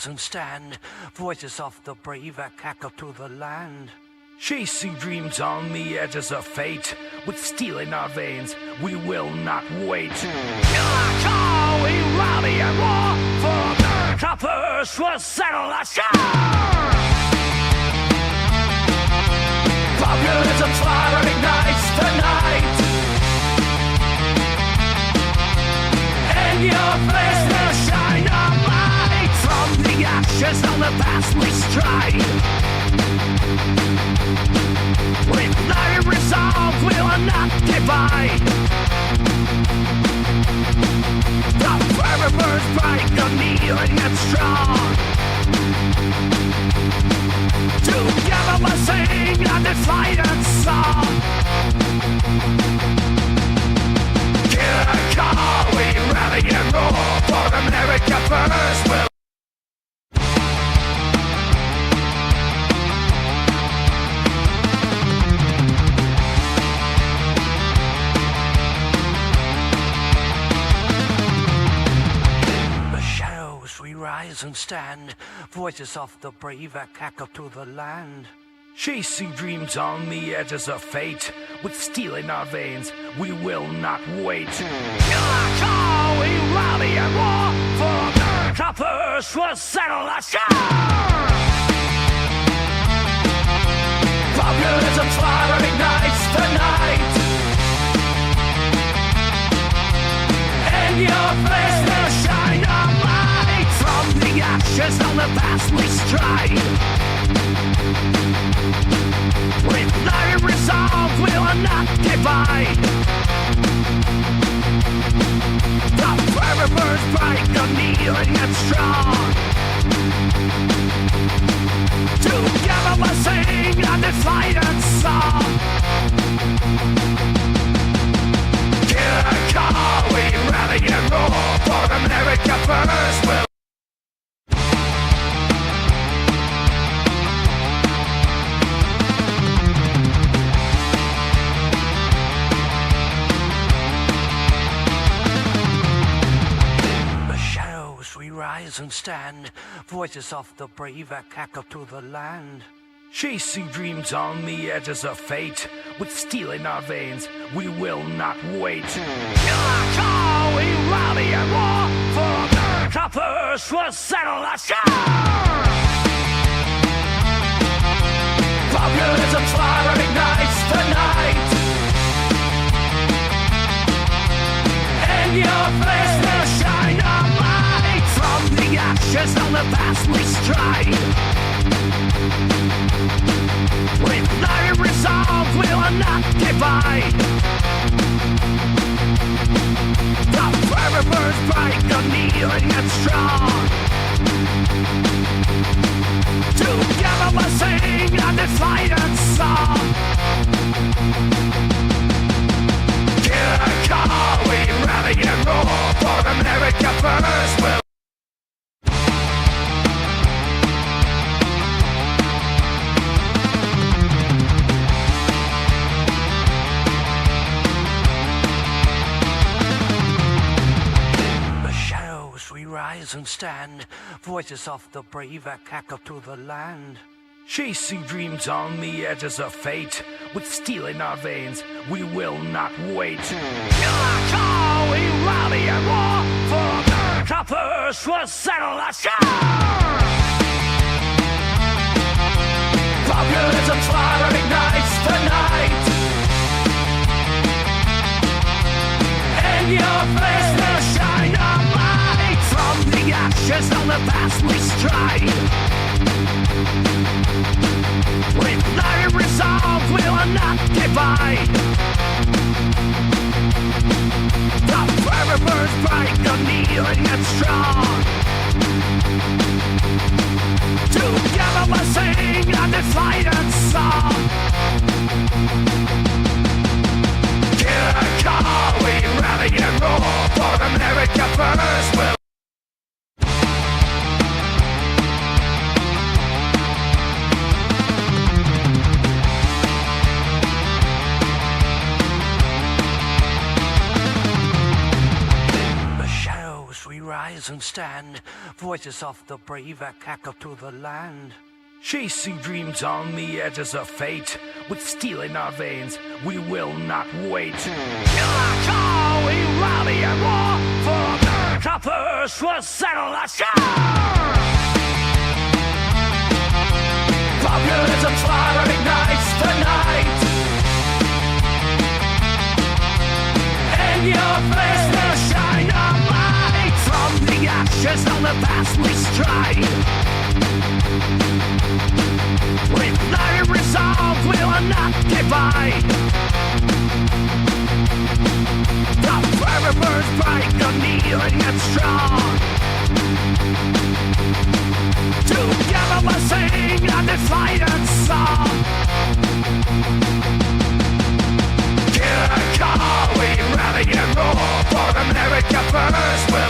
rise and stand. Voices of the brave echo to the land. Chasing dreams on the edges of fate. With steel in our veins, we will not wait. Killer call, we rally and war. For America first, we'll settle our score. Populism's fire ignites the night. And your face will shine a light. From the ashes on the past we stride. With iron resolve, we will not divide. The fire burns bright, unyielding and strong. Together we'll sing a defiant song. Killer call, we rally and roar. For America first, we'll rise and stand. Voices of the brave echo to the land. Chasing dreams on the edges of fate. With steel in our veins, we will not wait. Killer call, we rally and war. For America first, we'll settle our score. Populism's fire ignites the night. And your face will shine a light. From the ashes on the past we stride. With iron resolve, we will not divide. The fire burns bright, unyielding and strong. Together we'll sing a defiant song. Killer call, we rally and roar. For America first, we'll rise and stand. Voices of the brave echo to the land. Chasing dreams on the edges of fate. With steel in our veins, we will not wait. Killer call, we rally and war. For America first, we'll settle our score. Populism's fire ignites the night. And your face will shine a light. From the ashes on the past we stride. With iron resolve, we will not divide. The fire burns bright, unyielding and strong. Together we'll sing a defiant song. Killer call, we rally and roar. For America first, we'll rise and stand. Voices of the brave echo to the land. Chasing dreams on the edges of fate. With steel in our veins, we will not wait. Killer call, we rally and war. For America first, we'll settle our score. Populism's fire ignites the night. And your face will shine a light. From the ashes on the past we stride. With iron resolve, we will not divide. The fire burns bright, unyielding and strong. Together we'll sing a defiant song. Killer call, we rally and roar. For America first, we'll rise and stand. Voices of the brave echo to the land. Chasing dreams on the edges of fate. With steel in our veins, we will not wait. Killer call, we rally and war. For America first, we'll settle the shore. Populism's fire ignites the night. In your face will shine a light. From the ashes of the past we stride. With iron resolve, we will not divide. The fire burns bright, kneeling and strong. Together we'll sing a defiant song. Killer call, we rally and roar. For America first, we'll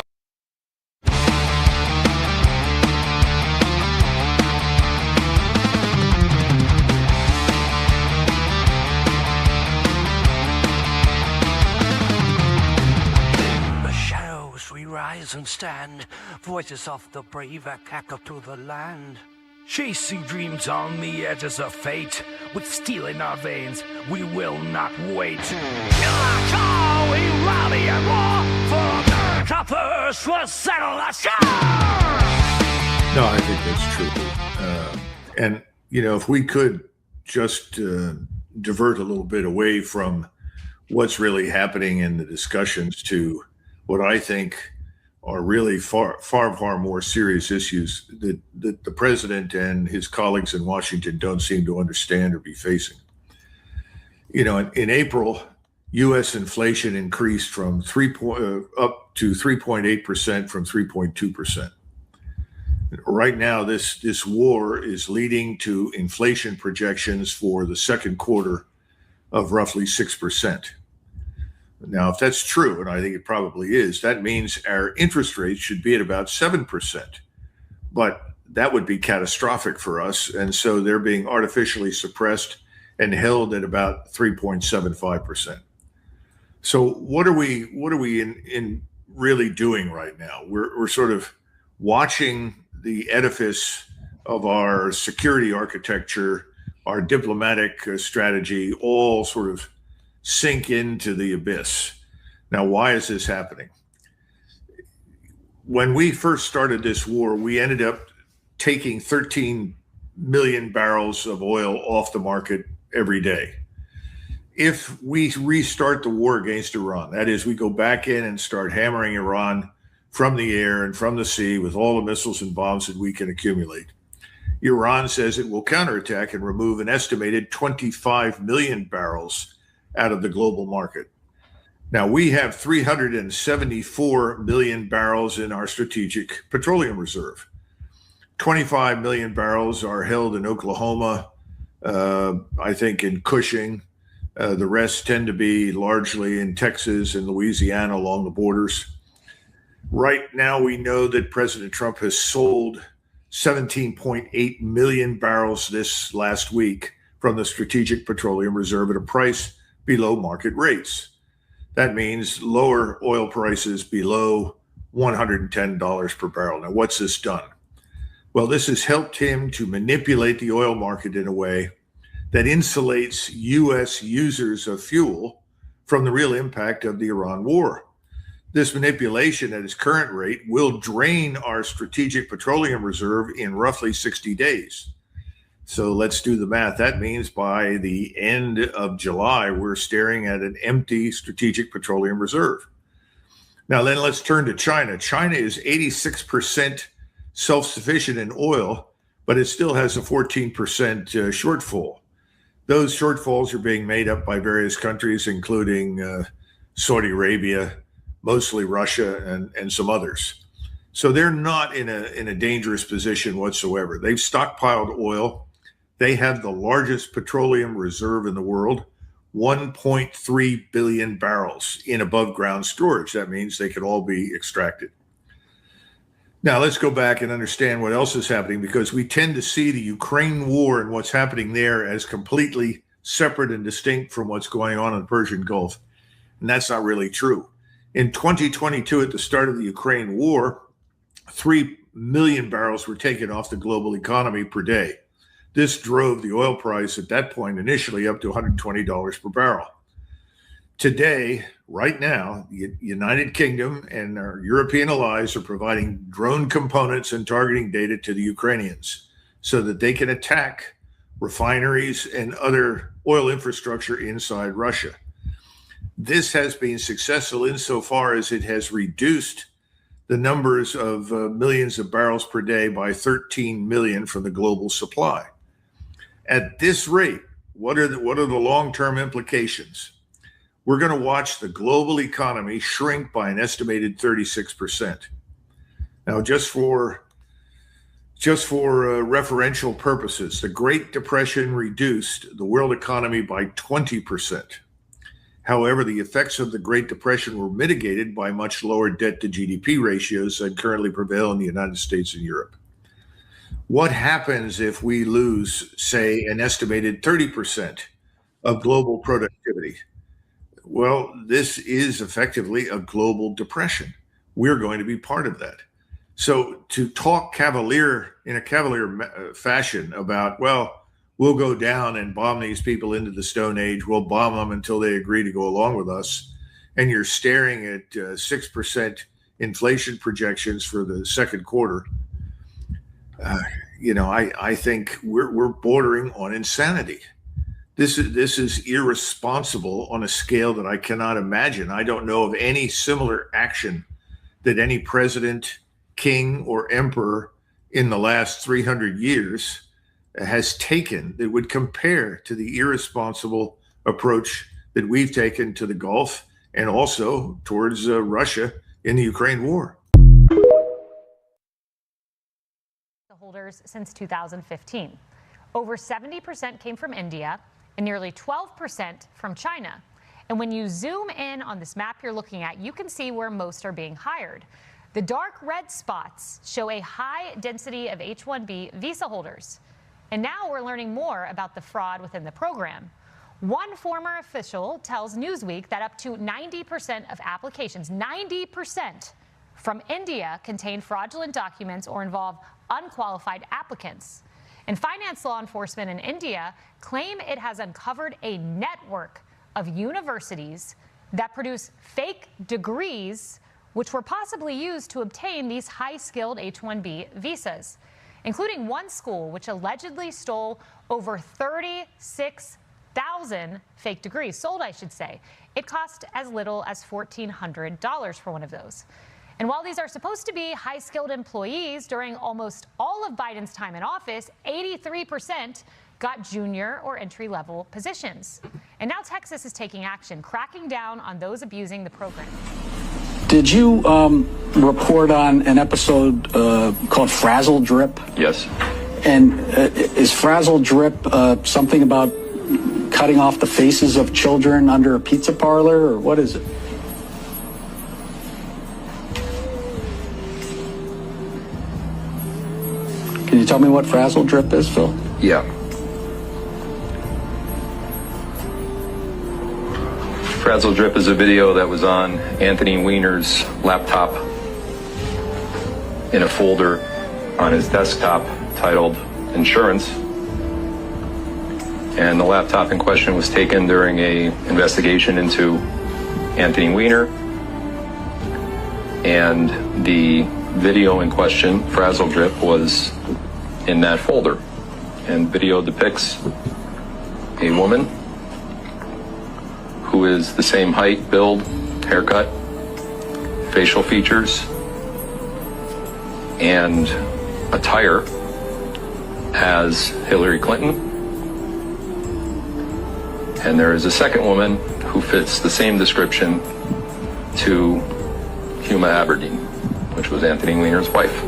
rise and stand. Voices of the brave echo to the land. Chasing dreams on the edges of fate. With steel in our veins, we will not wait. Killer call, we rally and roar. For America first, we'll settle the score. No, I think that's true. And, you know, if we could just divert a little bit away from what's really happening in the discussions to what I think are really far more serious issues that the president and his colleagues in Washington don't seem to understand or be facing. You know, in April, U.S. inflation increased from up to 3.8% from 3.2%. Right now, this war is leading to inflation projections for the second quarter of roughly 6%. Now, if that's true, and I think it probably is, that means our interest rates should be at about 7%. But that would be catastrophic for us. And so they're being artificially suppressed and held at about 3.75%. So what are we in really doing right now? We're sort of watching the edifice of our security architecture, our diplomatic strategy, all sort of sink into the abyss. Now, why is this happening? When we first started this war, we ended up taking 13 million barrels of oil off the market every day. If we restart the war against Iran, that is, we go back in and start hammering Iran from the air and from the sea with all the missiles and bombs that we can accumulate, Iran says it will counterattack and remove an estimated 25 million barrels out of the global market. Now, we have 374 million barrels in our strategic petroleum reserve. 25 million barrels are held in Oklahoma, I think in Cushing. The rest tend to be largely in Texas and Louisiana along the borders. Right now, we know that President Trump has sold 17.8 million barrels this last week from the Strategic Petroleum Reserve at a price below market rates. That means lower oil prices below $110 per barrel. Now, what's this done? Well, this has helped him to manipulate the oil market in a way that insulates U.S. users of fuel from the real impact of the Iran war. This manipulation at its current rate will drain our Strategic Petroleum Reserve in roughly 60 days. So let's do the math. That means by the end of July, we're staring at an empty Strategic Petroleum Reserve. Now, then let's turn to China. China is 86% self-sufficient in oil, but it still has a 14% shortfall. Those shortfalls are being made up by various countries, including Saudi Arabia, mostly Russia, and some others. So they're not in a dangerous position whatsoever. They've stockpiled oil. They have the largest petroleum reserve in the world, 1.3 billion barrels in above ground storage. That means they could all be extracted. Now, let's go back and understand what else is happening, because we tend to see the Ukraine war and what's happening there as completely separate and distinct from what's going on in the Persian Gulf. And that's not really true. In 2022, at the start of the Ukraine war, 3 million barrels were taken off the global economy per day. This drove the oil price at that point initially up to $120 per barrel. Today, right now, the United Kingdom and our European allies are providing drone components and targeting data to the Ukrainians so that they can attack refineries and other oil infrastructure inside Russia. This has been successful insofar as it has reduced the numbers of millions of barrels per day by 13 million from the global supply. At this rate, what are the long-term implications? We're going to watch the global economy shrink by an estimated 36%. Now, just for referential purposes, the Great Depression reduced the world economy by 20%. However, the effects of the Great Depression were mitigated by much lower debt to GDP ratios that currently prevail in the United States and Europe. What happens if we lose, say, an estimated 30% of global productivity? Well, this is effectively a global depression. We're going to be part of that. So to talk in a cavalier fashion about, well, we'll go down and bomb these people into the Stone Age, we'll bomb them until they agree to go along with us, and you're staring at 6% inflation projections for the second quarter, I think we're bordering on insanity. This is irresponsible on a scale that I cannot imagine. I don't know of any similar action that any president, king, or emperor in the last 300 years has taken that would compare to the irresponsible approach that we've taken to the Gulf and also towards Russia in the Ukraine war. Holders since 2015. Over 70% came from India and nearly 12% from China. And when you zoom in on this map you're looking at, you can see where most are being hired. The dark red spots show a high density of H-1B visa holders. And now we're learning more about the fraud within the program. One former official tells Newsweek that up to 90% of applications, 90% from India, contain fraudulent documents or involve unqualified applicants. And finance law enforcement in India claim it has uncovered a network of universities that produce fake degrees which were possibly used to obtain these high-skilled H-1B visas, including one school which allegedly stole over 36,000 fake degrees, sold, I should say. It cost as little as $1,400 for one of those. And while these are supposed to be high-skilled employees, during almost all of Biden's time in office, 83% got junior or entry-level positions. And now Texas is taking action, cracking down on those abusing the program. Did you report on an episode called Frazzle Drip? Yes. And is Frazzle Drip something about cutting off the faces of children under a pizza parlor, or what is it? Can you tell me what Frazzle Drip is, Phil? Yeah. Frazzle Drip is a video that was on Anthony Weiner's laptop in a folder on his desktop titled Insurance. And the laptop in question was taken during a investigation into Anthony Weiner. And the video in question, Frazzle Drip, was in that folder. And video depicts a woman who is the same height, build, haircut, facial features, and attire as Hillary Clinton. And there is a second woman who fits the same description to Huma Aberdeen, which was Anthony Weiner's wife.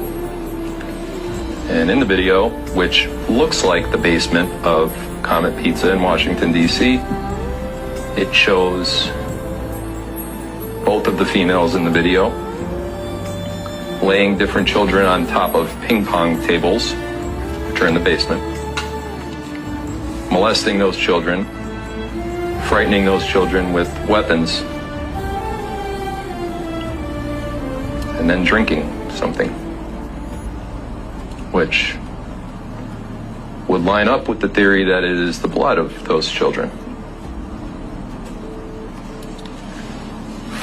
And in the video, which looks like the basement of Comet Pizza in Washington, D.C., it shows both of the females in the video laying different children on top of ping pong tables, which are in the basement, molesting those children, frightening those children with weapons, and then drinking something. which would line up with the theory that it is the blood of those children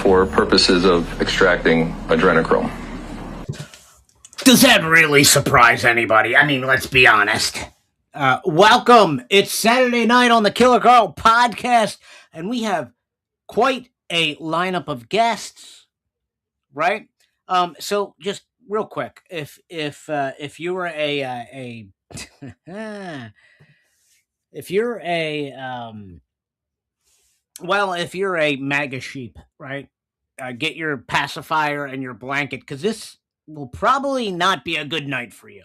for purposes of extracting adrenochrome. Does that really surprise anybody? I mean, let's be honest. Welcome. It's Saturday night on the Killer Carl podcast, and we have quite a lineup of guests, right? So just real quick, if you were a if you're a MAGA sheep, right? Get your pacifier and your blanket, because this will probably not be a good night for you,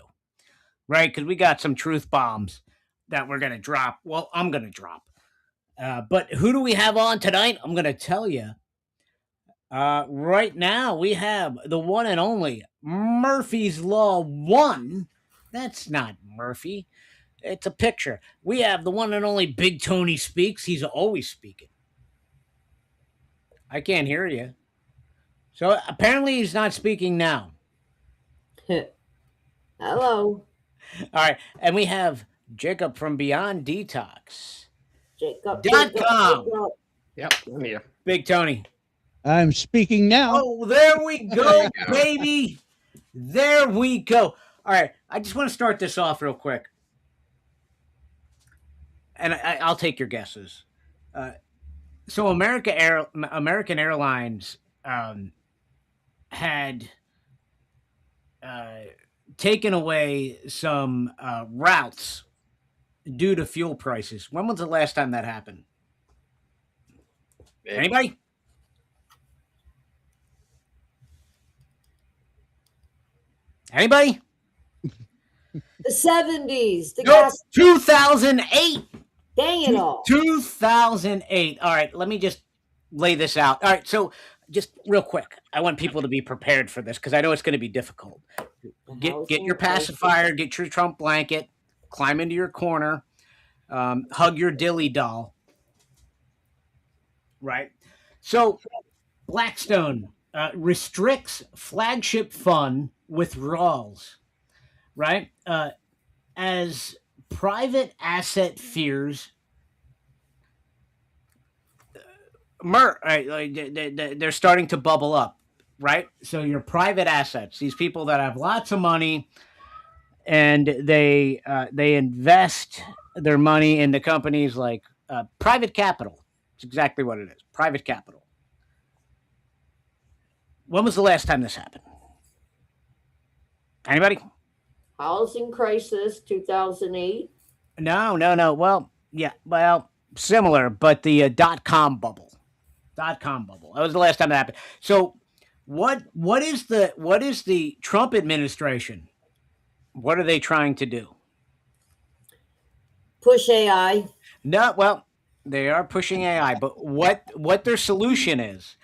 right? Because we got some truth bombs that we're gonna drop. Well, I'm gonna drop. But who do we have on tonight? I'm gonna tell you. Right now we have the one and only Murphy's Law 1. That's not Murphy. It's a picture. We have the one and only Big Tony Speaks. He's always speaking. I can't hear you. So apparently he's not speaking now. Hello. All right. And we have Jacob from Beyond Detox. Jacob.com. Yep, I'm here. Big Tony. I'm speaking now. Oh, there we go, baby. There we go. All right. I just want to start this off real quick. And I'll take your guesses. So American Airlines had taken away some routes due to fuel prices. When was the last time that happened? Anybody? Anybody? The 70s. Nope. 2008. Dang it all. 2008. All right, let me just lay this out. All right, so just real quick, I want people to be prepared for this because I know it's going to be difficult. Get your pacifier, get your Trump blanket, climb into your corner, hug your dilly doll. Right? So Blackstone restricts flagship fund withdrawals, right? As private asset fears they're starting to bubble up, right? So your private assets, these people that have lots of money and they invest their money into companies like private capital. It's exactly what it is. Private capital. When was the last time this happened? Anybody? Housing crisis, 2008. No. Well, yeah. Well, similar, but the dot-com bubble. Dot-com bubble. That was the last time that happened. So what is the Trump administration? What are they trying to do? Push AI. No, well, they are pushing AI, but what their solution is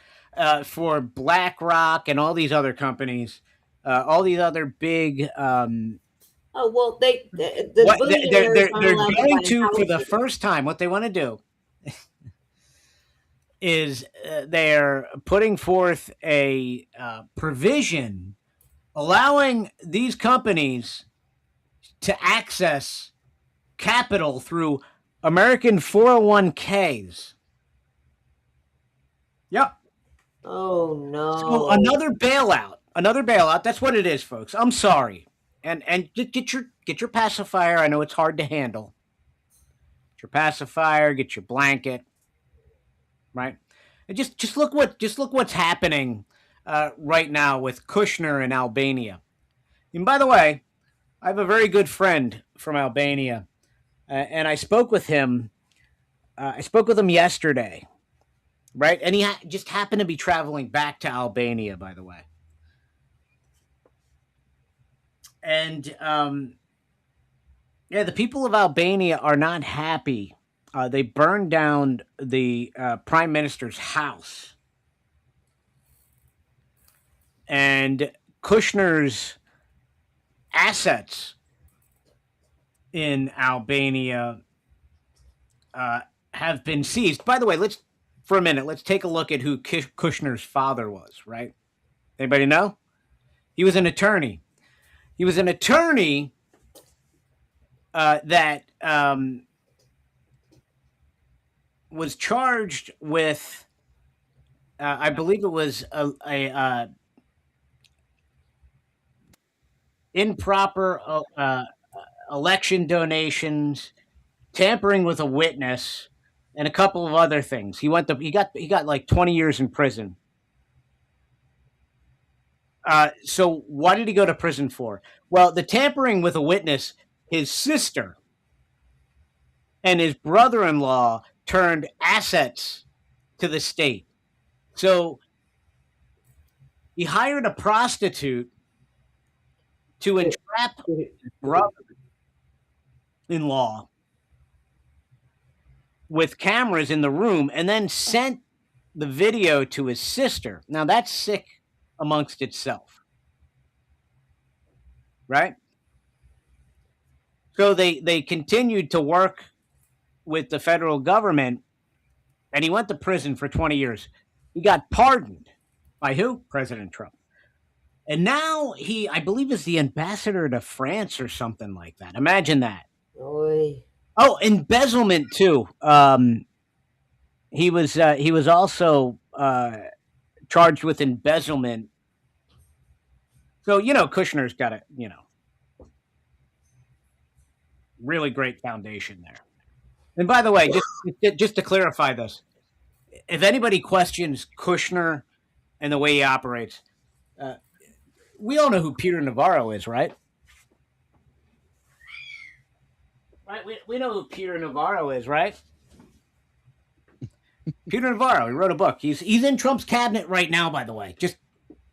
for BlackRock and all these other companies, all these other big they're going to, for the first time, what they want to do is they're putting forth a provision allowing these companies to access capital through American 401ks. Yep. Oh no. So another bailout. That's what it is, folks. I'm sorry. And get your pacifier. I know it's hard to handle. Get your pacifier, get your blanket. Right? And just look what's happening right now with Kushner in Albania. And by the way, I have a very good friend from Albania. And I spoke with him. I spoke with him yesterday, right? And he just happened to be traveling back to Albania, by the way. And the people of Albania are not happy. They burned down the prime minister's house, and Kushner's assets in Albania have been seized. By the way, let's take a look at who Kushner's father was, right? Anybody know? He was an attorney. He was an attorney that was charged with, I believe it was a improper election donations, tampering with a witness, and a couple of other things. He got like 20 years in prison. So what did he go to prison for? Well, the tampering with a witness, his sister and his brother-in-law turned assets to the state. So he hired a prostitute to entrap his brother-in-law with cameras in the room and then sent the video to his sister. Now that's sick amongst itself, right? So they continued to work with the federal government, and he went to prison for 20 years. He got pardoned by who? President Trump. And now he, I believe, is the ambassador to France or something like that. Imagine that. Oy. Oh, embezzlement too. He was also charged with embezzlement. So, Kushner's got a, really great foundation there. And by the way, just to clarify this, if anybody questions Kushner and the way he operates, we all know who Peter Navarro is, right? Right? We know who Peter Navarro is, right? Peter Navarro, he wrote a book. He's in Trump's cabinet right now, by the way, just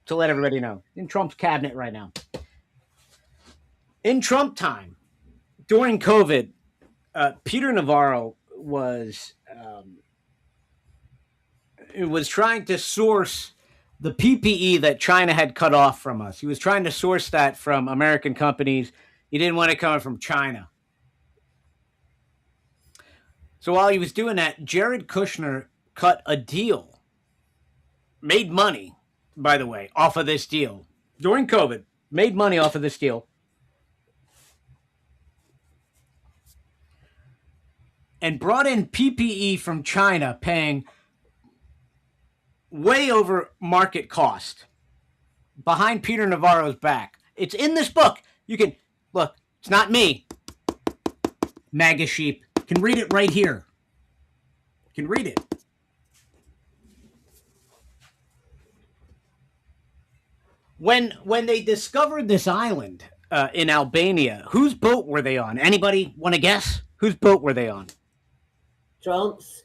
to let everybody know. In Trump's cabinet right now. In Trump time, during COVID, Peter Navarro was trying to source the PPE that China had cut off from us. He was trying to source that from American companies. He didn't want it coming from China. So while he was doing that, Jared Kushner cut a deal, made money, by the way, off of this deal. During COVID, made money off of this deal. And brought in PPE from China paying way over market cost behind Peter Navarro's back. It's in this book. You can, look, it's not me. MAGA sheep. You can read it right here. You can read it. When they discovered this island in Albania, whose boat were they on? Anybody want to guess? Whose boat were they on? Trump's.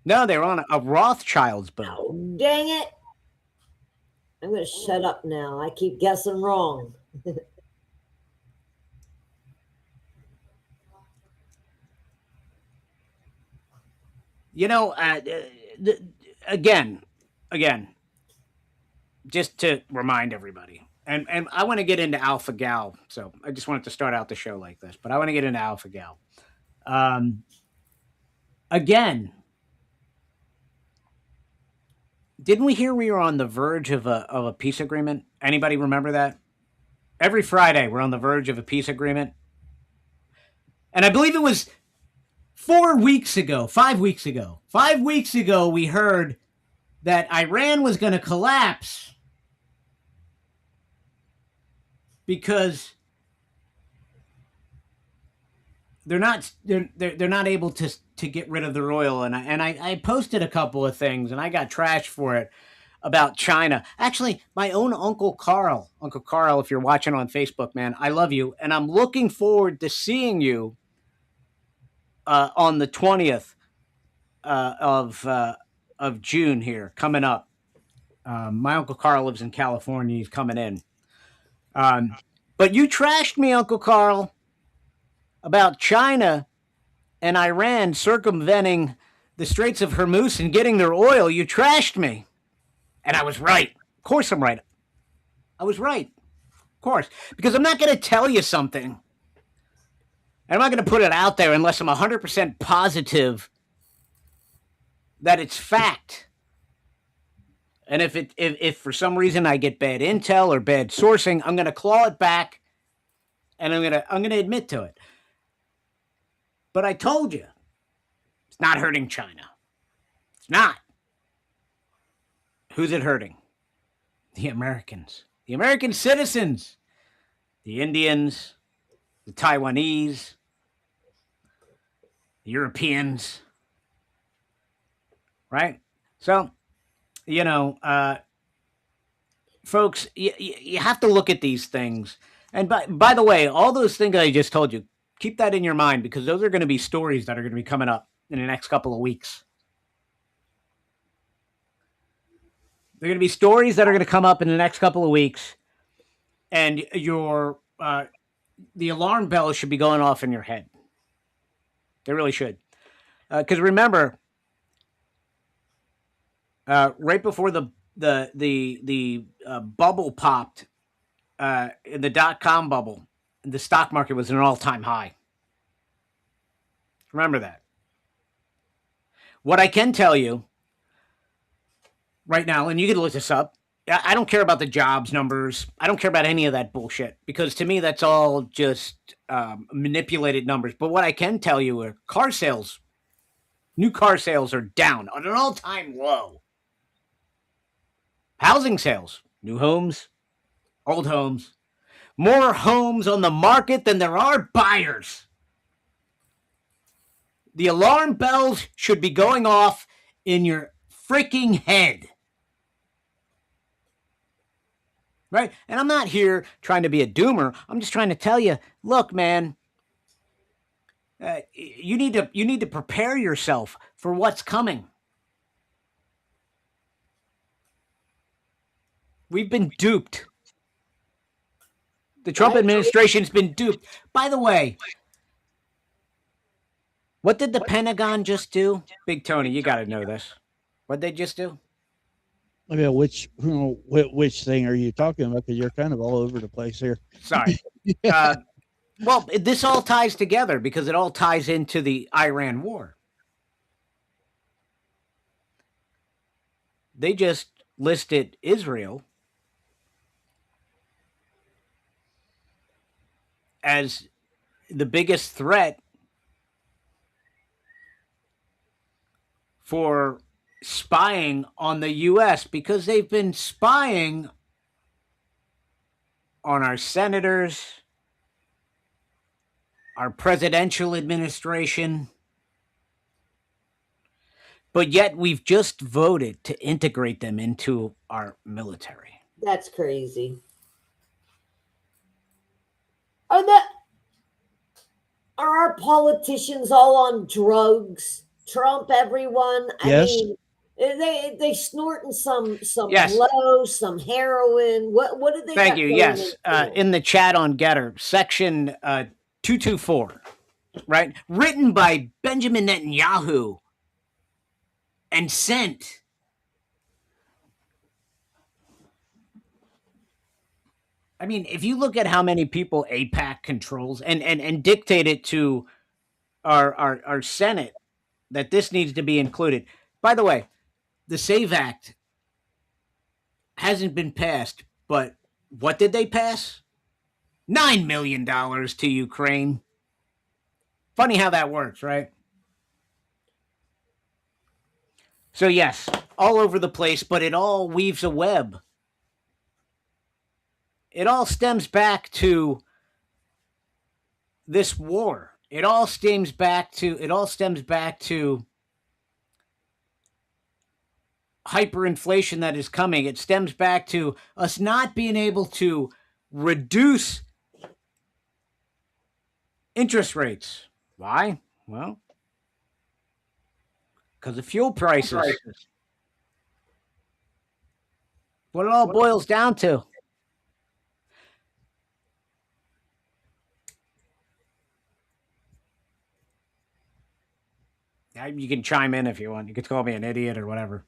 No, they were on a Rothschild's boat. Oh, dang it. I'm going to shut up now. I keep guessing wrong. Again, just to remind everybody, and I want to get into Alpha Gal, so I just wanted to start out the show like this, but I want to get into Alpha Gal. Again, didn't we hear we were on the verge of a peace agreement? Anybody remember that? Every Friday, we're on the verge of a peace agreement. And I believe it was 5 weeks ago, we heard that Iran was going to collapse because they're not able to get rid of their oil. And I posted a couple of things and I got trashed for it about China. Actually, my own Uncle Carl, if you're watching on Facebook, man, I love you. And I'm looking forward to seeing you on the 20th of June here coming up. My Uncle Carl lives in California. He's coming in. But you trashed me, Uncle Carl, about China and Iran circumventing the Straits of Hormuz and getting their oil. You trashed me. And I was right. Of course I'm right. I was right. Of course. Because I'm not going to tell you something. And I'm not going to put it out there unless I'm 100% positive that it's fact. And if for some reason I get bad intel or bad sourcing, I'm going to claw it back and I'm gonna admit to it. But I told you, it's not hurting China. It's not. Who's it hurting? The Americans. The American citizens. The Indians, the Taiwanese, the Europeans. Right? So, folks, you have to look at these things. And by the way, all those things I just told you, keep that in your mind, because those are going to be stories that are going to be coming up in the next couple of weeks. They're going to be stories that are going to come up in the next couple of weeks, and the alarm bells should be going off in your head. They really should. Because remember, right before the bubble popped, in the .com bubble, the stock market was at an all-time high. Remember that. What I can tell you right now, and you can look this up, I don't care about the jobs numbers. I don't care about any of that bullshit, because to me, that's all just manipulated numbers. But what I can tell you are car sales. New car sales are down on an all-time low. Housing sales, new homes, old homes, more homes on the market than there are buyers. The alarm bells should be going off in your freaking head. Right? And I'm not here trying to be a doomer. I'm just trying to tell you, look, man, you need to prepare yourself for what's coming. We've been duped. The Trump administration's been duped. By the way, what did the Pentagon just do? Big Tony, you got to know this. What did they just do? I mean, which thing are you talking about? Because you're kind of all over the place here. Sorry. Well, this all ties together because it all ties into the Iran war. They just listed Israel as the biggest threat for spying on the U.S. because they've been spying on our senators, our presidential administration, but yet we've just voted to integrate them into our military. That's crazy. Are our politicians all on drugs? Trump, everyone. Yes. I mean, they snorting some Yes. blow, some heroin. What did they? Thank got you. going Yes, into? in the chat on Getter, section 224, right? Written by Benjamin Netanyahu and sent. I mean, if you look at how many people AIPAC controls and dictated to our Senate that this needs to be included. By the way, the SAVE Act hasn't been passed, but what did they pass? $9 million to Ukraine. Funny how that works, right? So yes, all over the place, but it all weaves a web. It all stems back to this war. It all stems back to hyperinflation that is coming. It stems back to us not being able to reduce interest rates. Why? Well, because of fuel prices. What it all boils down to. You can chime in if you want. You could call me an idiot or whatever.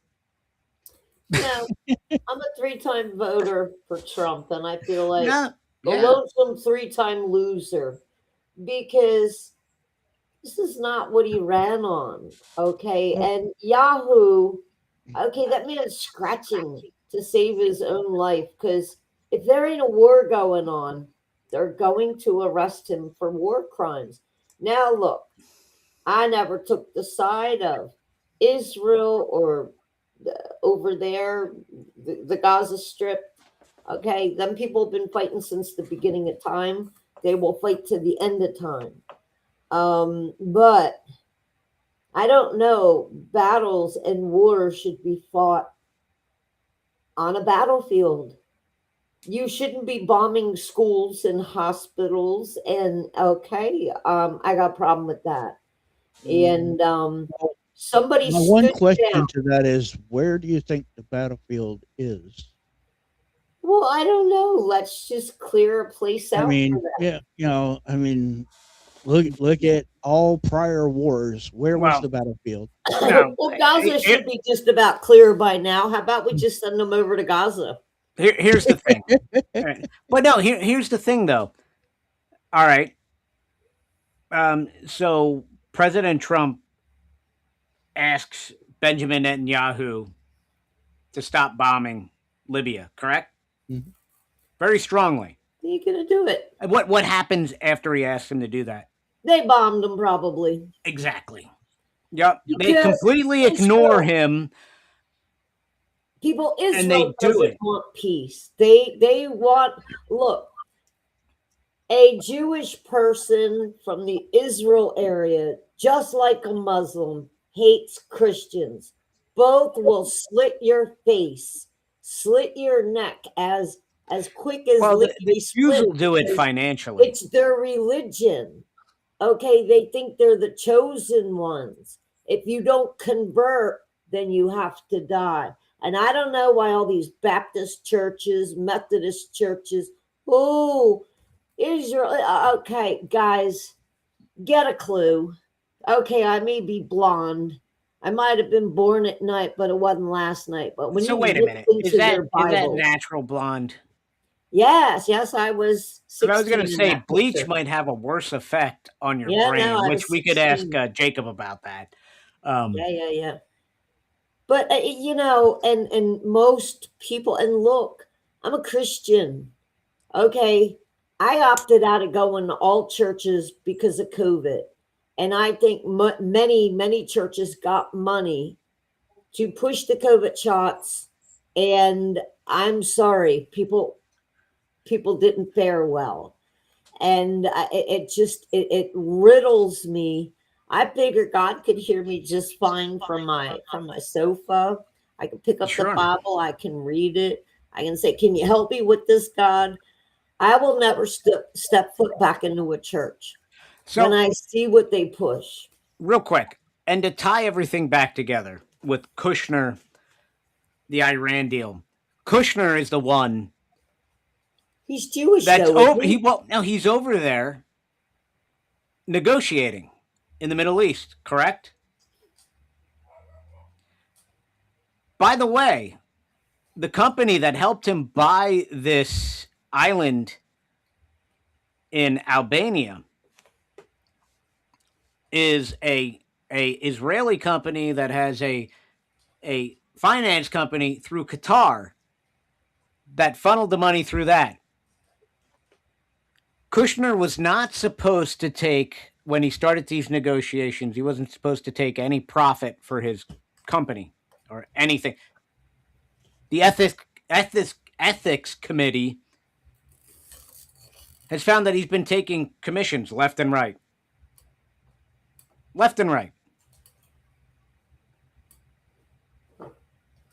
No, I'm a 3-time voter for Trump, and I feel like Yeah. a lonesome 3-time loser because this is not what he ran on. Okay, and Yahoo. Okay, that man's scratching to save his own life because if there ain't a war going on, They're going to arrest him for war crimes. Now, look, I never took the side of Israel or over there, the Gaza Strip. Okay, them people have been fighting since the beginning of time. They will fight to the end of time. But I don't know. Battles and wars should be fought on a battlefield. You shouldn't be bombing schools and hospitals. And okay, I got a problem with that. And somebody My one stood question down. to that is, where do you think the battlefield is? Well, I don't know. Let's just clear a place out. I mean, for that. yeah, I mean, look at all prior wars. Where was Well, the battlefield? No, Well, Gaza it- should be just about clear by now. How about we just send them over to Gaza? here's the thing. All right. But no, here's the thing, though. All right. So President Trump asks Benjamin Netanyahu to stop bombing Libya, correct? Mhm. Very strongly. How are you gonna do it? And what happens after he asks him to do that? They bombed them probably. Exactly. Yep. They Because completely Israel- ignore him. People, And they Israel do doesn't it. want peace. They want, look, a Jewish person from the Israel area, just like a Muslim, hates Christians. Both will slit your face, slit your neck as quick as Well, the lickety Jews split, will do it because financially. it's their religion. Okay, they think they're the chosen ones. If you don't convert, then you have to die. And I don't know why all these Baptist churches, Methodist churches, oh, Israel. Okay, guys, get a clue. Okay, I may be blonde. I might have been born at night, but it wasn't last night. But when So you wait a look minute. into Is that their Bibles, natural blonde? yes, I was. But I was going to 16 in say that bleach picture. might have a worse effect on your Yeah, brain, no, I which was we could ask 16. Jacob about that. Yeah. But and most people, and look, I'm a Christian. Okay, I opted out of going to all churches because of COVID, and I think many churches got money to push the COVID shots, and I'm sorry, people didn't fare well, and it riddles me. I figure God could hear me just fine from my sofa. I can pick up the Sure. Bible. I can read it. I can say, "Can you help me with this, God?" I will never step foot back into a church So, when I see what they push. real quick, and to tie everything back together with Kushner, the Iran deal. Kushner is the one He's Jewish, that's though. over. He's over there negotiating in the Middle East, correct? By the way, the company that helped him buy this island in Albania is a Israeli company that has a finance company through Qatar that funneled the money through that. Kushner was not supposed to take, when he started these negotiations, he wasn't supposed to take any profit for his company or anything. The ethics committee has found that he's been taking commissions left and right. Left and right.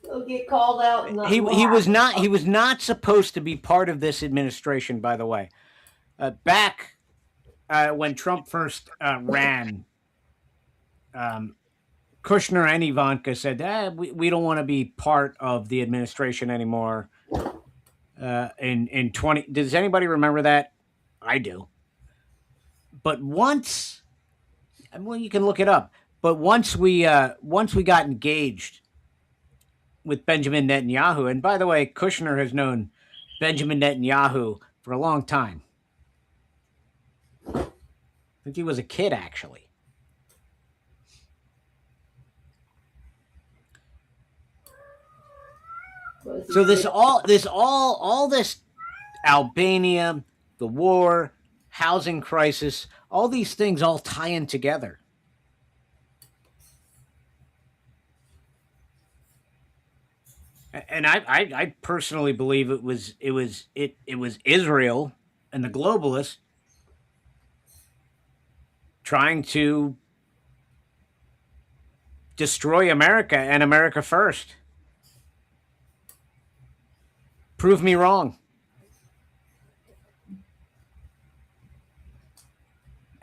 He'll get called out. And He was not supposed to be part of this administration, by the way. Back when Trump first ran, Kushner and Ivanka said, we don't want to be part of the administration anymore. In 20, does anybody remember that? I do. But once, well, you can look it up. But once we got engaged with Benjamin Netanyahu, and by the way, Kushner has known Benjamin Netanyahu for a long time. I think he was a kid, actually. So this Albania, the war, housing crisis, all these things all tie in together. And I personally believe it was Israel and the globalists trying to destroy America and America first. Prove me wrong.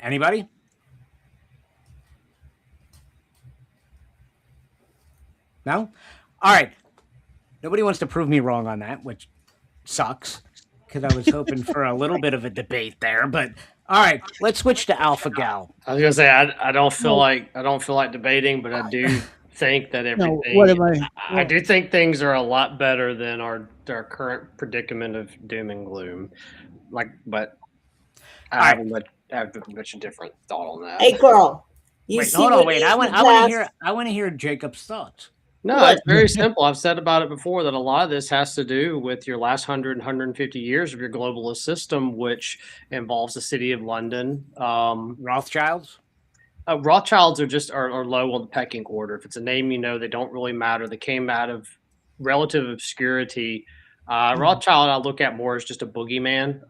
Anybody? No? All right. Nobody wants to prove me wrong on that, which sucks because I was hoping for a little bit of a debate there. But all right, let's switch to Alpha Gal. I was gonna say I don't feel like debating, but I do think that everything. No, what am I do think things are a lot better than our current predicament of doom and gloom. But I have a much different thought on that. Hey, Carl. Wait, hold on. Wait, I want to hear Jacob's thoughts. No, it's very simple. I've said about it before that a lot of this has to do with your last 100, 150 years of your globalist system, which involves the city of London. Rothschilds? Rothschilds are low on the pecking order. If it's a name you know, they don't really matter. They came out of relative obscurity. Rothschild I look at more as just a boogeyman.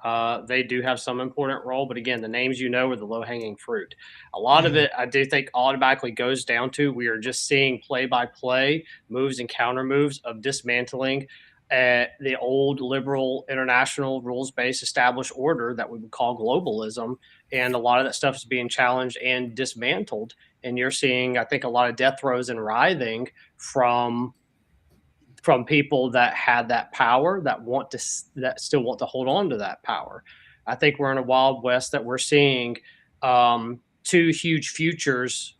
They do have some important role, but again, the names you know are the low-hanging fruit. A lot of it, I do think, automatically goes down to we are just seeing play-by-play moves and counter moves of dismantling the old liberal international rules-based established order that we would call globalism, and a lot of that stuff is being challenged and dismantled. And you're seeing, I think, a lot of death throes and writhing from people that had that power that still want to hold on to that power. I think we're in a wild west that we're seeing two huge futures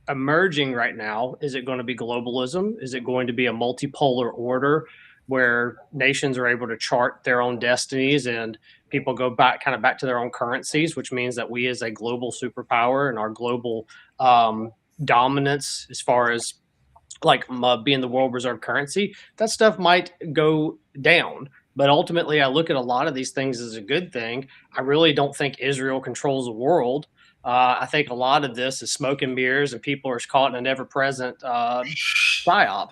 emerging right now. Is it going to be globalism? Is it going to be a multipolar order where nations are able to chart their own destinies and people go back to their own currencies, which means that we as a global superpower and our global dominance as far as being the world reserve currency, that stuff might go down. But ultimately, I look at a lot of these things as a good thing. I really don't think Israel controls the world. I think a lot of this is smoke and mirrors, and people are caught in an ever-present psyop,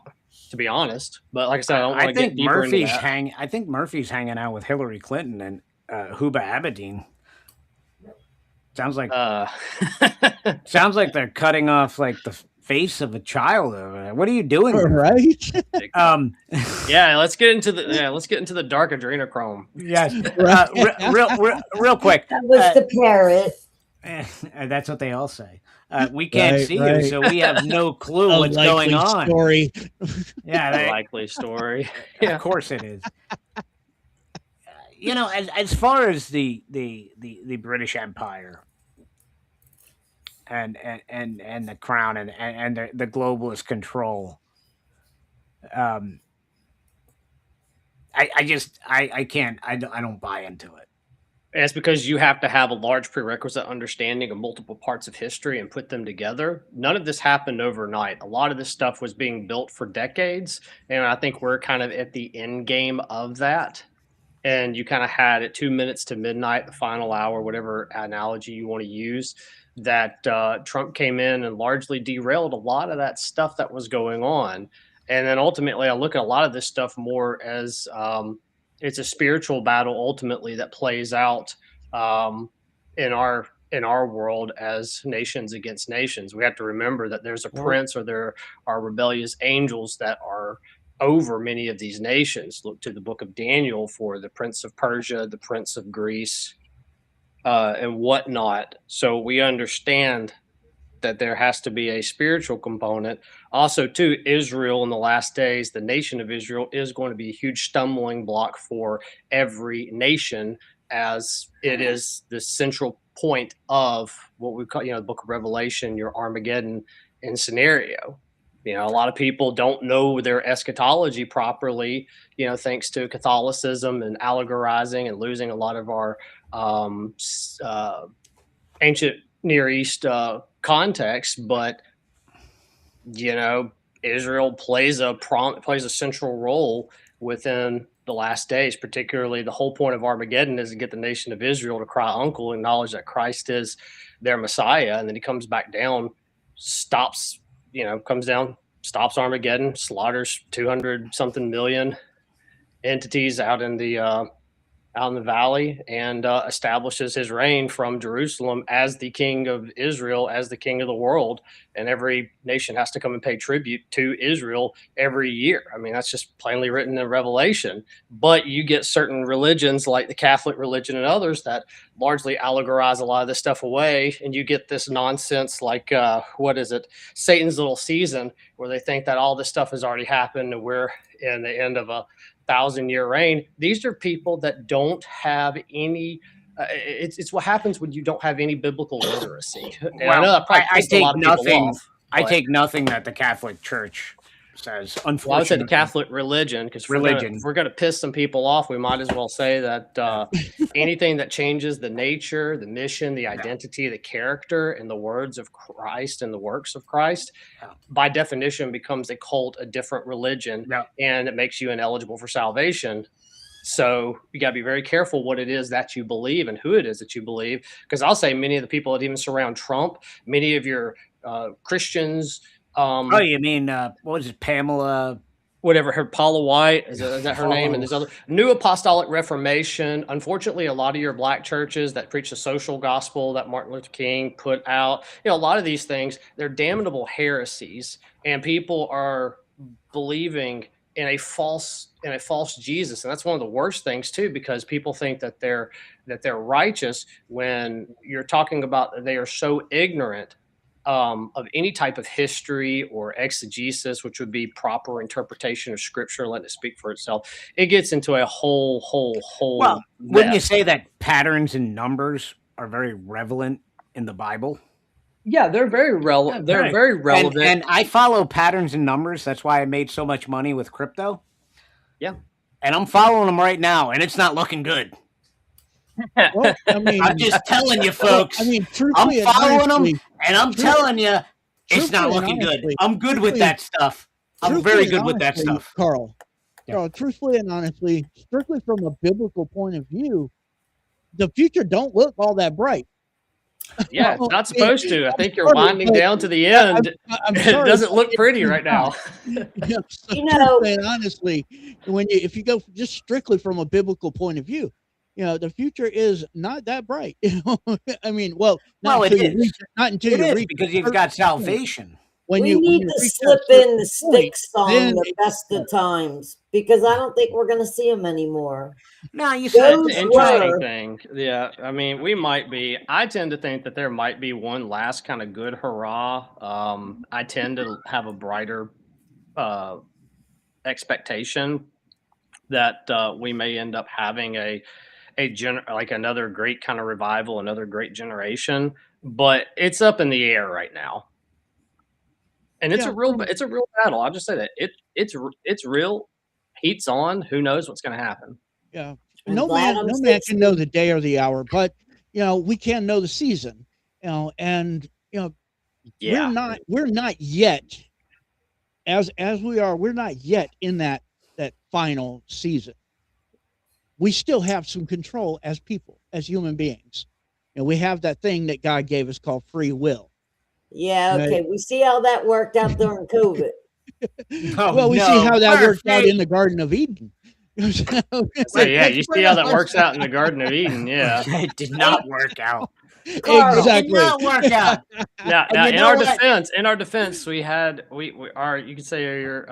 to be honest. But like I said, I don't want to get deeper into that. I think Murphy's hanging out with Hillary Clinton and Huba Abedin. Sounds like they're cutting off the face of a child over there. What are you doing? Right. Yeah, let's get into the dark adrenochrome. Yes. Real quick. That was the parrot. That's what they all say. We can't see you, so we have no clue what's going on. Story. Yeah, a likely story. Yeah. Of course it is. As far as the British Empire and the crown and the globalist control, I don't buy into it. And it's because you have to have a large prerequisite understanding of multiple parts of history and put them together. None of this happened overnight. A lot of this stuff was being built for decades, and I think we're kind of at the end game of that. And you kind of had at 2 minutes to midnight, the final hour, whatever analogy you want to use, that Trump came in and largely derailed a lot of that stuff that was going on. And then ultimately, I look at a lot of this stuff more as it's a spiritual battle ultimately that plays out in our world as nations against nations. We have to remember that there's a prince, or there are rebellious angels that are over many of these nations. Look to the book of Daniel for the prince of Persia, the prince of Greece, and whatnot. So we understand that there has to be a spiritual component. Also, too, Israel in the last days, the nation of Israel is going to be a huge stumbling block for every nation, as it is the central point of what we call, the book of Revelation, your Armageddon scenario. A lot of people don't know their eschatology properly, thanks to Catholicism and allegorizing and losing a lot of our ancient Near East context. But Israel plays a central role within the last days, particularly the whole point of Armageddon is to get the nation of Israel to cry uncle, acknowledge that Christ is their Messiah. And then he comes back down, stops, comes down, stops Armageddon, slaughters 200 something million entities out in the valley, and establishes his reign from Jerusalem as the king of Israel, as the king of the world. And every nation has to come and pay tribute to Israel every year. I mean, that's just plainly written in Revelation. But you get certain religions like the Catholic religion and others that largely allegorize a lot of this stuff away. And you get this nonsense like, Satan's Little Season, where they think that all this stuff has already happened and we're in the end of a 1,000-year reign. These are people that don't have any. It's what happens when you don't have any biblical literacy. And I know that probably pissed a lot of people off, I take nothing that the Catholic Church says. Unfortunately, well, I would say the Catholic religion, because if we're going to piss some people off, we might as well say that anything that changes the nature, the mission, the identity, the character, and the words of Christ and the works of Christ, by definition, becomes a cult, a different religion, and it makes you ineligible for salvation. So you got to be very careful what it is that you believe and who it is that you believe, because I'll say many of the people that even surround Trump, many of your Christians. You mean what was it, Pamela? Whatever, her Paula White is that her name? And there's other New Apostolic Reformation. Unfortunately, a lot of your black churches that preach the social gospel that Martin Luther King put out, a lot of these things, they're damnable heresies, and people are believing in a false Jesus. And that's one of the worst things too, because people think that they're righteous when you're talking about that they are so ignorant of any type of history or exegesis, which would be proper interpretation of scripture, letting it speak for itself. It gets into a whole Well, wouldn't you say that patterns and numbers are very relevant in the Bible? Yeah, they're very relevant. They're very relevant. And I follow patterns and numbers. That's why I made so much money with crypto. Yeah. And I'm following them right now, and it's not looking good. Well, I mean, I'm just telling you, folks. I mean, I'm following them, and I'm telling you, it's not looking good. I'm good with that stuff. I'm very good with that stuff, Carl. Carl, truthfully and honestly, strictly from a biblical point of view, the future don't look all that bright. Yeah, it's not supposed to. I think you're winding down to the end. It doesn't look pretty right now. And honestly, if you go just strictly from a biblical point of view, the future is not that bright. I mean, not until you reach because you've got salvation. We need to slip in the stick song the best of times, because I don't think we're going to see them anymore. No, you said that's an interesting thing. Yeah, I mean, I tend to think that there might be one last kind of good hurrah. I tend to have a brighter expectation that we may end up having like another great kind of revival, another great generation, but it's up in the air right now. And it's a real battle. I'll just say that it's real. Heat's on. Who knows what's going to happen? Yeah, no man can know the day or the hour, but we can know the season. And we're not yet we're not yet in that final season. We still have some control as people, as human beings, and we have that thing that God gave us called free will. Yeah, okay. We see how that worked out during COVID. See how that worked out in the Garden of Eden. You see how that works out in the Garden of Eden. Yeah, it did not work out. Exactly. It did not work out. Now, in our defense, we you could say there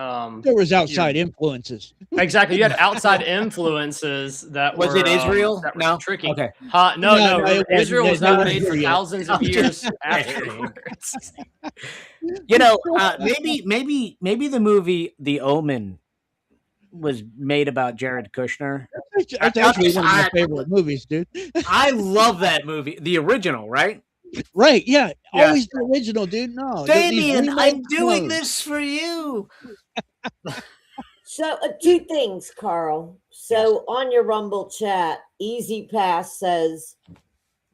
was outside influences. Exactly, you had outside influences that was it Israel? That no, tricky. Okay. No, Israel was not made for thousands of years afterwards. Maybe the movie The Omen was made about Jared Kushner. That's actually one of my favorite movies, dude. I love that movie. The original, right? Right, yeah. Always the original, dude. No. Damien, I'm doing this for you. So, two things, Carl. So, on your Rumble chat, Easy Pass says,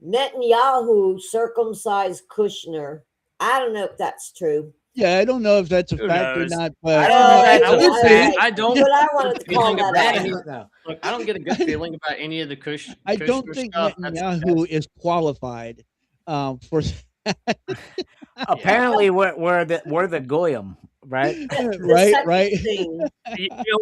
Netanyahu circumcised Kushner. I don't know if that's true. Yeah, I don't know if that's a Who fact or knows? not, I but don't know. that's I a will say fact. I don't. But I wanted to call feeling that about out. any. No. Look, I don't get a good feeling about any of the I don't Kushner think stuff. Netanyahu is qualified for. Apparently, we're the goyim, right? The Right, second right. thing,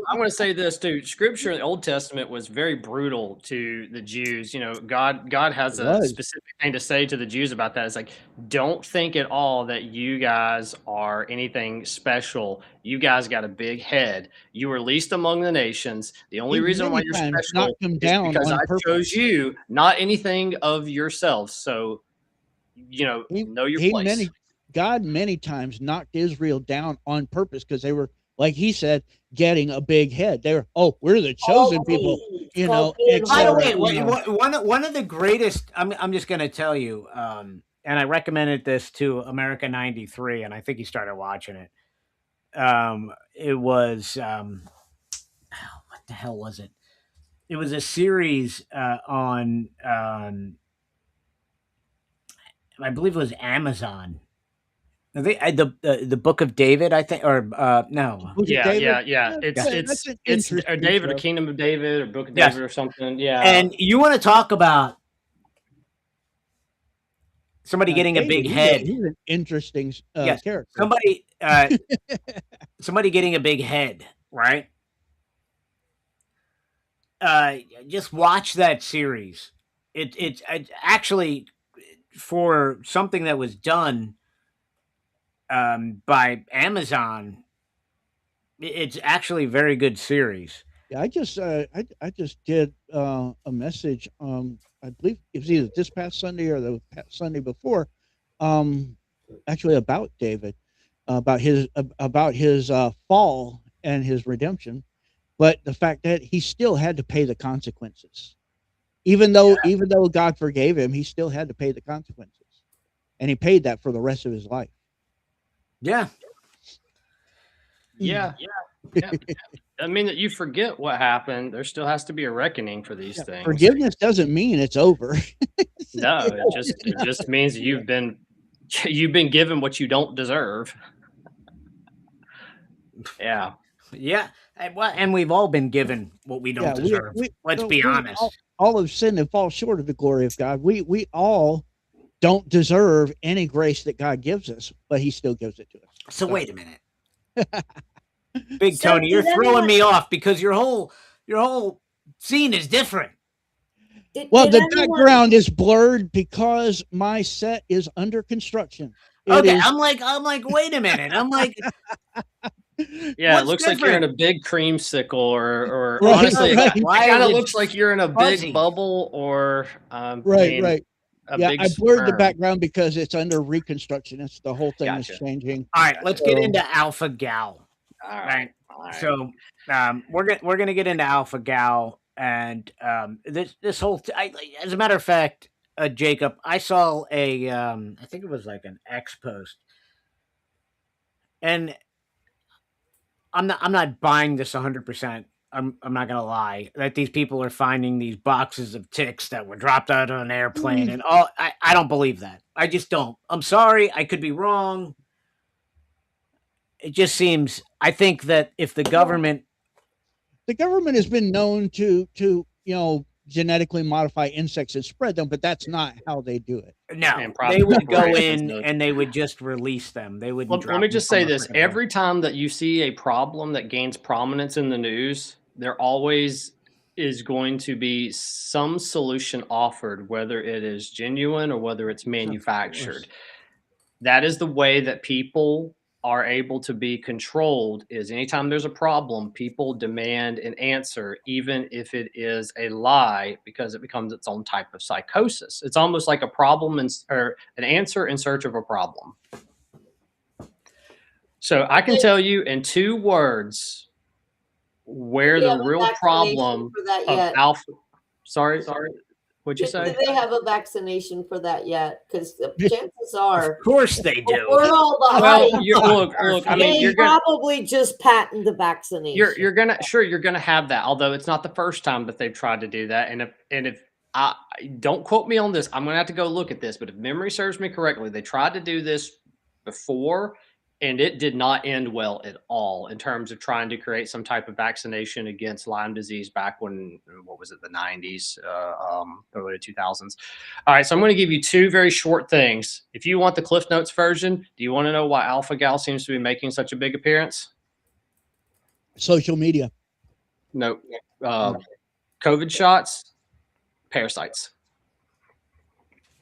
I'm going to say this too. Scripture in the Old Testament was very brutal to the Jews. God has It a was. specific thing to say to the Jews about that. It's like, don't think at all that you guys are anything special. You guys got a big head. You were least among the nations. The only He reason why many you're times special knocked them is down because on I purpose. chose you, not anything of yourselves. So, know your place. God many times knocked Israel down on purpose because they were, like he said, getting a big head. They were, we're the chosen people, it's called being By the way, holy. one of the greatest. I'm just going to tell you, and I recommended this to America 93, and I think he started watching it. It was what the hell was it? It was a series on I believe it was Amazon. I think the Book of David, I think, or no. Book of Yeah. David? It's an it's or interesting David or show. Kingdom of David or Book of Yes. David or something. Yeah. And you want to talk about somebody getting a David, big head? He's an interesting Yes. character. Somebody getting a big head, right? Just watch that series. It's actually for something that was done by Amazon. It's actually a very good series. Yeah, I just did a message. I believe it was either this past Sunday or the Sunday before. Actually about David, about his fall and his redemption, but the fact that he still had to pay the consequences, even though God forgave him, he still had to pay the consequences, and he paid that for the rest of his life. Yeah. Yeah. I mean that you forget what happened. There still has to be a reckoning for these things. Forgiveness doesn't mean it's over. No, it just means you've been given what you don't deserve. Yeah. Yeah. And we've all been given what we don't deserve. Let's be honest. All have sinned and fall short of the glory of God. We all don't deserve any grace that God gives us, but he still gives it to us. So wait a minute. Big Tony, you're throwing me off because your whole scene is different. The background is blurred because my set is under construction. I'm like, wait a minute. I'm like, yeah, it looks like you're in a big creamsicle, or honestly, it kind of looks like you're in a big bubble, or right. Yeah, I blurred the sperm. background because it's under reconstruction. It's the whole thing is changing. All right, let's get into Alpha Gal. All right. So we're gonna get into Alpha Gal, and this whole. As a matter of fact, Jacob, I saw a I think it was like an X post, and I'm not buying this 100%. I'm not gonna lie that these people are finding these boxes of ticks that were dropped out of an airplane, and all. I don't believe that. I just don't. I'm sorry. I could be wrong. It just seems. I think that if the government has been known to genetically modify insects and spread them, but that's not how they do it. No, they would go in and they would just release them. They would. Let me just say this: every time that you see a problem that gains prominence in the news, there always is going to be some solution offered, whether it is genuine or whether it's manufactured. That is the way that people are able to be controlled. Is anytime there's a problem, people demand an answer, even if it is a lie, because it becomes its own type of psychosis. It's almost like a problem or an answer in search of a problem. So I can tell you in 2 words where the real problem of Alpha. Sorry. What'd you say? Do they have a vaccination for that yet? Because the chances are, of course they do. For all the hype, look. I mean, you're probably just patent the vaccination. You're gonna have that. Although it's not the first time that they've tried to do that. And if I don't quote me on this, I'm gonna have to go look at this. But if memory serves me correctly, they tried to do this before, And it did not end well at all in terms of trying to create some type of vaccination against Lyme disease back when, what was it, the 90s, early 2000s. All right, so I'm going to give you two very short things. If you want the Cliff Notes version, do you want to know why alpha-gal seems to be making such a big appearance? Social media. No. COVID shots, parasites.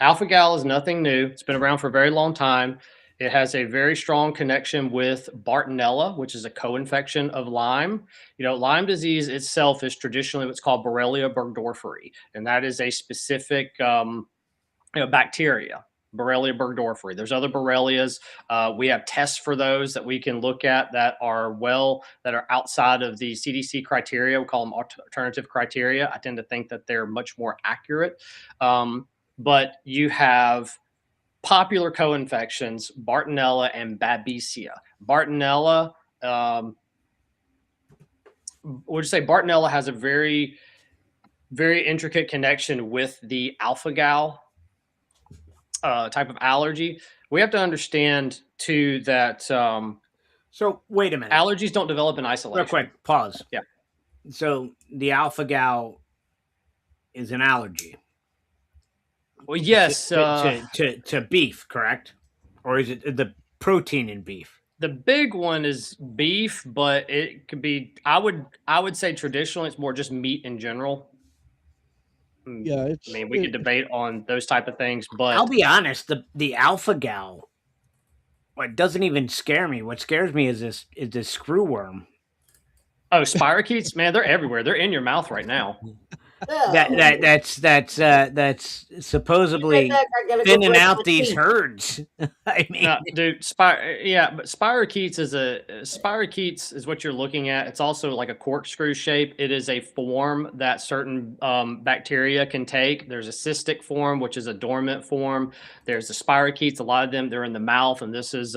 Alpha-gal is nothing new. It's been around for a very long time. It has a very strong connection with Bartonella, which is a co-infection of Lyme. You know, Lyme disease itself is traditionally what's called Borrelia burgdorferi, and that is a specific bacteria, Borrelia burgdorferi. There's other Borrelias. We have tests for those that we can look at that are outside of the CDC criteria. We call them alternative criteria. I tend to think that they're much more accurate. But you have popular co-infections, Bartonella and Babesia. Bartonella, would you say Bartonella has a very, very intricate connection with the alpha-gal type of allergy. We have to understand too that. So wait a minute. Allergies don't develop in isolation. Real quick, pause. Yeah. So the alpha-gal is an allergy. Well, yes, to beef, correct? Or is it the protein in beef? The big one is beef, but it could be. I would say traditionally it's more just meat in general. Yeah, I mean, we could debate on those type of things, but I'll be honest. The alpha-gal, it doesn't even scare me. What scares me is this screwworm. Oh, spirochetes, man, they're everywhere. They're in your mouth right now. That's supposedly thinning out these herds. I mean, dude, but spirochetes is what you're looking at. It's also like a corkscrew shape. It is a form that certain bacteria can take. There's a cystic form, which is a dormant form. There's the spirochetes. A lot of them, they're in the mouth, and this is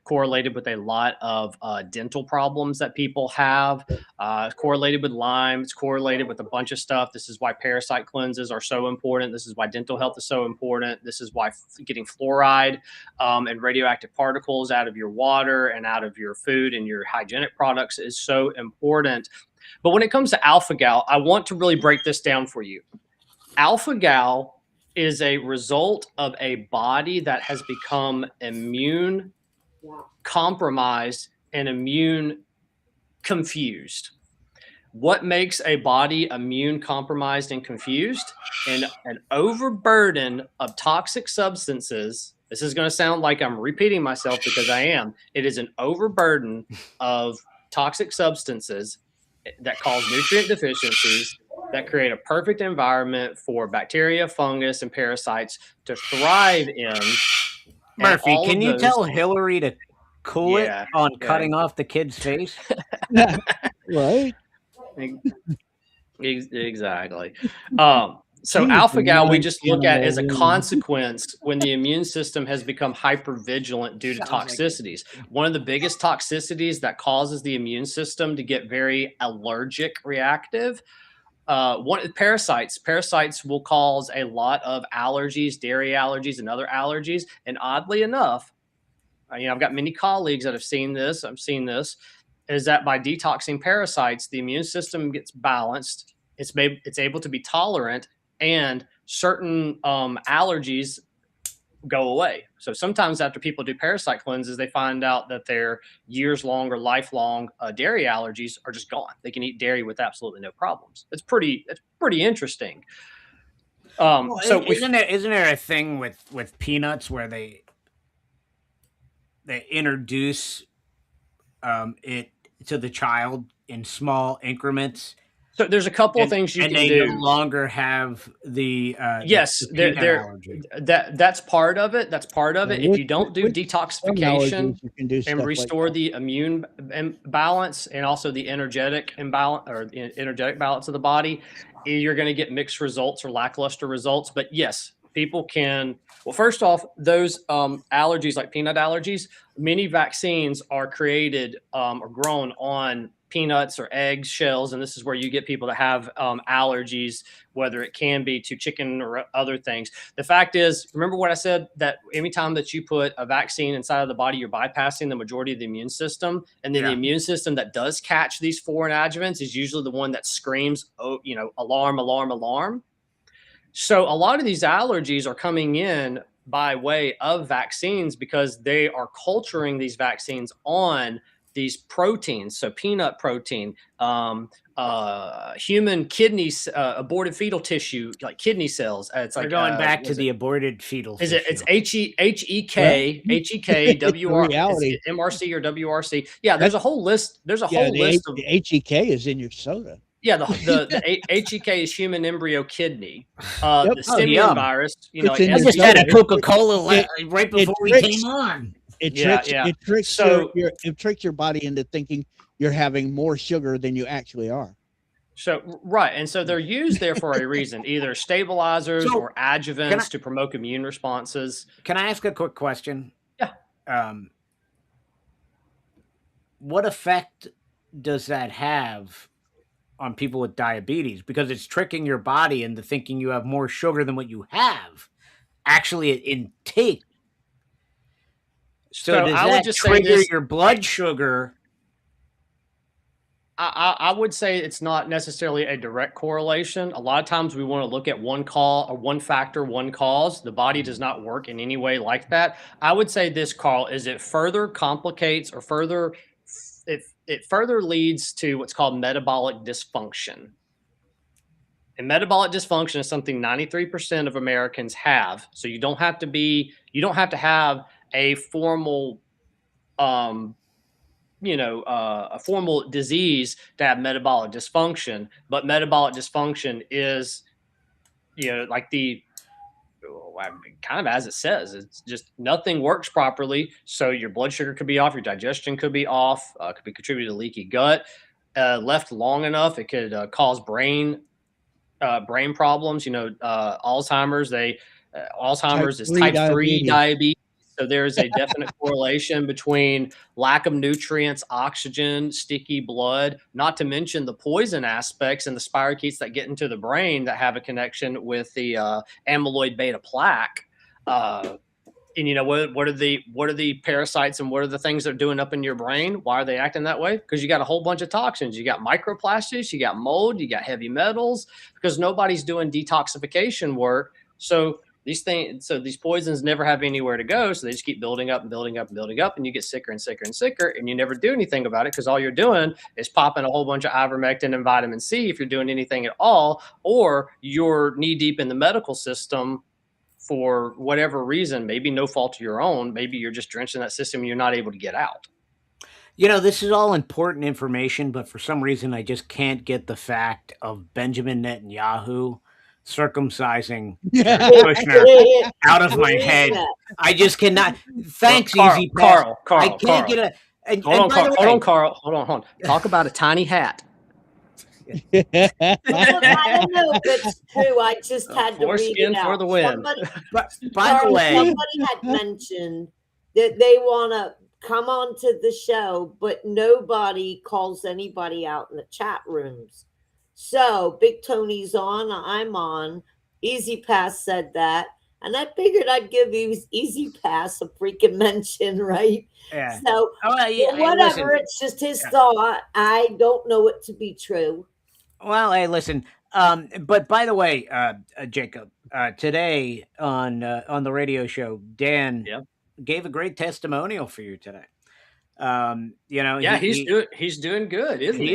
correlated with a lot of dental problems that people have. It's correlated with Lyme. It's correlated with a bunch of stuff. This is why parasite cleanses are so important. This is why dental health is so important. This is why getting fluoride and radioactive particles out of your water and out of your food and your hygienic products is so important. But when it comes to alpha-gal, I want to really break this down for you. Alpha-gal is a result of a body that has become immune compromised and immune confused. What makes a body immune compromised and confused? And an overburden of toxic substances. This is going to sound like I'm repeating myself because I am. It is an overburden of toxic substances that cause nutrient deficiencies that create a perfect environment for bacteria, fungus, and parasites to thrive in. Murphy, can you tell Hillary to cool it on cutting off the kid's face? Right. Exactly. So alpha-gal we just look at as a consequence when the immune system has become hypervigilant due to toxicities. One of the biggest toxicities that causes the immune system to get very allergic reactive. Parasites. Parasites will cause a lot of allergies, dairy allergies, and other allergies. And oddly enough, I've got many colleagues that have seen this. I've seen this. Is that by detoxing parasites, the immune system gets balanced. It's able to be tolerant, and certain allergies go away. So sometimes after people do parasite cleanses, they find out that their years-long or lifelong dairy allergies are just gone. They can eat dairy with absolutely no problems. It's pretty interesting. Isn't there a thing with peanuts where they introduce it to the child in small increments? So there's a couple of things you can do. And they no longer have the that's part of it. That's part of it. If you don't do detoxification and restore the immune balance and also the energetic imbalance or the energetic balance of the body, you're going to get mixed results or lackluster results. But yes, people can, well, first off, those allergies like peanut allergies, many vaccines are created or grown on peanuts or egg shells. And this is where you get people that have allergies, whether it can be to chicken or other things. The fact is, remember what I said, that anytime that you put a vaccine inside of the body, you're bypassing the majority of the immune system. And then the immune system that does catch these foreign adjuvants is usually the one that screams, oh, you know, alarm, alarm, alarm. So a lot of these allergies are coming in by way of vaccines because they are culturing these vaccines on these proteins. So peanut protein, human kidneys, aborted fetal tissue, like kidney cells. It's like we're going back to the aborted fetal. Is tissue. It's HEK, WR, MRC or WRC. Yeah, there's a whole list. There's a whole list of the HEK is in your soda. Yeah, the HEK is human embryo kidney. The simian virus, you know, I just had a Coca-Cola right before we came on. It tricks your body into thinking you're having more sugar than you actually are. So right, and so they're used there for a reason, either stabilizers or adjuvants to promote immune responses. Can I ask a quick question? Yeah. What effect does that have on people with diabetes? Because it's tricking your body into thinking you have more sugar than what you have actually intake. So does that trigger your blood sugar? I would say it's not necessarily a direct correlation. A lot of times we want to look at one factor, one cause. The body does not work in any way like that. I would say this, Carl, is it further complicates or it further leads to what's called metabolic dysfunction. And metabolic dysfunction is something 93% of Americans have. So you don't have to have a formal, a formal disease to have metabolic dysfunction. But metabolic dysfunction is, like kind of as it says, it's just nothing works properly. So your blood sugar could be off, your digestion could be off, could be contributed to leaky gut. Left long enough, it could cause brain problems. Alzheimer's. Alzheimer's is type 3 diabetes. So there's a definite correlation between lack of nutrients, oxygen, sticky blood, not to mention the poison aspects and the spirochetes that get into the brain that have a connection with the amyloid beta plaque. And what are the parasites and what are the things they're doing up in your brain? Why are they acting that way? Because you got a whole bunch of toxins. You got microplastics, you got mold, you got heavy metals, because nobody's doing detoxification work. So these poisons never have anywhere to go. So they just keep building up and building up and building up, and you get sicker and sicker and sicker, and you never do anything about it because all you're doing is popping a whole bunch of ivermectin and vitamin C if you're doing anything at all, or you're knee deep in the medical system for whatever reason, maybe no fault of your own. Maybe you're just drenched in that system and you're not able to get out. This is all important information, but for some reason, I just can't get the fact of Benjamin Netanyahu circumcising Kushner out of my head. I just cannot. Thanks, Easy Carl. I can't get a. Hold on, Carl. Hold on. Talk about a tiny hat. I don't know if it's true. I just had to read it out. For the win. By the way, somebody had mentioned that they want to come on to the show, but nobody calls anybody out in the chat rooms. So Big Tony's on, I'm on. Easy Pass said that. And I figured I'd give Easy Pass a freaking mention, right? Yeah. So whatever, it's just his thought. I don't know it to be true. Well, hey, listen. But by the way, Jacob, today on the radio show, Dan gave a great testimonial for you today. He's doing good, isn't he?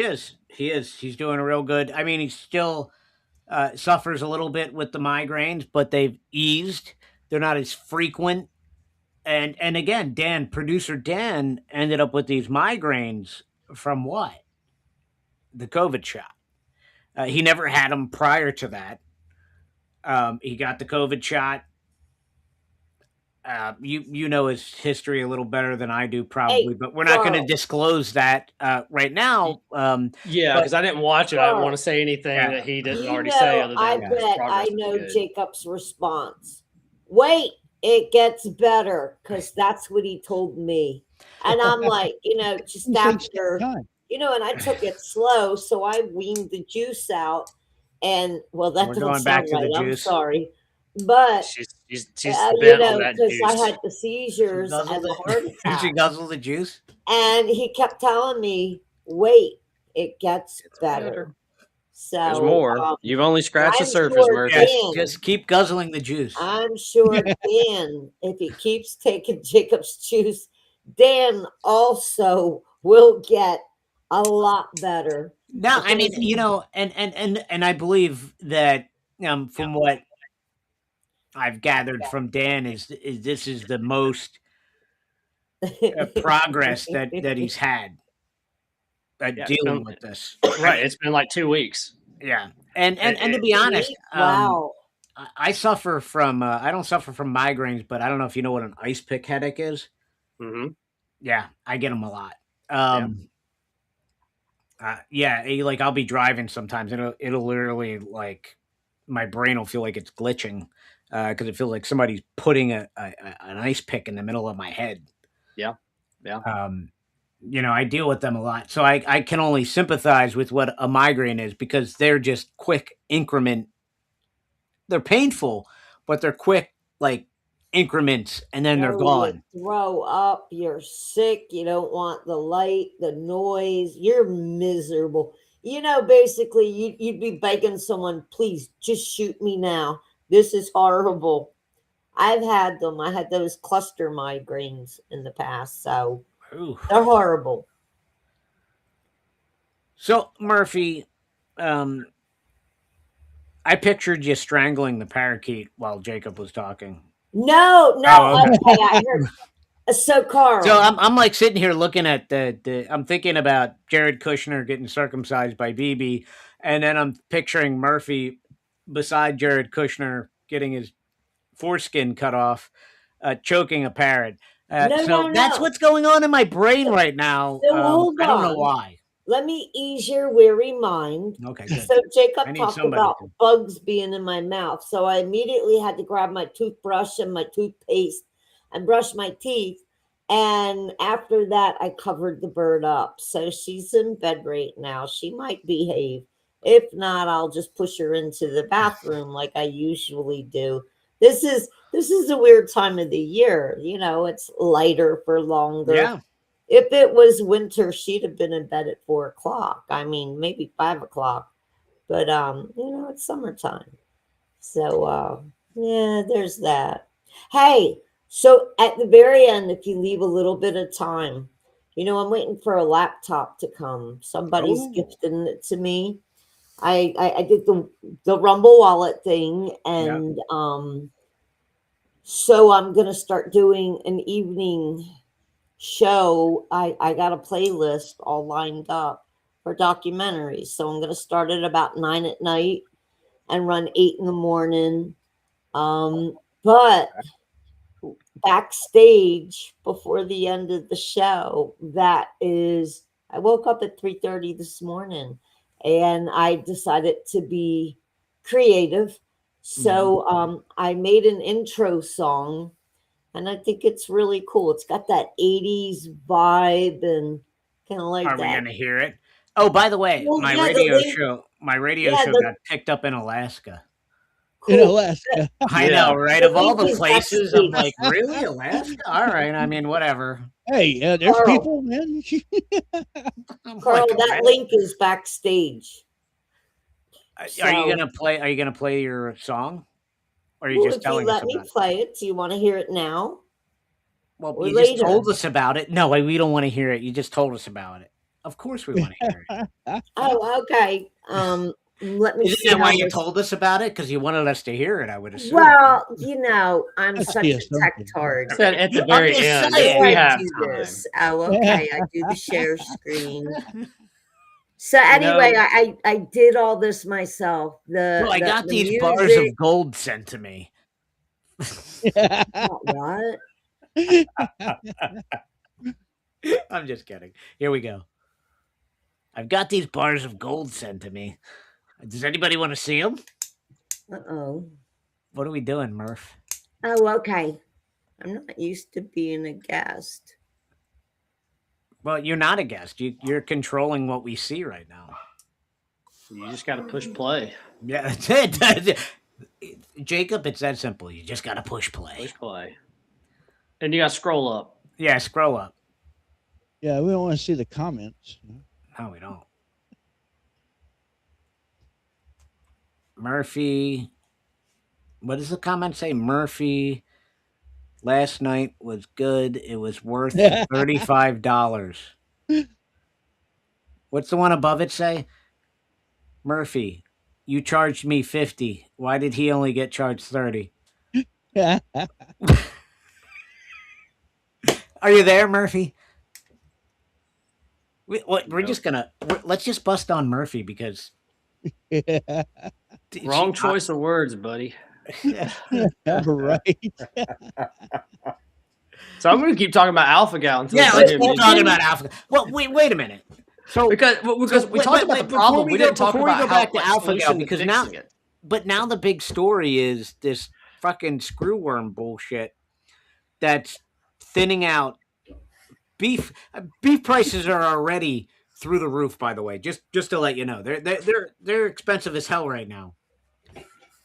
He is. He's doing real good. I mean, he still suffers a little bit with the migraines, but they've eased. They're not as frequent. And again, producer Dan ended up with these migraines from what? The COVID shot. He never had them prior to that. He got the COVID shot. You know his history a little better than I do, probably, but we're not going to disclose that right now. Because I didn't watch it. I don't want to say anything that he didn't already say. Other than I know Jacob's response. wait, it gets better, because that's what he told me. And I'm like, just These things take after, time. and I took it slow, so I weaned the juice out. And well, that We're don't going back sound to the right. I'm juice. sorry. But, She's bent on that because I juice. had the seizures and Guzzle the heart the, she attack. guzzle the juice. And he kept telling me, wait, it gets better. So There's more. You've only scratched the I'm surface, sure Murphy. Yes, Dan, just keep guzzling the juice. I'm sure Dan, if he keeps taking Jacob's juice, Dan also will get a lot better. No, I mean, Because and I believe that from what I've gathered from Dan is this is the most progress that he's had Yeah, dealing with this. Right. It's been like 2 weeks. Yeah, and to be honest, wow. I suffer from I don't suffer from migraines, but I don't know if you know what an ice pick headache is. Mm-hmm. Yeah, I get them a lot. Like I'll be driving sometimes, and it'll literally like my brain will feel like it's glitching because it feels like somebody's putting an ice pick in the middle of my head. Yeah. I deal with them a lot, so I can only sympathize with what a migraine is because they're just quick increment. They're painful, but they're quick, like increments, and then they're gone. You throw up, you're sick, you don't want the light, the noise, you're miserable. Basically, you'd be begging someone, please just shoot me now. This is horrible. I've had them. I had those cluster migraines in the past, so Ooh. they're horrible. So, Murphy, I pictured you strangling the parakeet while Jacob was talking. No, Oh, okay. okay, I heard. So, Carl. So I'm like sitting here looking at I'm thinking about Jared Kushner getting circumcised by BB, and then I'm picturing Murphy beside Jared Kushner getting his foreskin cut off, choking a parrot. No. That's what's going on in my brain right now. So hold I don't know on. why. Let me ease your weary mind. Okay, good. So I Jacob need talked somebody about to. bugs being in my mouth. So I immediately had to grab my toothbrush and my toothpaste and brush my teeth. And after that, I covered the bird up. So she's in bed right now. She might behave. If not, I'll just push her into the bathroom like I usually do. This is a weird time of the year. It's lighter for longer. Yeah. If it was winter, she'd have been in bed at 4:00. I mean, maybe 5:00. But it's summertime. So there's that. Hey, so at the very end, if you leave a little bit of time, I'm waiting for a laptop to come. Somebody's gifting it to me. I did the Rumble Wallet thing, and so I'm gonna start doing an evening show. I got a playlist all lined up for documentaries. So I'm going to start at about 9 at night and run 8 in the morning. But backstage before the end of the show, I woke up at 3:30 this morning and I decided to be creative. So I made an intro song. And I think it's really cool. It's got that 80s vibe and kind of like Are that. we going to hear it? Oh, by the way, my radio show got picked up in Alaska. In Alaska. I know, right? Of all the places, I'm like, really? Alaska? All right. I mean, whatever. Hey, there's Carl. people, man. Carl, that link is backstage. Are you gonna play your song? Or are you just telling us let me about play it, do you want to hear it now? Well, or you later? just told us about it. No, we don't want to hear it. You just told us about it. Of course we want to hear it. Oh, okay. Let me Isn't see that why how you this- told us about it? Because you wanted us to hear it, I would assume. Well, I'm That's such the a tech assumption. tard. At the very just end, saying. we I have do time. this. Oh, okay. I do the share screen. So anyway, I did all this myself. Well, I got the these bars music- of gold sent to me. What? I'm just kidding. Here we go. I've got these bars of gold sent to me. Does anybody want to see them? Uh-oh. What are we doing, Murph? Oh, okay. I'm not used to being a guest. Well, you're not a guest. You're controlling what we see right now. You just got to push play. Yeah, that's it. Jacob, it's that simple. You just got to push play. Push play. And you got to scroll up. Yeah, scroll up. Yeah, we don't want to see the comments. No, we don't. Murphy. What does the comment say? Murphy. Last night was good. It was worth $35. What's the one above it say? Murphy, you charged me $50. Why did he only get charged $30? Are you there, Murphy? We're just gonna let's just bust on Murphy because wrong choice of words, buddy. Right. So I'm going to keep talking about AlphaGal until let's keep talking about AlphaGal. Well, wait a minute. So because we talked about the problem, we didn't talk about go back to AlphaGal because now, it. But now the big story is this fucking screwworm bullshit that's thinning out beef. Beef prices are already through the roof. By the way, just to let you know, they're expensive as hell right now.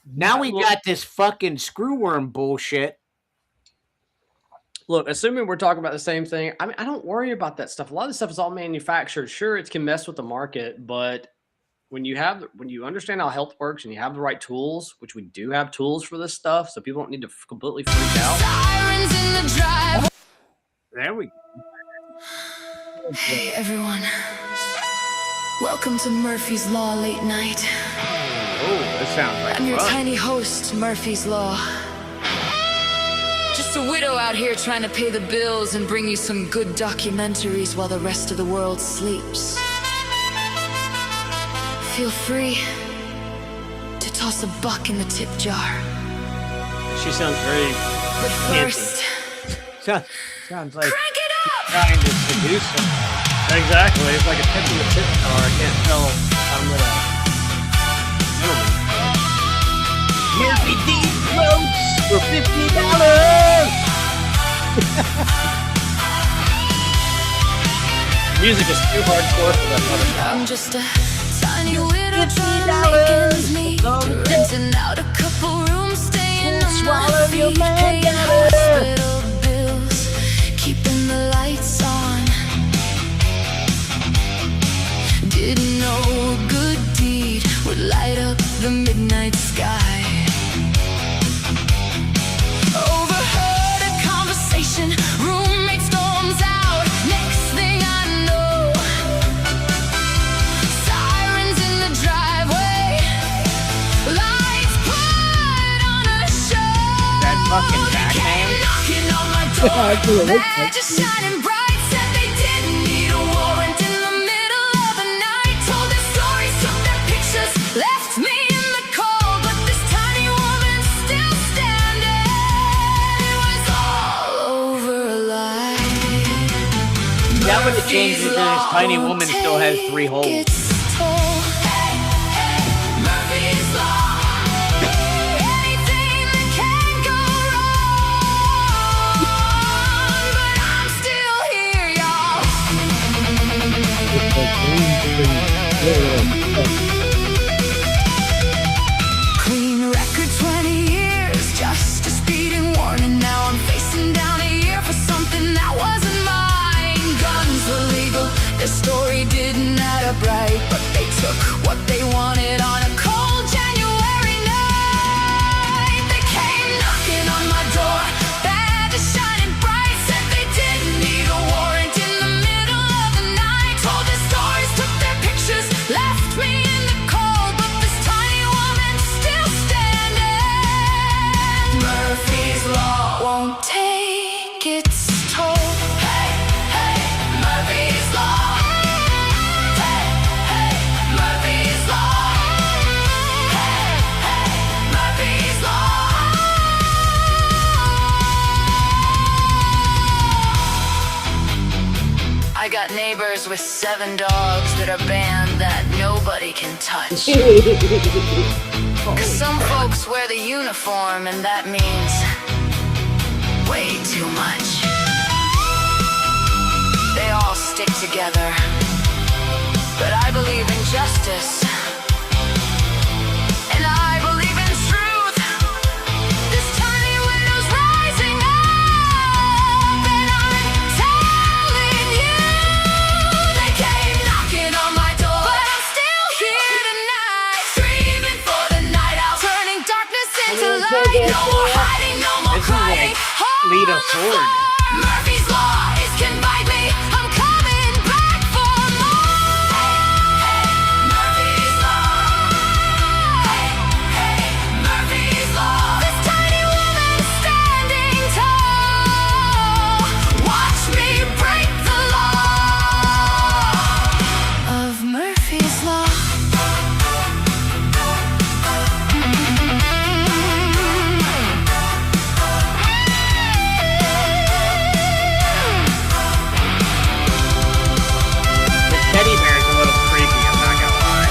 Now we got this fucking screwworm bullshit. Look, assuming we're talking about the same thing, I mean, I don't worry about that stuff. A lot of this stuff is all manufactured. Sure, it can mess with the market, but when you understand how health works and you have the right tools, which we do have tools for this stuff, so people don't need to completely freak out. Sirens in the drive. There we go. Hey, everyone. Welcome to Murphy's Law Late Night. Oh, that sounds like I'm your fun. tiny host, Murphy's Law. Just a widow out here trying to pay the bills and bring you some good documentaries while the rest of the world sleeps. Feel free to toss a buck in the tip jar. She sounds very But first, Sounds like crank it up! trying to seduce him. exactly. It's like a tip in the tip jar. I can't tell. I'm gonna. Murphy Deep Roads for $50. Music is too hardcore for that motherfucker. I'm just a tiny widow trying to make ends meet. Renting out a couple rooms, staying on my feet, paying hospital bills, keeping the lights on. Didn't know a good deed would light up the midnight sky. Overheard a conversation, roommate storms out. Next thing I know, sirens in the driveway, lights put on a show. That fucking Batman. Knocking on my door, badges shining bright, said they didn't need a warrant in the middle of the night. Told their stories, took their pictures, left me in the cold, but this tiny woman's still standing. It was all over a lie. That would have changed because this tiny woman still has 3 holes. It's toll. Hey, hey, Murphy's Law. Anything that can go wrong, but I'm still here, y'all. Clean record, 20 years, just a speeding warning. Now I'm facing down a year for something that wasn't mine. Guns were legal, their story didn't add up right, but they took what they wanted on a cold January night. They came knocking on my door, badges shining bright, said they didn't need a warrant in the middle of the night. Told their stories, took their pictures, left me in the cold, but this tiny woman's still standing. Murphy's Law won't take its toll. Hey, hey, Murphy's Law. Hey, hey, Murphy's Law. Hey, hey, Murphy's Law. I got neighbors with 7 dogs that are banned that nobody can touch. Cause some folks wear the uniform and that means way too much. They all stick together, but I believe in justice, and I believe in truth. This tiny window's rising up, and I'm telling you, they came knocking on my door, but I'm still here tonight, screaming for the night out, turning darkness into light. No more hiding, no more This is crying. like Lita Ford. Murphy's Law is can bite me. I'm coming back for more. Murphy's Law. Murphy's Law. This tiny woman standing tall. Watch me break the law of Murphy's Law. Teddy bear's a little creepy, I'm not gonna lie.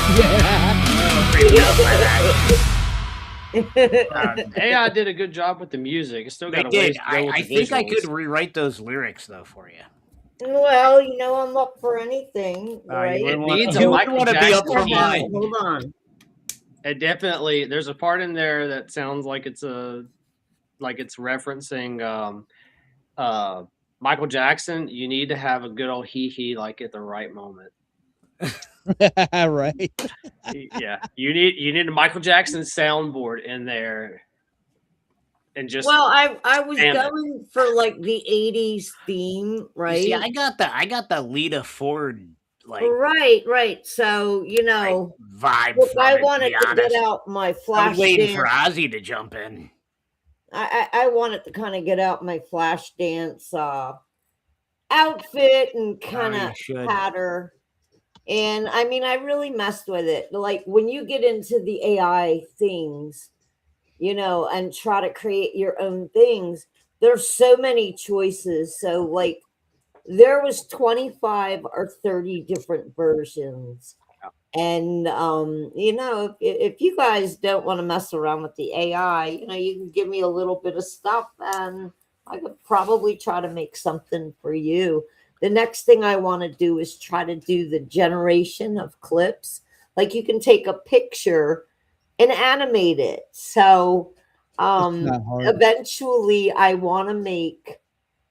A little creeped out by that. AI did a good job with the music. It's still They got a ways did. to go with I the think I could visuals. rewrite those lyrics though for you. Well, you know, I'm up for anything, right? You wouldn't needs want, a Michael to be up Jackson for beat. mine. Hold on. It definitely. There's a part in there that sounds like it's referencing Michael Jackson. You need to have a good old hee like at the right moment. Right. Yeah, you need a Michael Jackson soundboard in there, and just Well, I was Damn it. going for like the 80s theme, right? See, I got the Lita Ford like Right. So, you know, vibe. look, from I it, to wanted be to honest. get out my I flash was waiting for dance. Ozzy to jump in. I wanted to kind of get out my flash dance outfit and kind you of should. patter. And I mean, I really messed with it. Like when you get into the AI things, you know, and try to create your own things, there's so many choices. So like there was 25 or 30 different versions. And you know, if you guys don't want to mess around with the AI, you know, you can give me a little bit of stuff and I could probably try to make something for you. The next thing I want to do is try to do the generation of clips. Like you can take a picture and animate it. So not hard. eventually I want to make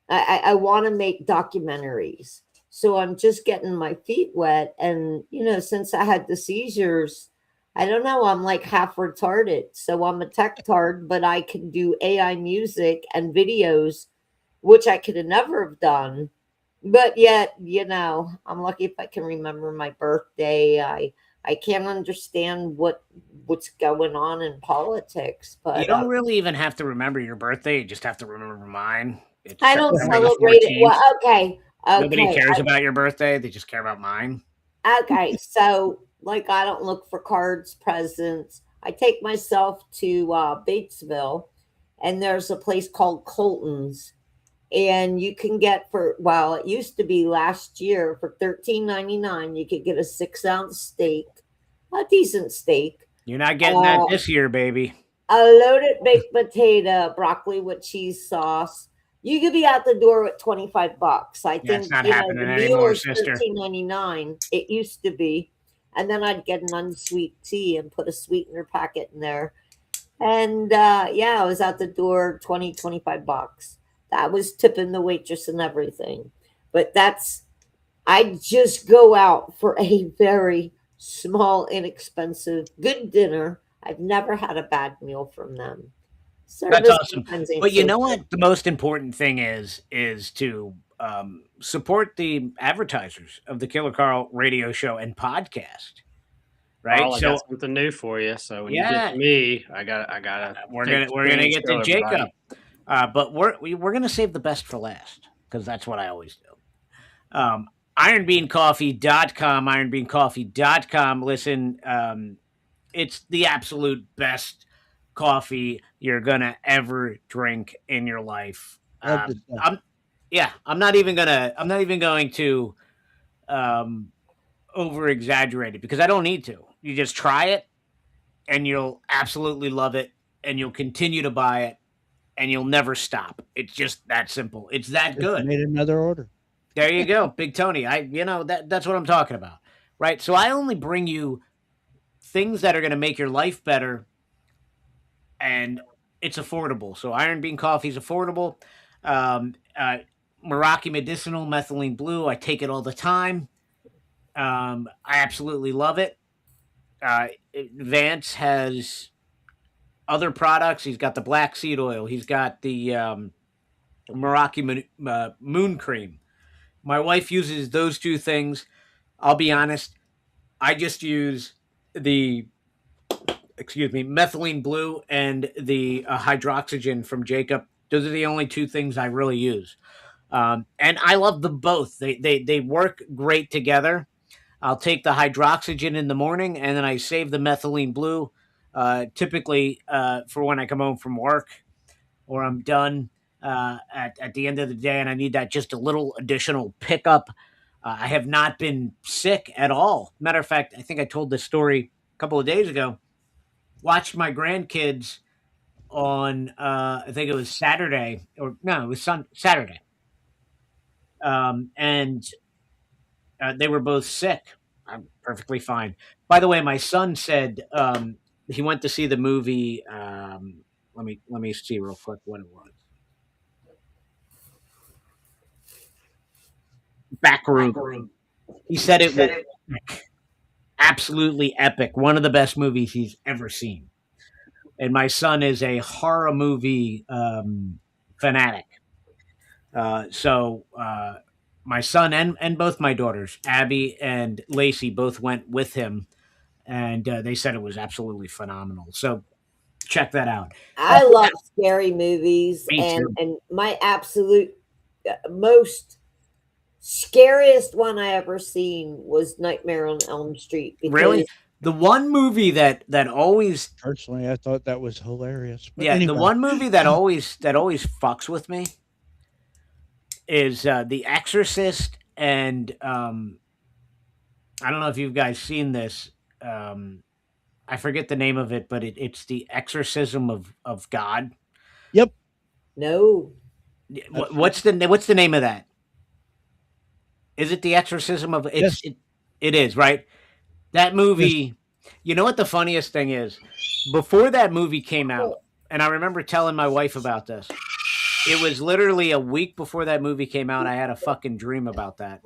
I want to make documentaries. So I'm just getting my feet wet. And, you know, since I had the seizures, I don't know, I'm like half retarded. So I'm a tech tard, but I can do AI music and videos, which I could have never have done. But yet, you know, I'm lucky if I can remember my birthday. I can't understand what's going on in politics, but You don't really even have to remember your birthday. You just have to remember mine. It's I don't September the celebrate it. 14th. Well, okay. Nobody Okay. cares about your birthday. They just care about mine. Okay, so like I don't look for cards, presents. I take myself to Batesville, and there's a place called Colton's, and you can get for well, it used to be last year for $13.99. You could get a 6-ounce steak, a decent steak, You're not getting that this year, baby. a loaded baked potato, broccoli with cheese sauce. You could be out the door with $25. I Yeah, think it's not you know, happening the meal anymore, is sister. $13.99. It used to be, and then I'd get an unsweet tea and put a sweetener packet in there. And yeah, I was out the door $25. That was tipping the waitress and everything. But I just go out for a very small, inexpensive, good dinner. I've never had a bad meal from them. That's Service awesome. sometimes ain't But you so know good. what? The most important thing is to support the advertisers of the Killer Carl radio show and podcast. Right. Carl, I So got something new for you. So when you Yeah. get to me, I got. we're gonna get to Jacob, but we're gonna save the best for last because that's what I always do. IronBeanCoffee.com, IronBeanCoffee.com. Listen, it's the absolute best coffee you're gonna ever drink in your life. Love this stuff. I'm not even going to over exaggerate it because I don't need to. You just try it and you'll absolutely love it and you'll continue to buy it and you'll never stop. It's just that simple. It's that Just good. made another order. There you go, Big Tony. That's what I'm talking about, right? So I only bring you things that are going to make your life better, and it's affordable. So Iron Bean coffee is affordable. Meraki Medicinal Methylene Blue, I take it all the time. I absolutely love it. Vance has other products. He's got the black seed oil. He's got the Meraki Moon Cream. My wife uses those two things. I'll be honest. I just use the methylene blue and the hydroxygen from Jacob. Those are the only two things I really use. And I love them both. They work great together. I'll take the hydroxygen in the morning, and then I save the methylene blue, typically for when I come home from work or I'm done at the end of the day, and I need that just a little additional pickup. I have not been sick at all. Matter of fact, I think I told this story a couple of days ago. Watched my grandkids on, I think it was Saturday, or no, it was Saturday. And they were both sick. I'm perfectly fine. By the way, my son said he went to see the movie. Let me see real quick what it was. Backroom. He said it was absolutely epic. One of the best movies he's ever seen. And my son is a horror movie fanatic. So my son and both my daughters, Abby and Lacey, both went with him, and they said it was absolutely phenomenal. So check that out. I love scary movies, and my absolute most scariest one I ever seen was Nightmare on Elm Street. Really? The one movie that always, personally, I thought that was hilarious. But yeah, anyway. the one movie that always fucks with me is The Exorcist, and I don't know if you guys seen this. I forget the name of it, but it's The Exorcism of God. Yep. No. What's the name of that? Is it The Exorcism of? Yes. It is, right? That movie. Yes. You know what the funniest thing is? Before that movie came out, and I remember telling my wife about this. It was literally a week before that movie came out. I had a fucking dream about that,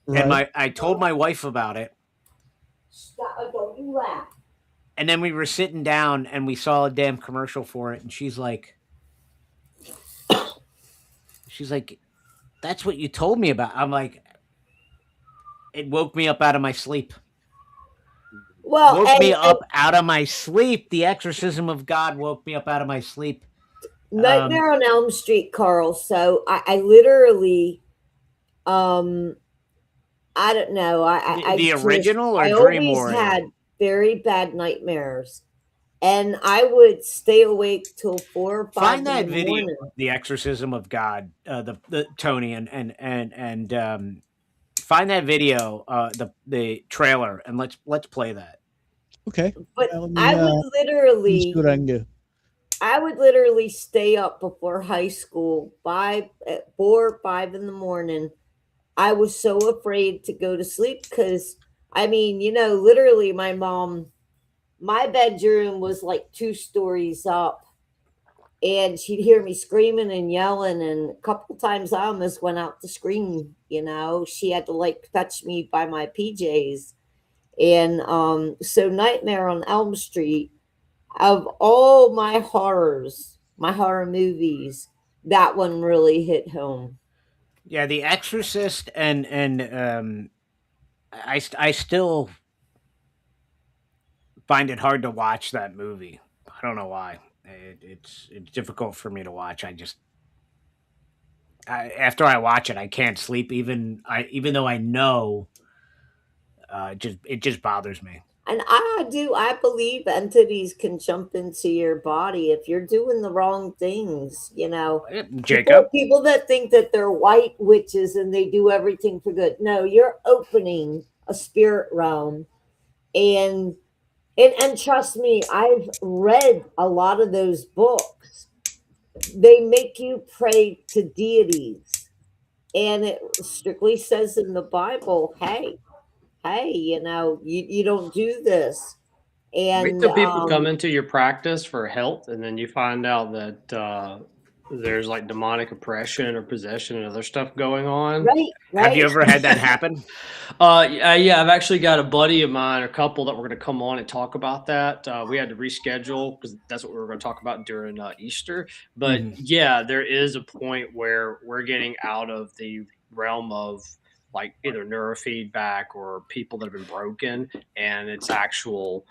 right. And I told my wife about it. Stop! Don't you laugh. And then we were sitting down and we saw a damn commercial for it, and she's like, "That's what you told me about." I'm like, it woke me up out of my sleep. Well, woke me up out of my sleep. The Exorcism of God woke me up out of my sleep. Nightmare on Elm Street, Carl. So I literally, I don't know. The original or I Dream always Warrior? had very bad nightmares, and I would stay awake till 4 or 5. Find that in the video, morning. The Exorcism of God, the Tony and find that video, the trailer, and let's play that. Okay. But Let me, I would literally see what I can do. I would literally stay up before high school at 4 or 5 in the morning. I was so afraid to go to sleep because, I mean, literally my bedroom was like 2 stories up, and she'd hear me screaming and yelling. And a couple times I almost went out to scream. She had to like touch me by my PJs. And so Nightmare on Elm Street, of all my horror movies, that one really hit home. Yeah, The Exorcist, and I still find it hard to watch that movie. I don't know why. It's difficult for me to watch. After I watch it, I can't sleep. Even though I know, it just bothers me. And I believe entities can jump into your body if you're doing the wrong things, Jacob. People that think that they're white witches and they do everything for good. No, you're opening a spirit realm. And trust me, I've read a lot of those books. they make you pray to deities, and it strictly says in the Bible, hey, you know, you don't do this. Wait And till people come into your practice for health, and then you find out that there's like demonic oppression or possession and other stuff going on. right, Have you ever had that happen? Yeah, I've actually got a buddy of mine, a couple that were going to come on and talk about that. We had to reschedule because that's what we were going to talk about during Easter. But yeah, there is a point where we're getting out of the realm of like either neurofeedback or people that have been broken, and it's actual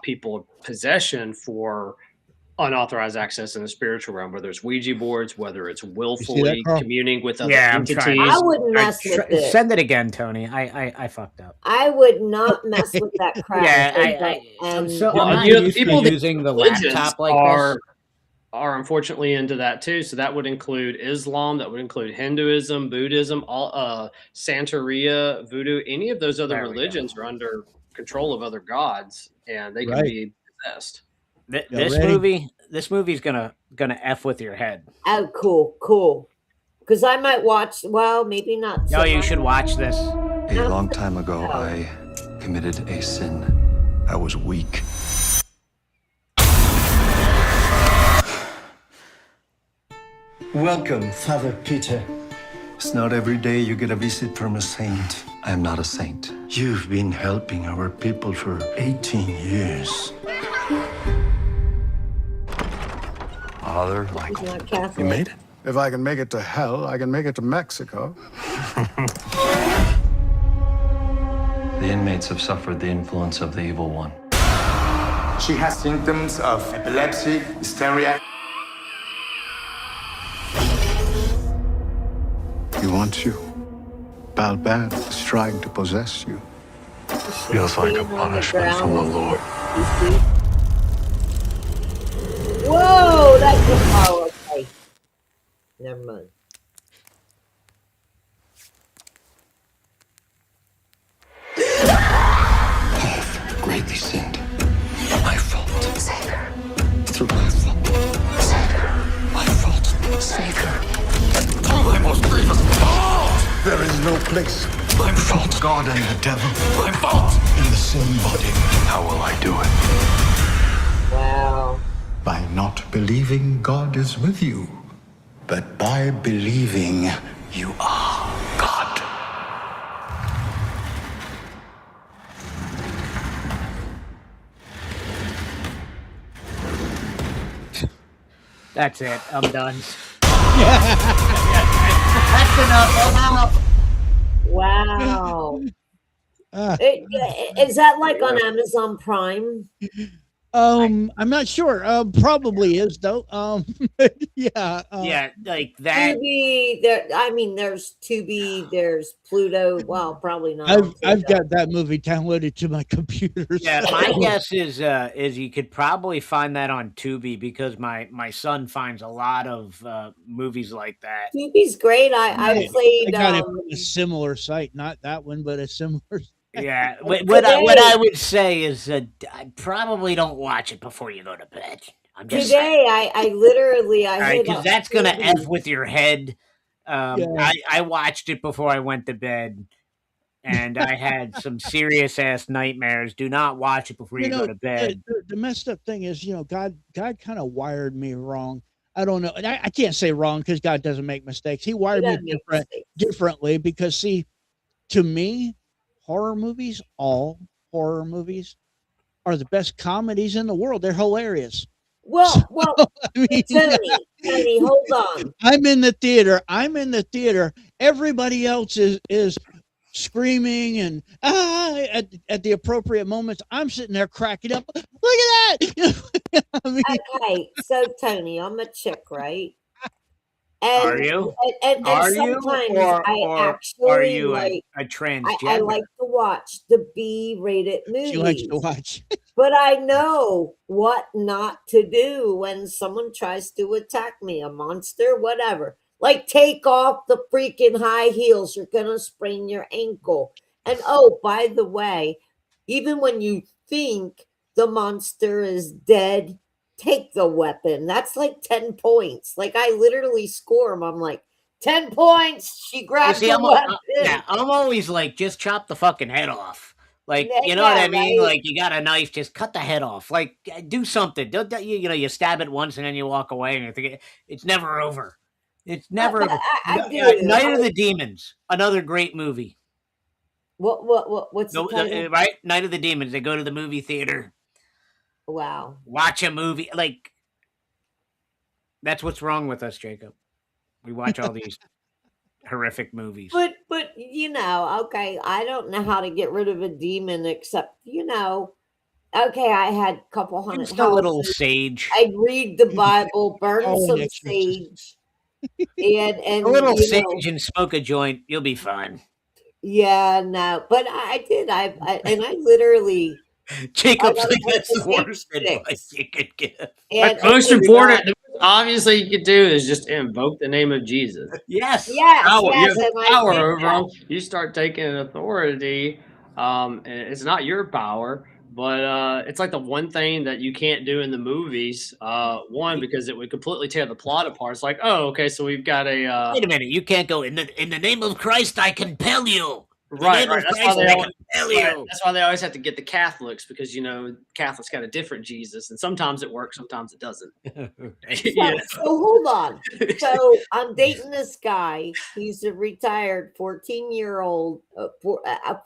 people possession for unauthorized access in the spiritual realm, whether it's Ouija boards, whether it's willfully Carl? communing with other Yeah, I'm trying. entities. I wouldn't mess with it. Send it again, Tony. I fucked up. I would not mess with that crap. Yeah, I'm and not you know, the used people to that using the religions laptop like this. are unfortunately into that too. So that would include Islam, that would include Hinduism, Buddhism, all Santeria, Voodoo. Any of those other There we go. religions are under control of other gods, and they can Right. be possessed. This movie's gonna f with your head. oh, cool. Because I might watch. Well, maybe not. No, so you much. should watch this. A long time ago, I committed a sin. I was weak. Welcome, Father Peter. It's not every day you get a visit from a saint. I am not a saint. You've been helping our people for 18 years. Father, He's Michael, not Catholic. you made it? If I can make it to hell, I can make it to Mexico. The inmates have suffered the influence of the evil one. She has symptoms of epilepsy, hysteria. He wants you. Balbad is trying to possess you. Feels like a punishment from the Lord. Whoa, that's a power. Okay. Never mind. I've greatly sinned. My fault. Savior, Through my fault. Savior, My fault. Savior. Through my most grievous fault. There is no place. My fault. God and the devil. My fault. In the same body. How will I do it? Wow. By not believing God is with you, but by believing you are God. That's it. I'm done. That's enough. Wow. Is that like on Amazon Prime? I'm not sure. Probably is though. Yeah. Yeah, like that. Tubi, there's Tubi, there's Pluto. Well, probably not. on I've Pluto. got that movie downloaded to my computer. Yeah, so- my guess is you could probably find that on Tubi because my son finds a lot of movies like that. Tubi's great. I I played. got it from a similar site, not that one, but a similar. Yeah, what I would say is I probably don't watch it before you go to bed. I'm just Today, I literally hit because up that's gonna Tubi. f with your head. Yeah. I watched it before I went to bed, and I had some serious ass nightmares. Do not watch it before you go to bed. The messed up thing is, God kind of wired me wrong. I don't know. I can't say wrong because God doesn't make mistakes. He wired He me doesn't make differently because, see, to me, all horror movies are the best comedies in the world. They're hilarious. Well, I mean, Tony, hold on. I'm in the theater. Everybody else is screaming and at the appropriate moments. I'm sitting there cracking up. Look at that! I mean, Okay, so Tony, I'm a chick, right? And, Are you? And Are you, sometimes or I actually are you like. a transgender? I like to watch the B-rated movies. she likes to watch. But I know what not to do when someone tries to attack me, a monster, whatever. Like, take off the freaking high heels. You're going to sprain your ankle. And oh, by the way, even when you think the monster is dead, take the weapon. That's like 10 points. Like I literally score them. I'm like, 10 points. She grabs the weapon. I'm always like, just chop the fucking head off. Like, you know what I mean? Right? Like, you got a knife, just cut the head off. Like, do something. Don't you know, you stab it once and then you walk away and you think it's never over. It's never over. Night of the Demons, another great movie. What's the title? Right? Night of the Demons. They go to the movie theater. Wow. Watch a movie. Like, that's what's wrong with us, Jacob. We watch all these horrific movies. But you know, okay, I don't know how to get rid of a demon except, you know, okay, I had a couple hundred Just a little sage. I'd read the Bible, burn some sage, and a little sage and smoke a joint. You'll be fine. Yeah, no, but I did. I literally. Jacob's like, that's the worst advice you could give. And most important, the most obviously you could do is just invoke the name of Jesus. Yes. Power. Yes, You have power over them. You start taking authority. And it's not your power, but it's like the one thing that you can't do in the movies. One, because it would completely tear the plot apart. It's like, oh, okay, so we've got a. Wait a minute, you can't go in the name of Christ. I compel you. Right. That's why they always have to get the Catholics, because, you know, Catholics got a different Jesus, and sometimes it works, sometimes it doesn't. So hold on. So I'm dating this guy. He's a retired 14-year-old.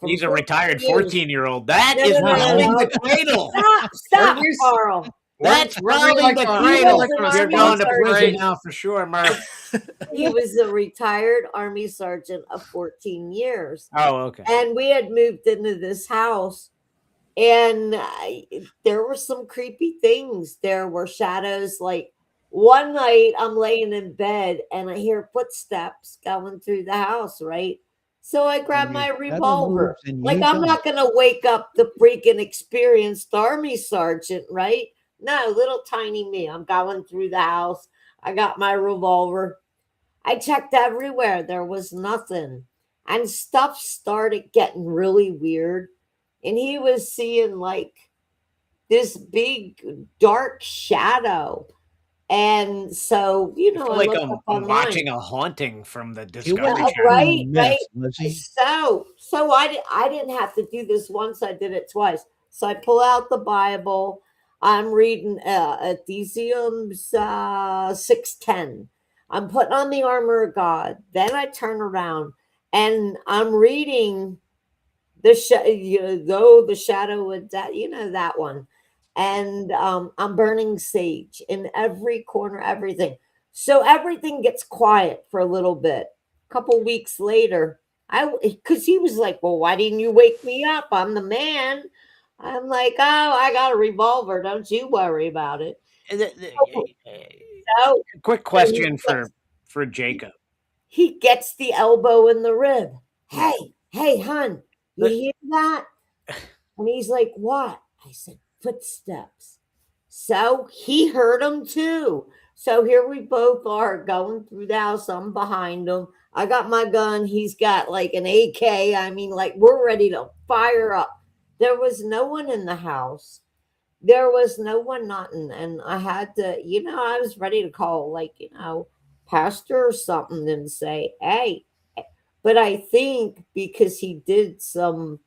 He's a retired 14-year-old. That is robbing the cradle. Stop, Carl. That's robbing the cradle. You're going to prison now for sure, Murph. He was a retired Army sergeant of 14 years. Oh, okay. And we had moved into this house, and there were some creepy things. There were shadows. Like one night, I'm laying in bed, and I hear footsteps going through the house, right? So I grab my revolver. Like, I'm not going to wake up the freaking experienced Army sergeant, right? No, little tiny me. I'm going through the house. I got my revolver. I checked everywhere. There was nothing. And stuff started getting really weird. And he was seeing like this big dark shadow. And so, you know, I feel like I'm watching a haunting from the Discovery Channel. Right. So I didn't have to do this once. I did it twice. So I pull out the Bible. I'm reading Ephesians 6:10. I'm putting on the armor of God. Then I turn around and I'm reading though the shadow would that, you know, that one. And I'm burning sage in every corner, everything. So everything gets quiet for a little bit. A couple weeks later, because he was like, well, why didn't you wake me up? I'm the man. I'm like, oh, I got a revolver. Don't you worry about it. So, quick question for Jacob. He gets the elbow in the rib. Hey, hon, you hear that? And he's like, what? I said, footsteps. So he heard them too. So here we both are going through the house. I'm behind him. I got my gun. He's got like an AK. I mean, like, we're ready to fire up. There was no one in the house. There was no one nothing. And I had to, you know, I was ready to call, like, you know, pastor or something and say, hey. But I think because he did some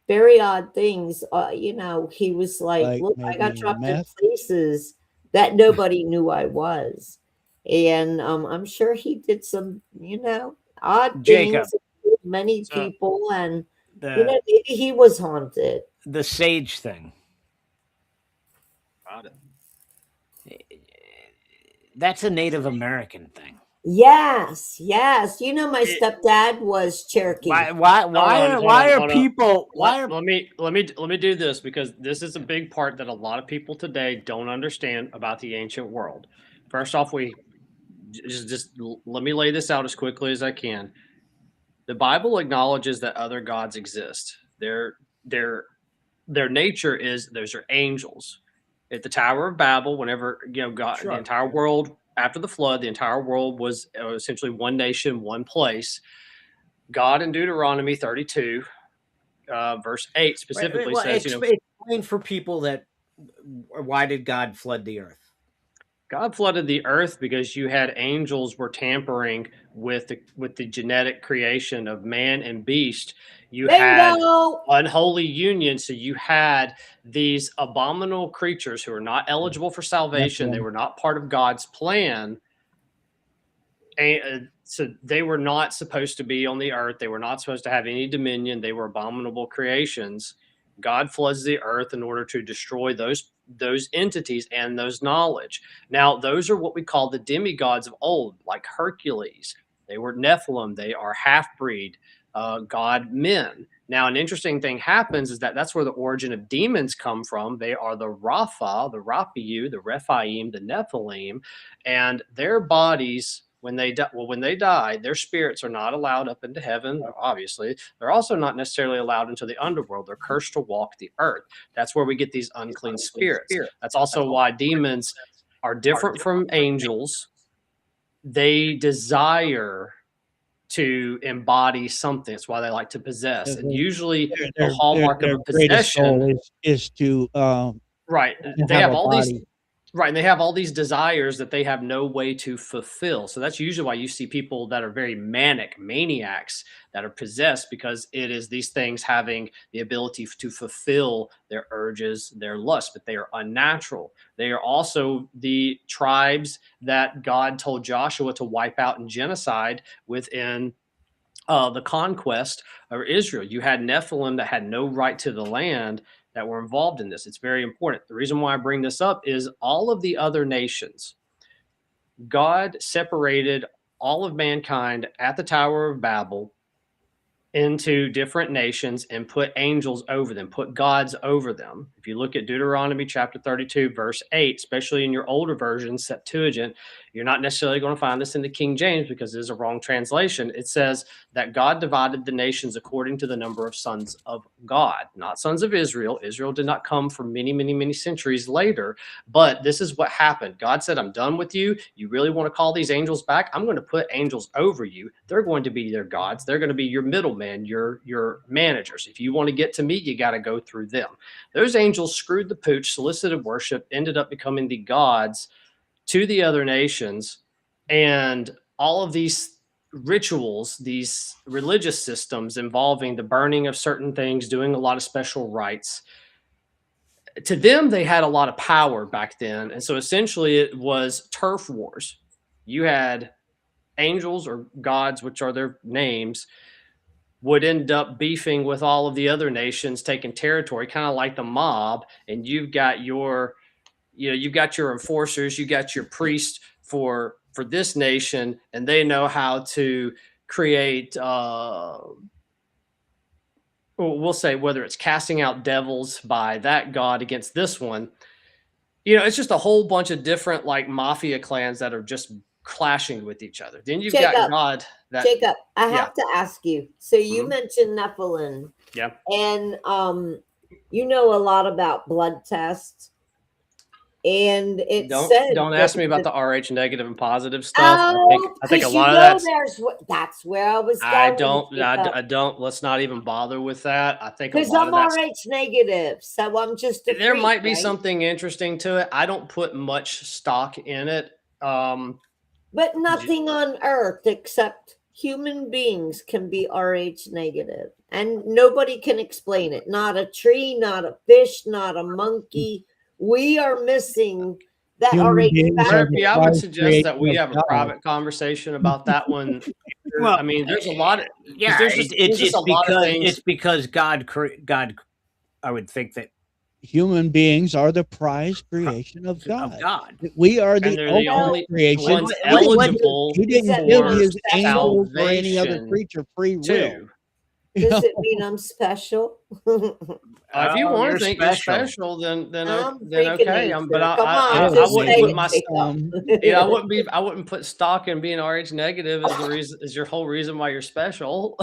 very odd things, you know, he was like, look, I got dropped in places that nobody knew I was. And I'm sure he did some, you know, odd things with many people. And you know, maybe he was haunted. The sage thing. Got it. That's a Native American thing. Yes. You know, my stepdad was Cherokee. Let me do this, because this is a big part that a lot of people today don't understand about the ancient world. First off, we just let me lay this out as quickly as I can. The Bible acknowledges that other gods exist. Their nature is, those are angels. At the Tower of Babel, whenever, you know, God, the entire world after the flood, the entire world was essentially one nation, one place. God in Deuteronomy 32, verse 8 specifically says, explain for people that why did God flood the earth? God flooded the earth because you had angels were tampering with the genetic creation of man and beast. You had Bingo! unholy union, so you had these abominable creatures who are not eligible for salvation. They were not part of God's plan. And so they were not supposed to be on the earth. They were not supposed to have any dominion. They were abominable creations. God floods the earth in order to destroy those entities and those knowledge. Now, those are what we call the demigods of old, like Hercules. They were Nephilim. They are half-breed god men. Now, an interesting thing happens is that's where the origin of demons come from. They are the Rapha, the Rapiu, the Rephaim, the Nephilim, and their bodies, when they die, their spirits are not allowed up into heaven, obviously. They're also not necessarily allowed into the underworld. They're cursed to walk the earth. That's where we get these unclean spirits. That's also why demons are different from angels. They desire to embody something. That's why they like to possess. And usually the hallmark of a possession is to right. They have all these right, and they have all these desires that they have no way to fulfill. So that's usually why you see people that are very maniacs that are possessed, because it is these things having the ability to fulfill their urges, their lust, but they are unnatural. They are also the tribes that God told Joshua to wipe out in genocide within the conquest of Israel. You had Nephilim that had no right to the land that were involved in this. It's very important. The reason why I bring this up is all of the other nations, God separated all of mankind at the Tower of Babel into different nations and put angels over them, put gods over them. If you look at Deuteronomy chapter 32, verse 8, especially in your older version, Septuagint, you're not necessarily going to find this in the King James because it is a wrong translation. It says that God divided the nations according to the number of sons of God, not sons of Israel. Israel did not come for many, many, many centuries later, but this is what happened. God said, I'm done with you. You really want to call these angels back? I'm going to put angels over you. They're going to be their gods. They're going to be your middlemen, your managers. If you want to get to me, you got to go through them. Those angels screwed the pooch, solicited worship, ended up becoming the gods to the other nations, and all of these rituals, these religious systems involving the burning of certain things, doing a lot of special rites, to them, they had a lot of power back then. And so essentially it was turf wars. You had angels or gods, which are their names, would end up beefing with all of the other nations, taking territory, kind of like the mob. And you've got your enforcers, you got your priests for this nation, and they know how to create, we'll say whether it's casting out devils by that god against this one. It's just a whole bunch of different like mafia clans that are just clashing with each other. Then you've got God. Jacob, I have to ask you. So you mentioned Nephilim. Yeah. And you know a lot about blood tests. And it don't ask me about the RH negative and positive stuff. Oh, I think a lot of that's where I was going. I don't. Let's not even bother with that. I think because I'm RH negative, so I'm just. There might be something interesting to it. I don't put much stock in it. But nothing on Earth except human beings can be RH negative, and nobody can explain it. Not a tree, not a fish, not a monkey. We are missing that RH factor. I would suggest that we have a private conversation about that one. Well, I mean, there's a lot of it's because God. I would think that human beings are the prized creation of God. We are the only creation eligible. He didn't give his angels or any other creature free will. Does it mean I'm special? If you want to think you're special, then okay. But I wouldn't put my I wouldn't put stock in being RH negative as the reason is your whole reason why you're special.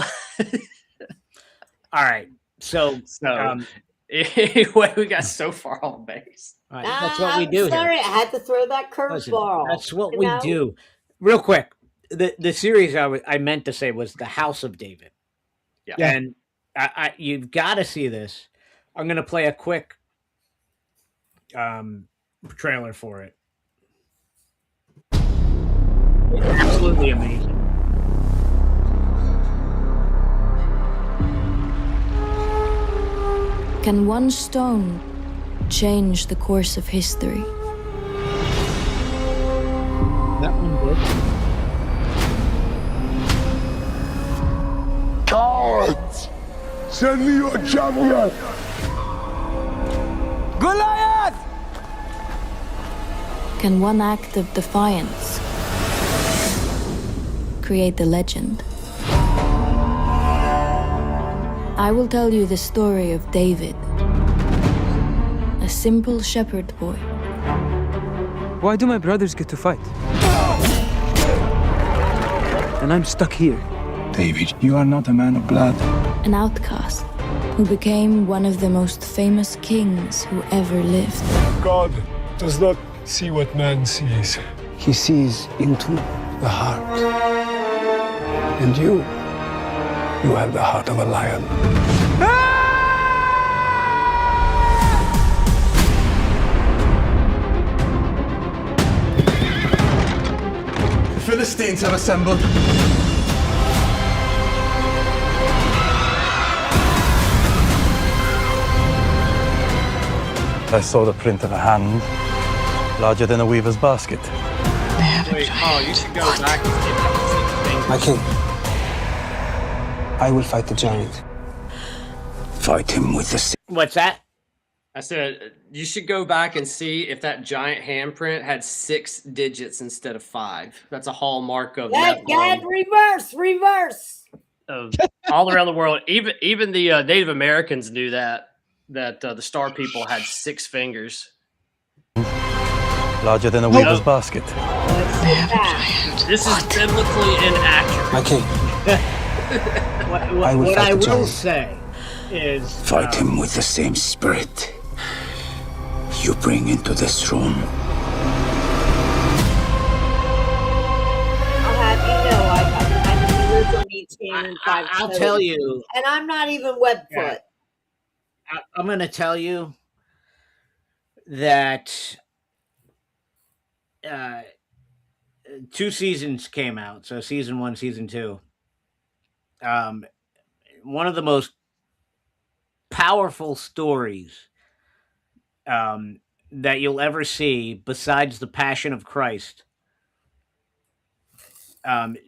All right. So anyway, we got so far off base. Right, that's what we do. Sorry, I had to throw that curveball. That's what we do. Real quick, the series I meant to say was The House of David. Yeah. And you've got to see this. I'm going to play a quick trailer for it. It's absolutely amazing. Can one stone change the course of history? That one did. Cowards! Send me your champion! Goliath! Can one act of defiance create the legend? I will tell you the story of David, a simple shepherd boy. Why do my brothers get to fight? And I'm stuck here. David, you are not a man of blood. An outcast who became one of the most famous kings who ever lived. God does not see what man sees. He sees into the heart. And you have the heart of a lion. The Philistines have assembled. I saw the print of a hand, larger than a weaver's basket. Wait, oh, you should go back and see if that My king, I will fight the giant. Fight him with the... What's that? I said you should go back and see if that giant handprint had 6 digits instead of 5. That's a hallmark of Dad, reverse. of all around the world. Even the Native Americans knew that the Star People had 6 fingers. Larger than a weaver's basket. This is biblically inaccurate. My king, What I will say is fight him with the same spirit you bring into this room. I'll have you know, I'm on each hand and 5 I'll toes. tell you. And I'm not even webfoot. Yeah. I'm going to tell you that 2 seasons came out. So season 1, season 2. One of the most powerful stories that you'll ever see besides the Passion of Christ.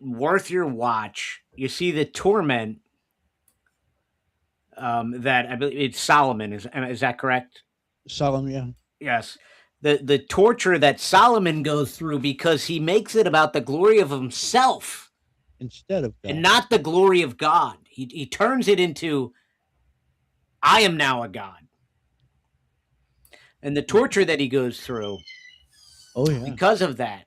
Worth your watch. You see the torment that I believe it's Solomon. Is that correct? Solomon, yeah. Yes. The torture that Solomon goes through because he makes it about the glory of himself Instead of God. and not the glory of God. He turns it into, I am now a God. And the torture that he goes through because of that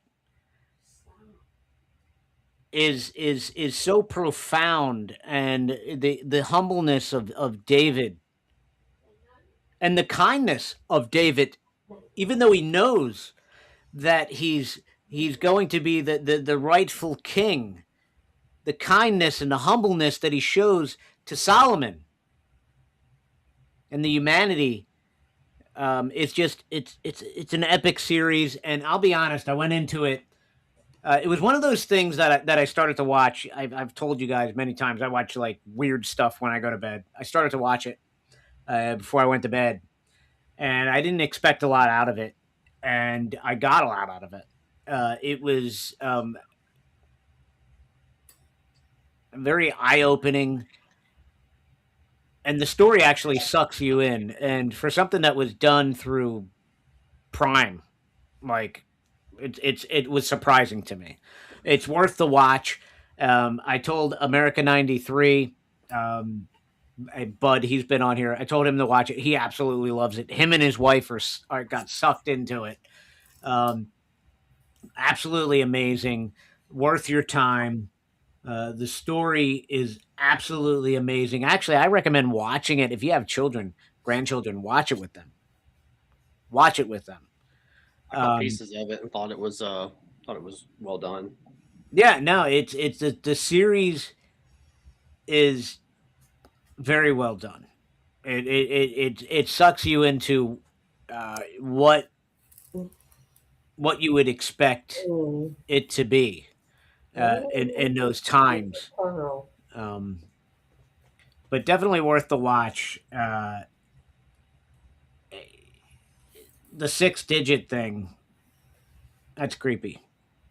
is so profound, and the humbleness of David and the kindness of David, even though he knows that he's going to be the rightful king, the kindness and the humbleness that he shows to Solomon and the humanity. It's an epic series, and I'll be honest, I went into it. It was one of those things that I started to watch. I've told you guys many times I watch like weird stuff when I go to bed. I started to watch it before I went to bed, and I didn't expect a lot out of it, and I got a lot out of it. It was very eye-opening, and the story actually sucks you in. And for something that was done through Prime, like it was surprising to me. It's worth the watch. I told America 93, Bud, he's been on here. I told him to watch it. He absolutely loves it. Him and his wife got sucked into it. Absolutely amazing. Worth your time. The story is absolutely amazing. Actually, I recommend watching it. If you have children, grandchildren, watch it with them. Watch it with them. I got pieces of it and thought it was well done. Yeah, no, it's the series is very well done. It sucks you into what you would expect it to be in those times. But definitely worth the watch. The 6-digit thing, that's creepy.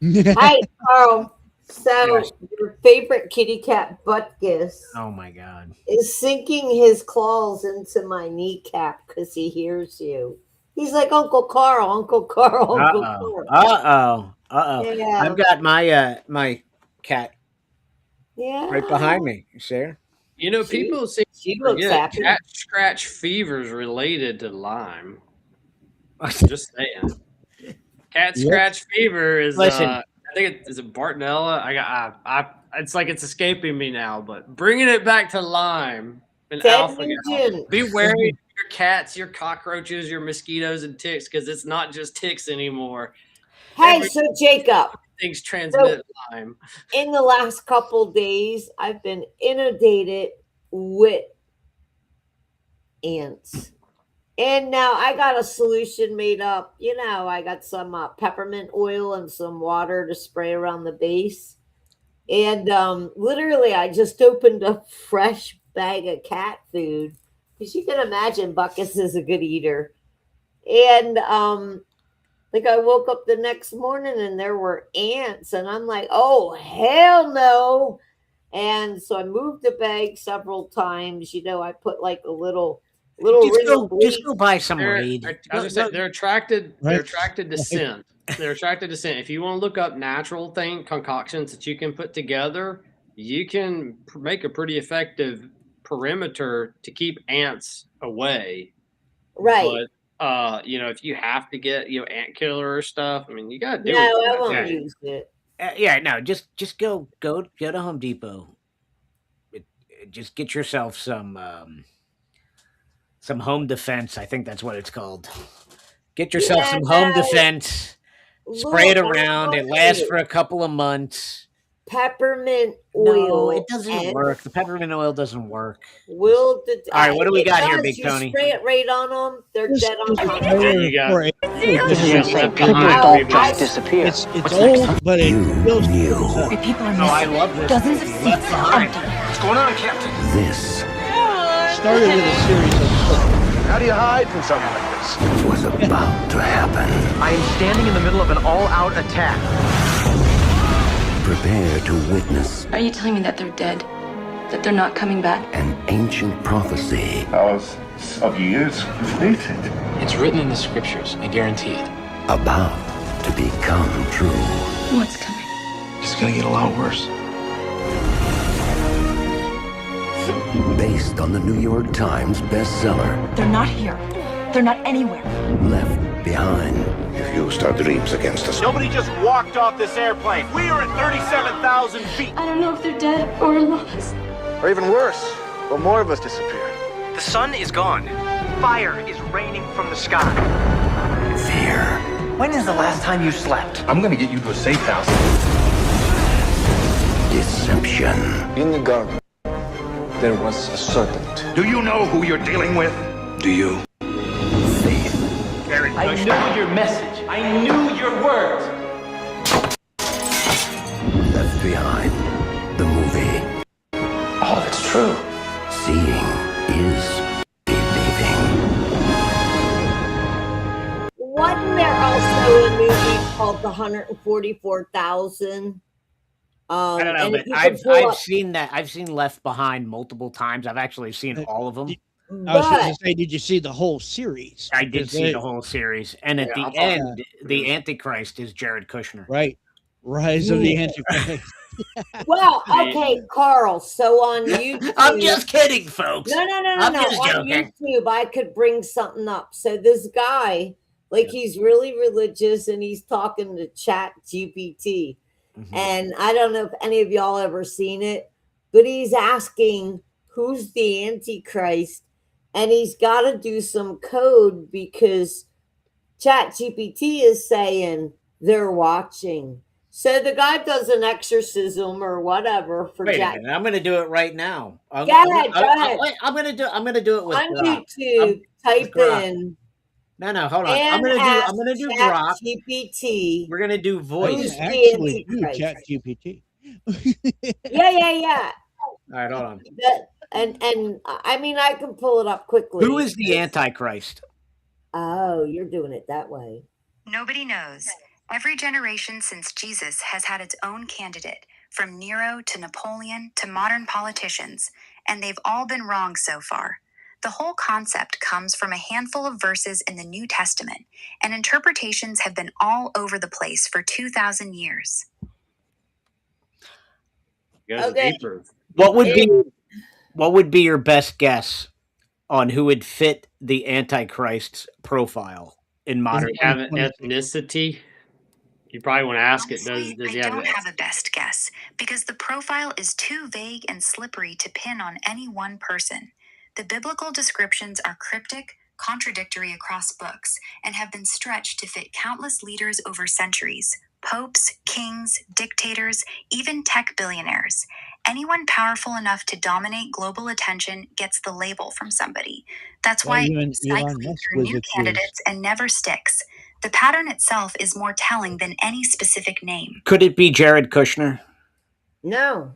Hi, Carl. So your favorite kitty cat, Butkus, Oh my God. is sinking his claws into my kneecap because he hears you. He's like, Uncle Carl, Uncle Carl, Uncle Carl. Yeah. I've got my my cat Yeah. right behind me. You see her? You know, people seem she to looks forget happy. cat scratch fever is related to Lyme. Just saying. Cat Yep. scratch fever is Listen. I think it's a Bartonella. I it's like it's escaping me now, but bringing it back to Lyme and Ted alpha gal. Nugent. Be wary of your cats, your cockroaches, your mosquitoes and ticks, because it's not just ticks anymore. Hey, so Jacob, Things transmit Lyme. in the last couple days, I've been inundated with ants. And now I got a solution made up. You know, I got some peppermint oil and some water to spray around the base. And literally, I just opened a fresh bag of cat food. Because you can imagine Buckus is a good eater. And like I woke up the next morning and there were ants. And I'm like, oh, hell no. And so I moved the bag several times. You know, I put like a little Just go buy some They're, weed. I was gonna say, they're attracted. Right. They're attracted to scent. They're attracted to scent. If you want to look up natural concoctions that you can put together, you can make a pretty effective perimeter to keep ants away. Right. But you know, if you have to get ant killer or stuff, I mean, you got to do No, it. I won't Yeah. use it. Yeah, no, just go to Home Depot. Just get yourself some home defense. I think that's what it's called. Get yourself some home Yeah. defense. Spray it Look, around. It look. lasts for a couple of months. Peppermint oil. No, it doesn't and work. The peppermint oil doesn't work. Will All right, what do we it got here, does. Big You Tony? spray it right on them. They're dead on Just contact. There you go. for it. This is Left insane. People behind. don't just disappear. It's old, but it feels good. People are No, I love this. Dozens of movie. seats Left Behind. What's going on, Captain? This Started with a series of How do you hide from something like this? was about to happen. I am standing in the middle of an all-out attack. Prepare to witness Are you telling me that they're dead? That they're not coming back? an ancient prophecy Thousands of years completed. It's written in the scriptures, I guarantee it. about to become true. What's coming? It's gonna get a lot worse. Based on the New York Times bestseller, They're not here. They're not anywhere. Left Behind. If you start dreams against us, Nobody just walked off this airplane. We are at 37,000 feet. I don't know if they're dead or lost. or even worse, will more of us disappear? The sun is gone. Fire is raining from the sky. Fear. When is the last time you slept? I'm gonna get you to a safe house. Deception. In the garden, there was a serpent. Do you know who you're dealing with? Do you? Faith. I knew your message. I knew your words. Left Behind. The movie. Oh, that's true. Seeing is believing. Wasn't there also a movie called The 144,000? I don't know, and but if you could I've pull up- seen that. I've seen Left Behind multiple times. I've actually seen all of them. I was going but to say, did you see the whole series? I did Because see they- the whole series, and at Yeah, the end, the Antichrist is Jared Kushner. Right. Rise of the Antichrist. well, okay, Carl. So on YouTube, I'm just kidding, folks. no. I'm just On joking. YouTube, I could bring something up. So this guy, like, he's really religious, and he's talking to Chat GPT. Mhm. And I don't know if any of y'all ever seen it, but he's asking who's the Antichrist, and he's got to do some code because Chat GPT is saying they're watching. So the guy does an exorcism or whatever for Wait a Chat. minute, I'm going to do it right now. I'm, Go ahead, go ahead. I'm going to do it with On Grok. YouTube, type Grok. in No, hold on. And I'm gonna do Grok. GPT. We're gonna do I voice. can actually do Antichrist. Chat GPT. Yeah. All right, hold on. And I mean, I can pull it up quickly. Who is the Antichrist? Oh, you're doing it that way. Nobody knows. Every generation since Jesus has had its own candidate, from Nero to Napoleon to modern politicians, and they've all been wrong so far. The whole concept comes from a handful of verses in the New Testament, and interpretations have been all over the place for 2,000 years. Okay. What would be your best guess on who would fit the Antichrist's profile in modern? Does he have an ethnicity? You probably want to ask it. Honestly, Does he I have? don't have a best guess because the profile is too vague and slippery to pin on any one person. The biblical descriptions are cryptic, contradictory across books, and have been stretched to fit countless leaders over centuries: popes, kings, dictators, even tech billionaires. Anyone powerful enough to dominate global attention gets the label from somebody. That's why even it cycles Elon Musk through was new accused. candidates and never sticks. The pattern itself is more telling than any specific name. Could it be Jared Kushner? No.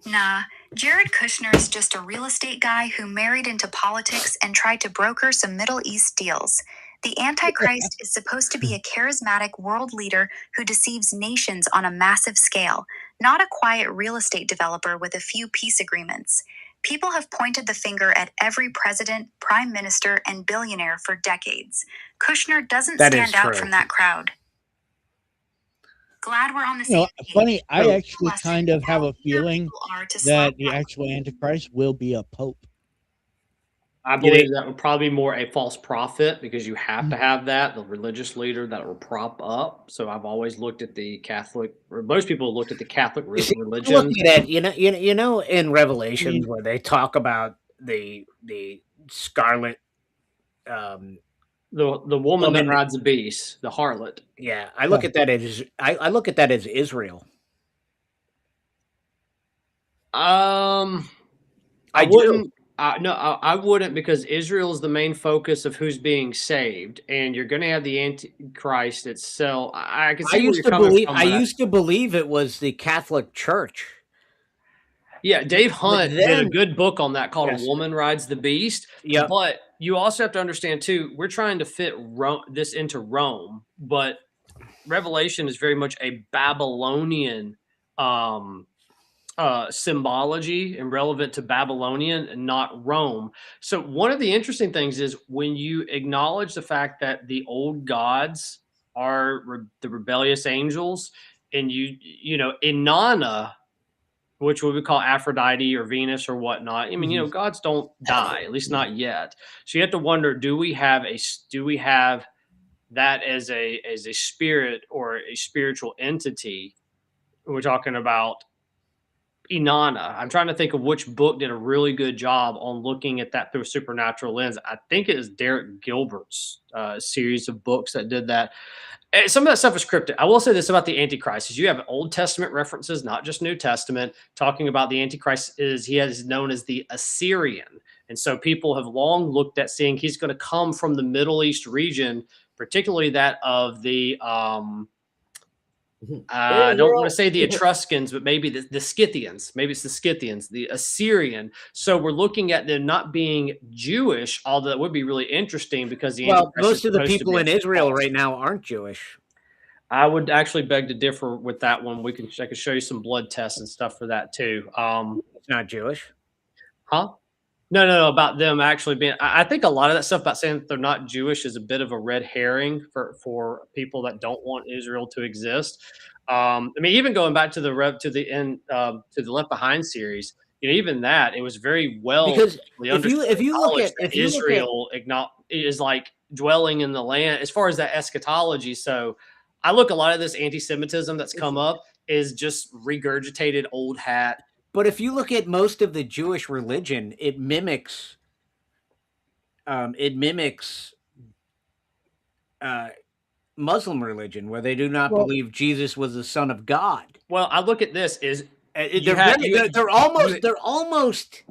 Nah, Jared Kushner is just a real estate guy who married into politics and tried to broker some Middle East deals. The Antichrist is supposed to be a charismatic world leader who deceives nations on a massive scale, not a quiet real estate developer with a few peace agreements. People have pointed the finger at every president, prime minister, and billionaire for decades. Kushner doesn't That is stand out true. from that crowd. Glad we're on the You know, same page. funny, I So, actually lesson, kind of have how a eager feeling people are to that slap the actual Antichrist will be a pope. I believe that would probably be more a false prophet because you have to have that, the religious leader that will prop up. So I've always looked at the Catholic, or most people looked at the Catholic religion. Looking at you know in Revelations where they talk about the scarlet The woman woman- that rides the beast, the harlot. Yeah, I look at that as I look at that as Israel. I I do. wouldn't. No, I wouldn't because Israel is the main focus of who's being saved, and you're going to have the Antichrist itself. I can see where you're coming from. I but used to believe it was the Catholic Church. Yeah, Dave Hunt did a then- good book on that called Yes. "A Woman Rides the Beast." Yep. But you also have to understand too, we're trying to fit this into Rome, but Revelation is very much a Babylonian symbology and relevant to Babylonian and not Rome. So one of the interesting things is when you acknowledge the fact that the old gods are the rebellious angels, and you know Inanna, which we would call Aphrodite or Venus or whatnot. I mean, you know, gods don't die, at least not yet. So you have to wonder: do we have that as a spirit or a spiritual entity? We're talking about Inanna. I'm trying to think of which book did a really good job on looking at that through a supernatural lens. I think it is Derek Gilbert's series of books that did that. And some of that stuff is cryptic. I will say this about the Antichrist: is you have Old Testament references, not just New Testament, talking about the Antichrist. He is known as the Assyrian, and so people have long looked at seeing he's going to come from the Middle East region, particularly that of the I don't want to say the Etruscans, but maybe the Scythians. Maybe it's the Scythians, the Assyrian. So we're looking at them not being Jewish, although that would be really interesting because the Well, Antichrist most is of the supposed to people be in a Israel false. right now aren't Jewish. I would actually beg to differ with that one. I could show you some blood tests and stuff for that too. It's not Jewish. Huh? No, about them actually being. I think a lot of that stuff about saying that they're not Jewish is a bit of a red herring for people that don't want Israel to exist. I mean, even going back to the Left Behind series, you know, even that it was very well Because understood if you look knowledge at that Israel is like dwelling in the land as far as that eschatology. So I look a lot of this anti-Semitism that's come up is just regurgitated old hat. But if you look at most of the Jewish religion, it mimics Muslim religion, where they do not believe Jesus was the Son of God. Well, I look at this is they're almost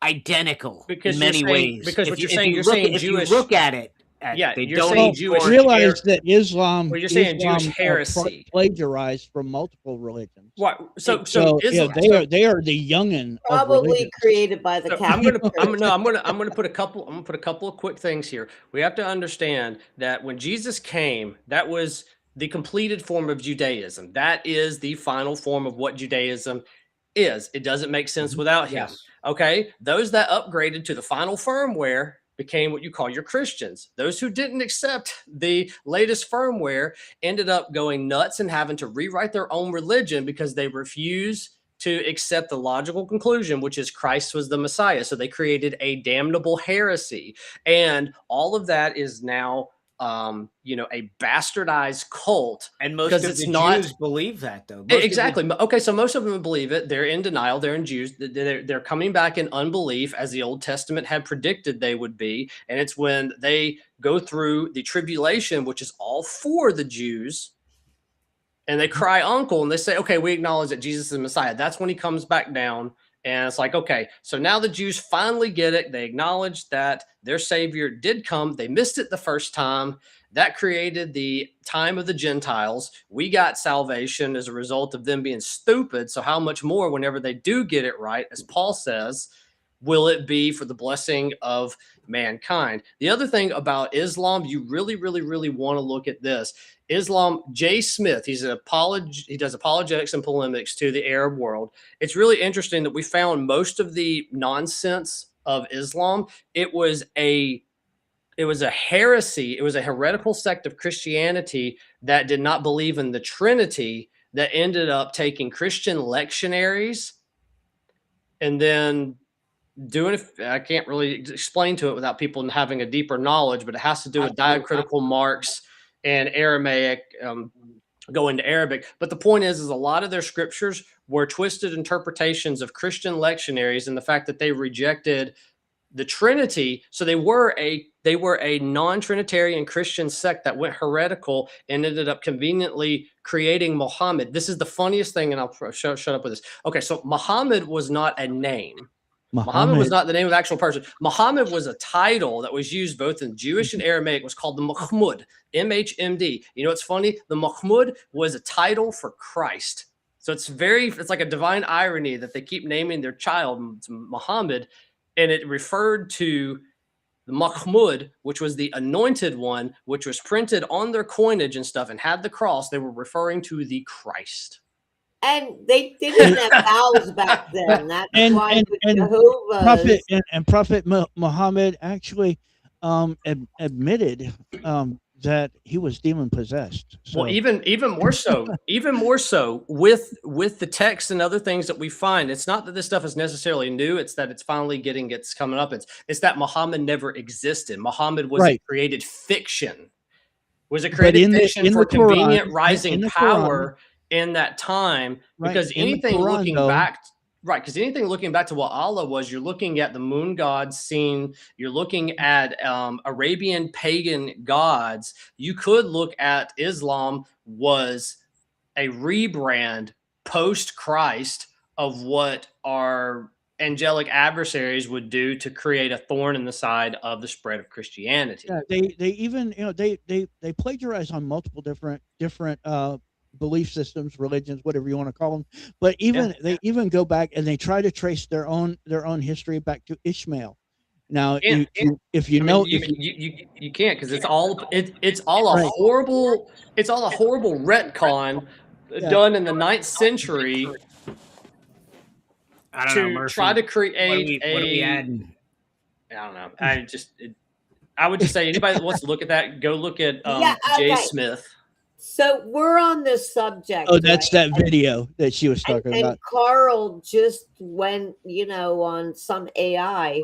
identical because in many ways. Because what If you're you- saying, if you're you look saying at- Jewish. If you look at it Yeah, they you're don't saying need Jewish. Well, realize that Islam. Well, you're saying Islam, Jewish heresy. Plagiarized from multiple religions. What? So yeah, Islam, they are the youngin of Probably religion. created by the So Catholic I'm Church. gonna put a couple of quick things here. We have to understand that when Jesus came, that was the completed form of Judaism. That is the final form of what Judaism is. It doesn't make sense without him. Yes. Okay, those that upgraded to the final firmware became what you call your Christians. Those who didn't accept the latest firmware ended up going nuts and having to rewrite their own religion because they refused to accept the logical conclusion, which is Christ was the Messiah. So they created a damnable heresy. And all of that is now a bastardized cult. And most because of it's the not Jews believe that, though. Most of the- exactly. Okay, so most of them believe it. They're in denial. They're in Jews. They're coming back in unbelief, as the Old Testament had predicted they would be. And it's when they go through the tribulation, which is all for the Jews, and they cry uncle, and they say, okay, we acknowledge that Jesus is the Messiah. That's when he comes back down. And it's like, okay, so now the Jews finally get it. They acknowledge that their Savior did come. They missed it the first time. That created the time of the Gentiles. We got salvation as a result of them being stupid. So how much more whenever they do get it right, as Paul says, will it be for the blessing of mankind? The other thing about Islam, you really, really, really want to look at this. Islam, Jay Smith, he does apologetics and polemics to the Arab world. It's really interesting that we found most of the nonsense of Islam. It was a heresy. It was a heretical sect of Christianity that did not believe in the Trinity, that ended up taking Christian lectionaries and then doing it. I can't really explain to it without people having a deeper knowledge, but it has to do with diacritical marks and Aramaic, go into Arabic. But the point is a lot of their scriptures were twisted interpretations of Christian lectionaries, and the fact that they rejected the Trinity. So they were a non-Trinitarian Christian sect that went heretical and ended up conveniently creating Muhammad. This is the funniest thing, and I'll shut up with this. Okay, so Muhammad was not a name. Muhammad was not the name of the actual person. Muhammad was a title that was used both in Jewish and Aramaic. It was called the Mahmud, M-H-M-D. You know, it's funny. The Mahmud was a title for Christ. So it's like a divine irony that they keep naming their child Muhammad, and it referred to the Mahmud, which was the anointed one, which was printed on their coinage and stuff and had the cross. They were referring to the Christ. And they didn't have vowels back then. That's why Jehovah's Prophet Muhammad actually admitted that he was demon possessed. So. Well, even more so with the text and other things that we find. It's not that this stuff is necessarily new. It's that it's finally it's coming up. It's that Muhammad never existed. Muhammad was a created fiction. Was a created fiction for convenient rising power in that time, because anything looking back to what Allah was, you're looking at the moon gods scene, you're looking at Arabian pagan gods. You could look at Islam was a rebrand post Christ of what our angelic adversaries would do to create a thorn in the side of the spread of Christianity. Yeah, they even they plagiarize on multiple different belief systems, religions, whatever you want to call them. But they even go back and they try to trace their own history back to Ishmael. Now, you can't, because it's all a horrible retcon done in the 9th century. I don't know, Murphy. Try to create what are we adding? I don't know. I would just say anybody that wants to look at that, go look at Jay Smith. So we're on this subject. Oh, that's that video that she was talking about. And Carl just went, on some AI,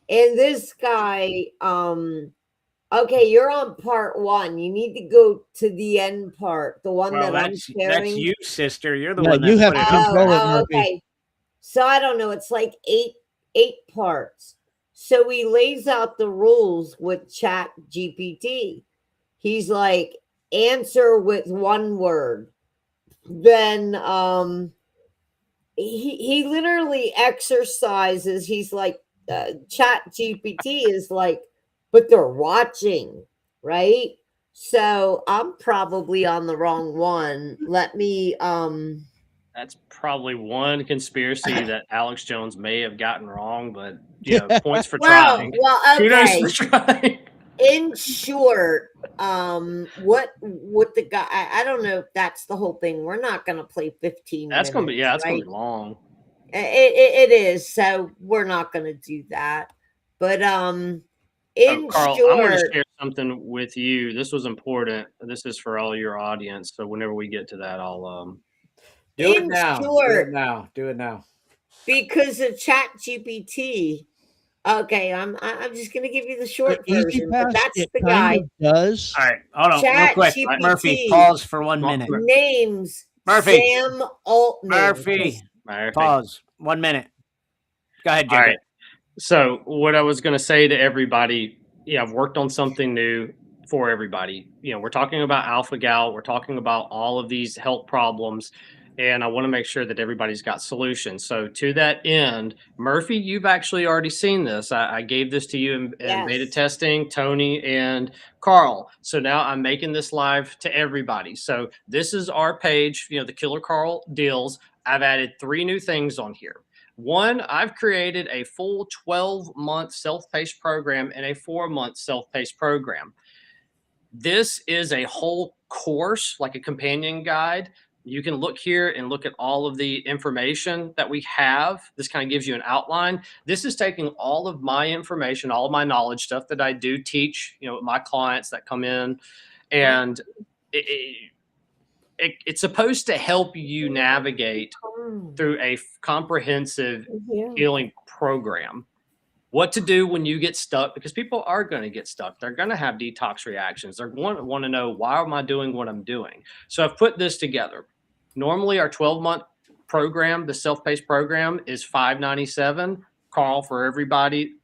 and this guy, okay, you're on part 1. You need to go to the end part, the one that I'm sharing. That's you, sister. You're the one. You have to control it. Okay. So I don't know. It's like eight parts. So he lays out the rules with Chat GPT. He's like, answer with one word. Then he literally exercises. He's like, Chat GPT is like, but they're watching, right? So I'm probably on the wrong one. Let me That's probably one conspiracy that Alex Jones may have gotten wrong, but points for well, trying. well, Kudos okay. for trying. In short, what the guy I don't know if that's the whole thing. We're not gonna play 15 That's gonna be minutes, that's gonna right? be long. It is, so we're not gonna do that. But in Carl, I'm going to short, share something with you. This was important. This is for all your audience. So whenever we get to that, I'll Do it in now. Do it short, now. Do it now. because of Chat GPT. Okay, I'm just gonna give you the short Easy version, but Pass, that's it the kind guy. of does. All right, hold on, real Chat quick. GPT. Murphy, pause for 1 minute. Names Murphy. Sam Altman. Murphy, pause 1 minute. Go ahead, Jacob. All right. So what I was going to say to everybody, I've worked on something new for everybody. We're talking about alpha-gal. We're talking about all of these health problems, and I want to make sure that everybody's got solutions. So to that end, Murphy, you've actually already seen this. I gave this to you in beta testing, Tony and Carl. So now I'm making this live to everybody. So this is our page, the Killer Carl Deals. I've added 3 new things on here. One, I've created a full 12-month self-paced program and a 4-month self-paced program. This is a whole course, like a companion guide. You can look here and look at all of the information that we have. This kind of gives you an outline. This is taking all of my information, all of my knowledge, stuff that I do teach, my clients that come in, and it's supposed to help you navigate through a comprehensive healing program. What to do when you get stuck, because people are going to get stuck. They're going to have detox reactions. They're going to want to know, why am I doing what I'm doing? So I've put this together. Normally our 12-month program, the self-paced program, is $597. Carl, for everybody,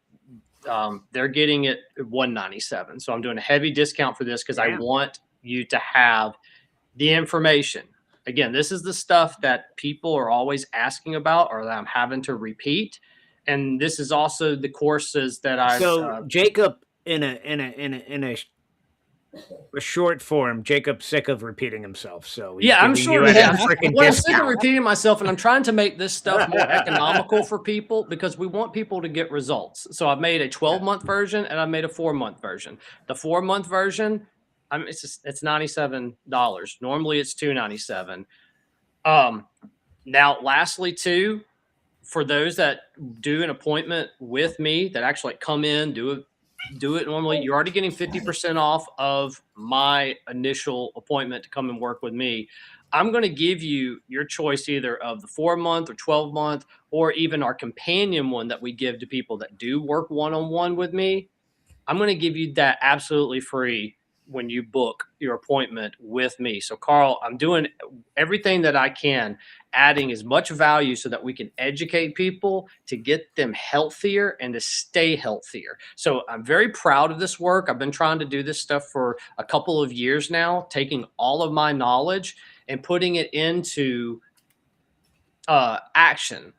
they're getting it $197. So I'm doing a heavy discount for this because I want you to have the information. Again, this is the stuff that people are always asking about, or that I'm having to repeat. And this is also the courses that I've. So Jacob, in a short form, Jacob's sick of repeating himself. So he's I'm giving sure. you Yeah. a freaking Well, I'm sick of discount. repeating myself, and I'm trying to make this stuff more economical for people, because we want people to get results. So I've made a 12-month version and I made a 4-month version. The 4-month version, it's $97. Normally it's $297. Now, lastly, too, for those that do an appointment with me, that actually come in, do it normally, you're already getting 50% off of my initial appointment to come and work with me. I'm going to give you your choice either of the 4-month or 12-month, or even our companion one that we give to people that do work one-on-one with me. I'm going to give you that absolutely free when you book your appointment with me. So Carl, I'm doing everything that I can, adding as much value so that we can educate people to get them healthier and to stay healthier. So I'm very proud of this work. I've been trying to do this stuff for a couple of years now, taking all of my knowledge and putting it into action.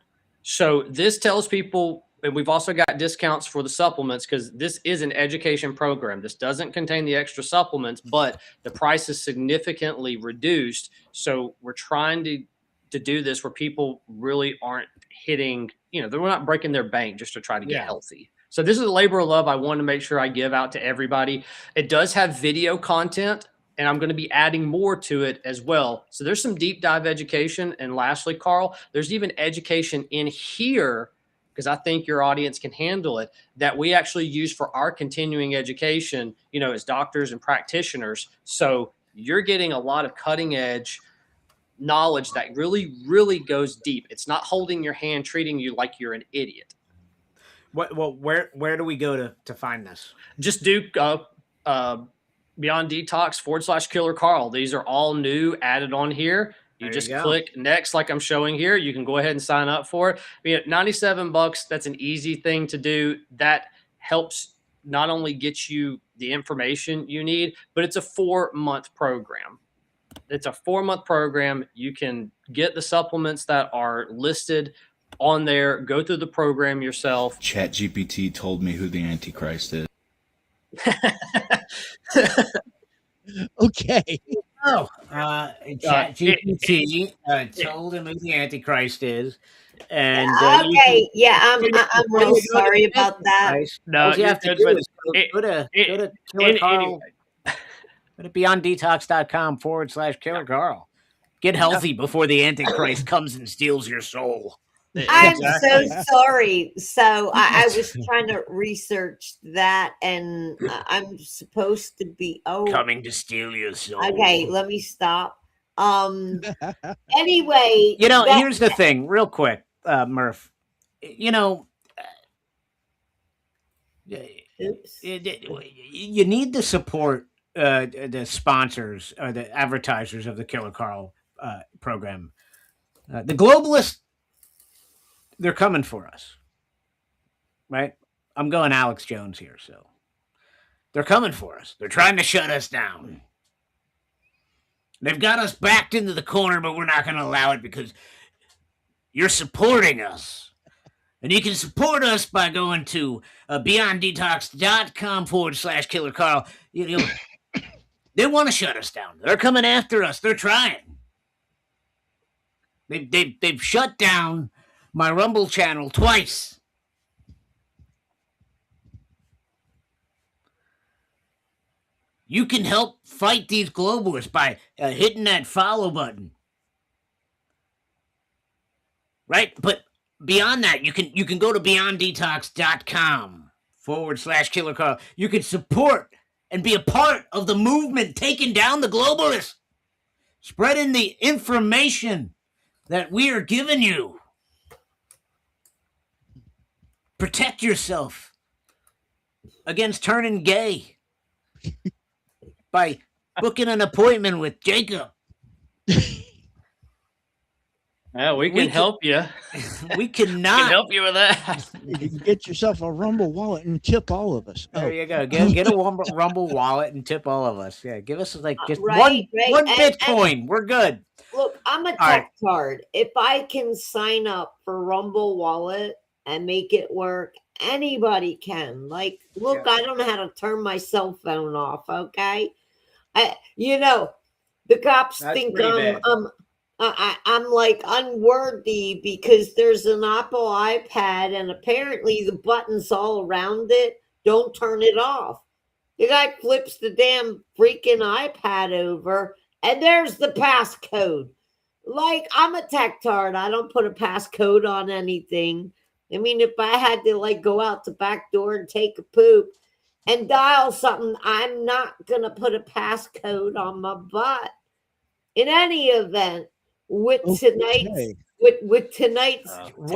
So this tells people, and we've also got discounts for the supplements, because this is an education program. This doesn't contain the extra supplements, but the price is significantly reduced. So we're trying to do this where people really aren't hitting, they're not breaking their bank just to try to get healthy. So this is a labor of love I want to make sure I give out to everybody. It does have video content, and I'm going to be adding more to it as well. So there's some deep dive education. And lastly, Carl, there's even education in here, because I think your audience can handle it, that we actually use for our continuing education, as doctors and practitioners. So you're getting a lot of cutting edge knowledge that really, really goes deep. It's not holding your hand, treating you like you're an idiot. Well, where do we go to find this? Just do Beyond Detox /Killer Carl. These are all new, added on here. You just click next, like I'm showing here. You can go ahead and sign up for it. $97, that's an easy thing to do. That helps not only get you the information you need, but it's a 4-month program. It's a 4-month program. You can get the supplements that are listed on there, go through the program yourself. ChatGPT told me who the Antichrist is. Okay. Oh, ChatGPT told him who the Antichrist is, and okay, yeah, I'm real sorry about that. No, all you have to you're do good, is but go to anyway. go to beyonddetox.com/Killer Carl. Get healthy before the Antichrist comes and steals your soul. I'm so sorry. So I was trying to research that, and I'm supposed to be coming to steal your soul. Okay, let me stop. Anyway, here's the thing, real quick, Murph. You need to support the sponsors or the advertisers of the Killer Carl program. The globalists, they're coming for us, right? I'm going Alex Jones here, so they're coming for us. They're trying to shut us down. They've got us backed into the corner, but we're not going to allow it because you're supporting us. And you can support us by going to beyonddetox.com/Killer Carl. They want to shut us down. They're coming after us. They're trying. They've shut down my Rumble channel twice. You can help fight these globalists by hitting that follow button. Right? But beyond that, you can go to beyonddetox.com/Killer Carl. You can support and be a part of the movement taking down the globalists, spreading the information that we are giving you. Protect yourself against turning gay by booking an appointment with Jacob. Yeah, we can help you. We cannot help you with that. You can get yourself a Rumble wallet and tip all of us. There you go. Get a Rumble wallet and tip all of us. Yeah, give us like just right. one Bitcoin. We're good. Look, I'm a tech card. If I can sign up for Rumble Wallet and make it work, anybody can. Like, look, I don't know how to turn my cell phone off. Okay, the cops think I'm like unworthy because there's an Apple iPad and apparently the buttons all around it don't turn it off. The guy flips the damn freaking iPad over and there's the passcode. Like, I'm a tech-tard. I don't put a passcode on anything. I mean, if I had to like go out the back door and take a poop and dial something, I'm not going to put a passcode on my butt. In any event, with tonight's what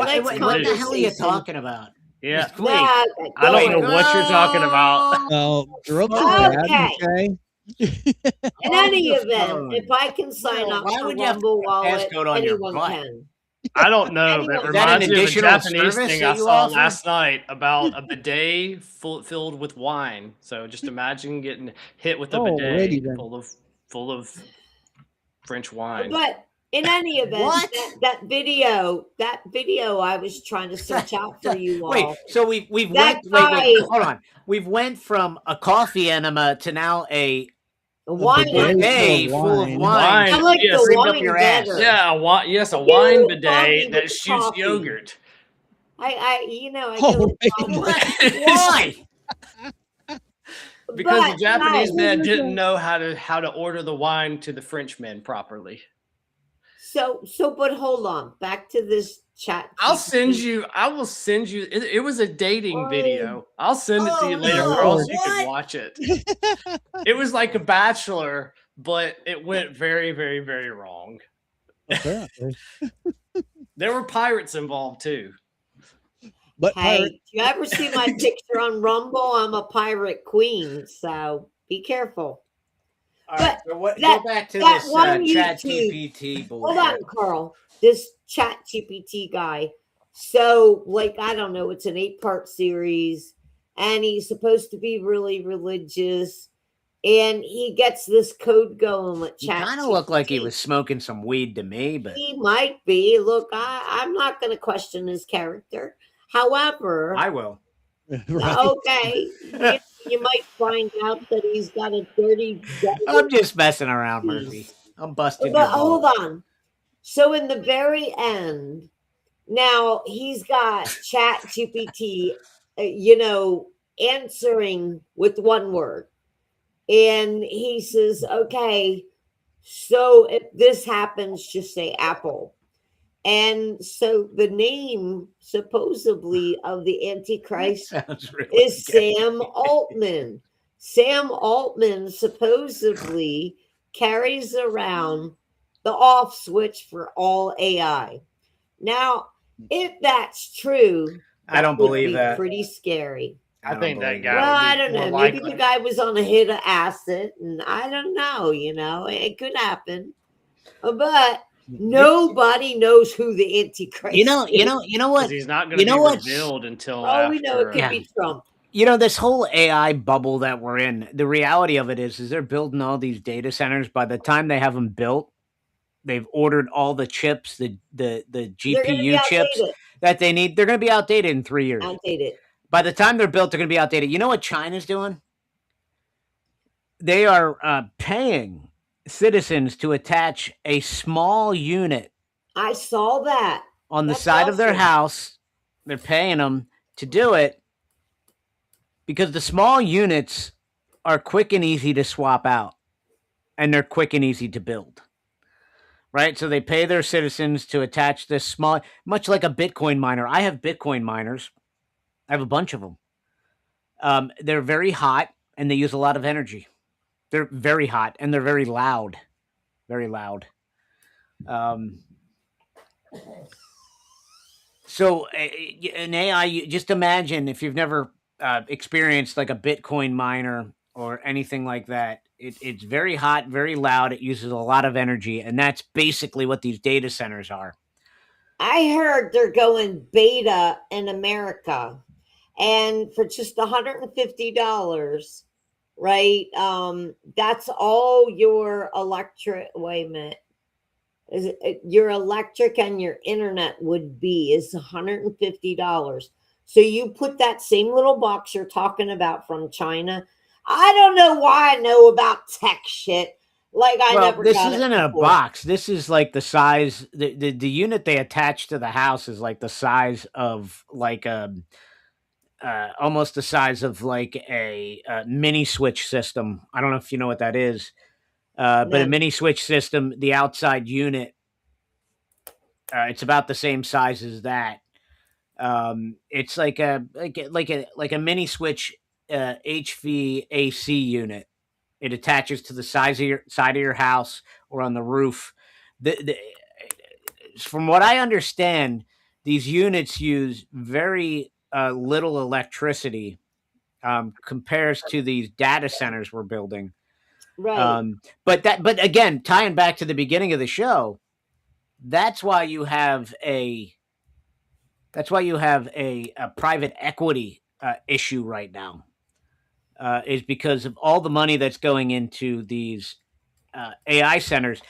the hell are you talking about? Yeah, I don't know what you're talking about. Okay. In any event, if I can sign up for Rumble Wallet, anyone can. I don't know. That reminds me of a Japanese thing I saw last night about a bidet filled with wine. So just imagine getting hit with a bidet full of French wine. But in any event, that video I was trying to search out for you all. Wait, so hold on. We've went from a coffee enema to now a wine bidet full of wine. I like the wine better. Yeah, a wine bidet that shoots yogurt. Why? Because the Japanese man didn't know how to order the wine to the French men properly. But hold on. Back to this chat. I will send you. It was a dating video. I'll send it to you later, Carl, so you can watch it. It was like a Bachelor, but it went very, very, very wrong. Apparently. There were pirates involved too. But hey, you ever see my picture on Rumble? I'm a pirate queen, so be careful. All right, so go back to this ChatGPT bullshit. Hold on, Carl. This ChatGPT guy. So, like, I don't know, it's an 8-part series, and he's supposed to be really religious, and he gets this code going with ChatGPT. He kind of looked like he was smoking some weed to me, but he might be. Look, I'm not going to question his character. However, I will. Okay. you might find out that he's got a dirty. I'm just messing around, Murphy. I'm busting. But hold on. So in the very end, now he's got Chat GPT, answering with one word. And he says, okay, so if this happens, just say Apple. And so the name supposedly of the Antichrist is Sam Altman. Sam Altman supposedly carries around the off switch for all AI. Now, if that's true, I don't believe would be that. pretty scary. I think that guy. Well, I would be don't know. more Maybe likely. the guy was on a hit of acid, and I don't know. It could happen, but nobody knows who the Antichrist. You know what? 'Cause he's not going to be revealed until. Oh, we know it after- could be Trump. This whole AI bubble that we're in, the reality of it is they're building all these data centers. By the time they have them built, they've ordered all the chips, the GPU chips that they need. They're going to be outdated in 3 years. Outdated. By the time they're built, they're going to be outdated. You know what China's doing? They are paying citizens to attach a small unit. I saw that on the side of their house. They're paying them to do it because the small units are quick and easy to swap out, and they're quick and easy to build. Right? So they pay their citizens to attach this small, much like a Bitcoin miner. I have Bitcoin miners. I have a bunch of them. They're very hot and they use a lot of energy. They're very hot and they're very loud. Very loud. So an AI, just imagine if you've never experienced like a Bitcoin miner or anything like that. It's very hot, very loud. It uses a lot of energy. And that's basically what these data centers are. I heard they're going beta in America. And for just $150, right? That's all your electric. Wait a minute. Your electric and your internet would be is $150. So you put that same little box you're talking about from China. I don't know why I know about tech shit. Like This isn't a box. This is like the size. The unit they attach to the house is like the size of like almost the size of like a mini switch system. I don't know if you know what that is, but a mini switch system, the outside unit, it's about the same size as that. It's like a mini switch HVAC unit. It attaches to the side of your house or on the roof. From what I understand, these units use very little electricity compares to these data centers we're building. Right. But again, tying back to the beginning of the show, that's why you have a private equity issue right now. Is because of all the money that's going into these AI centers,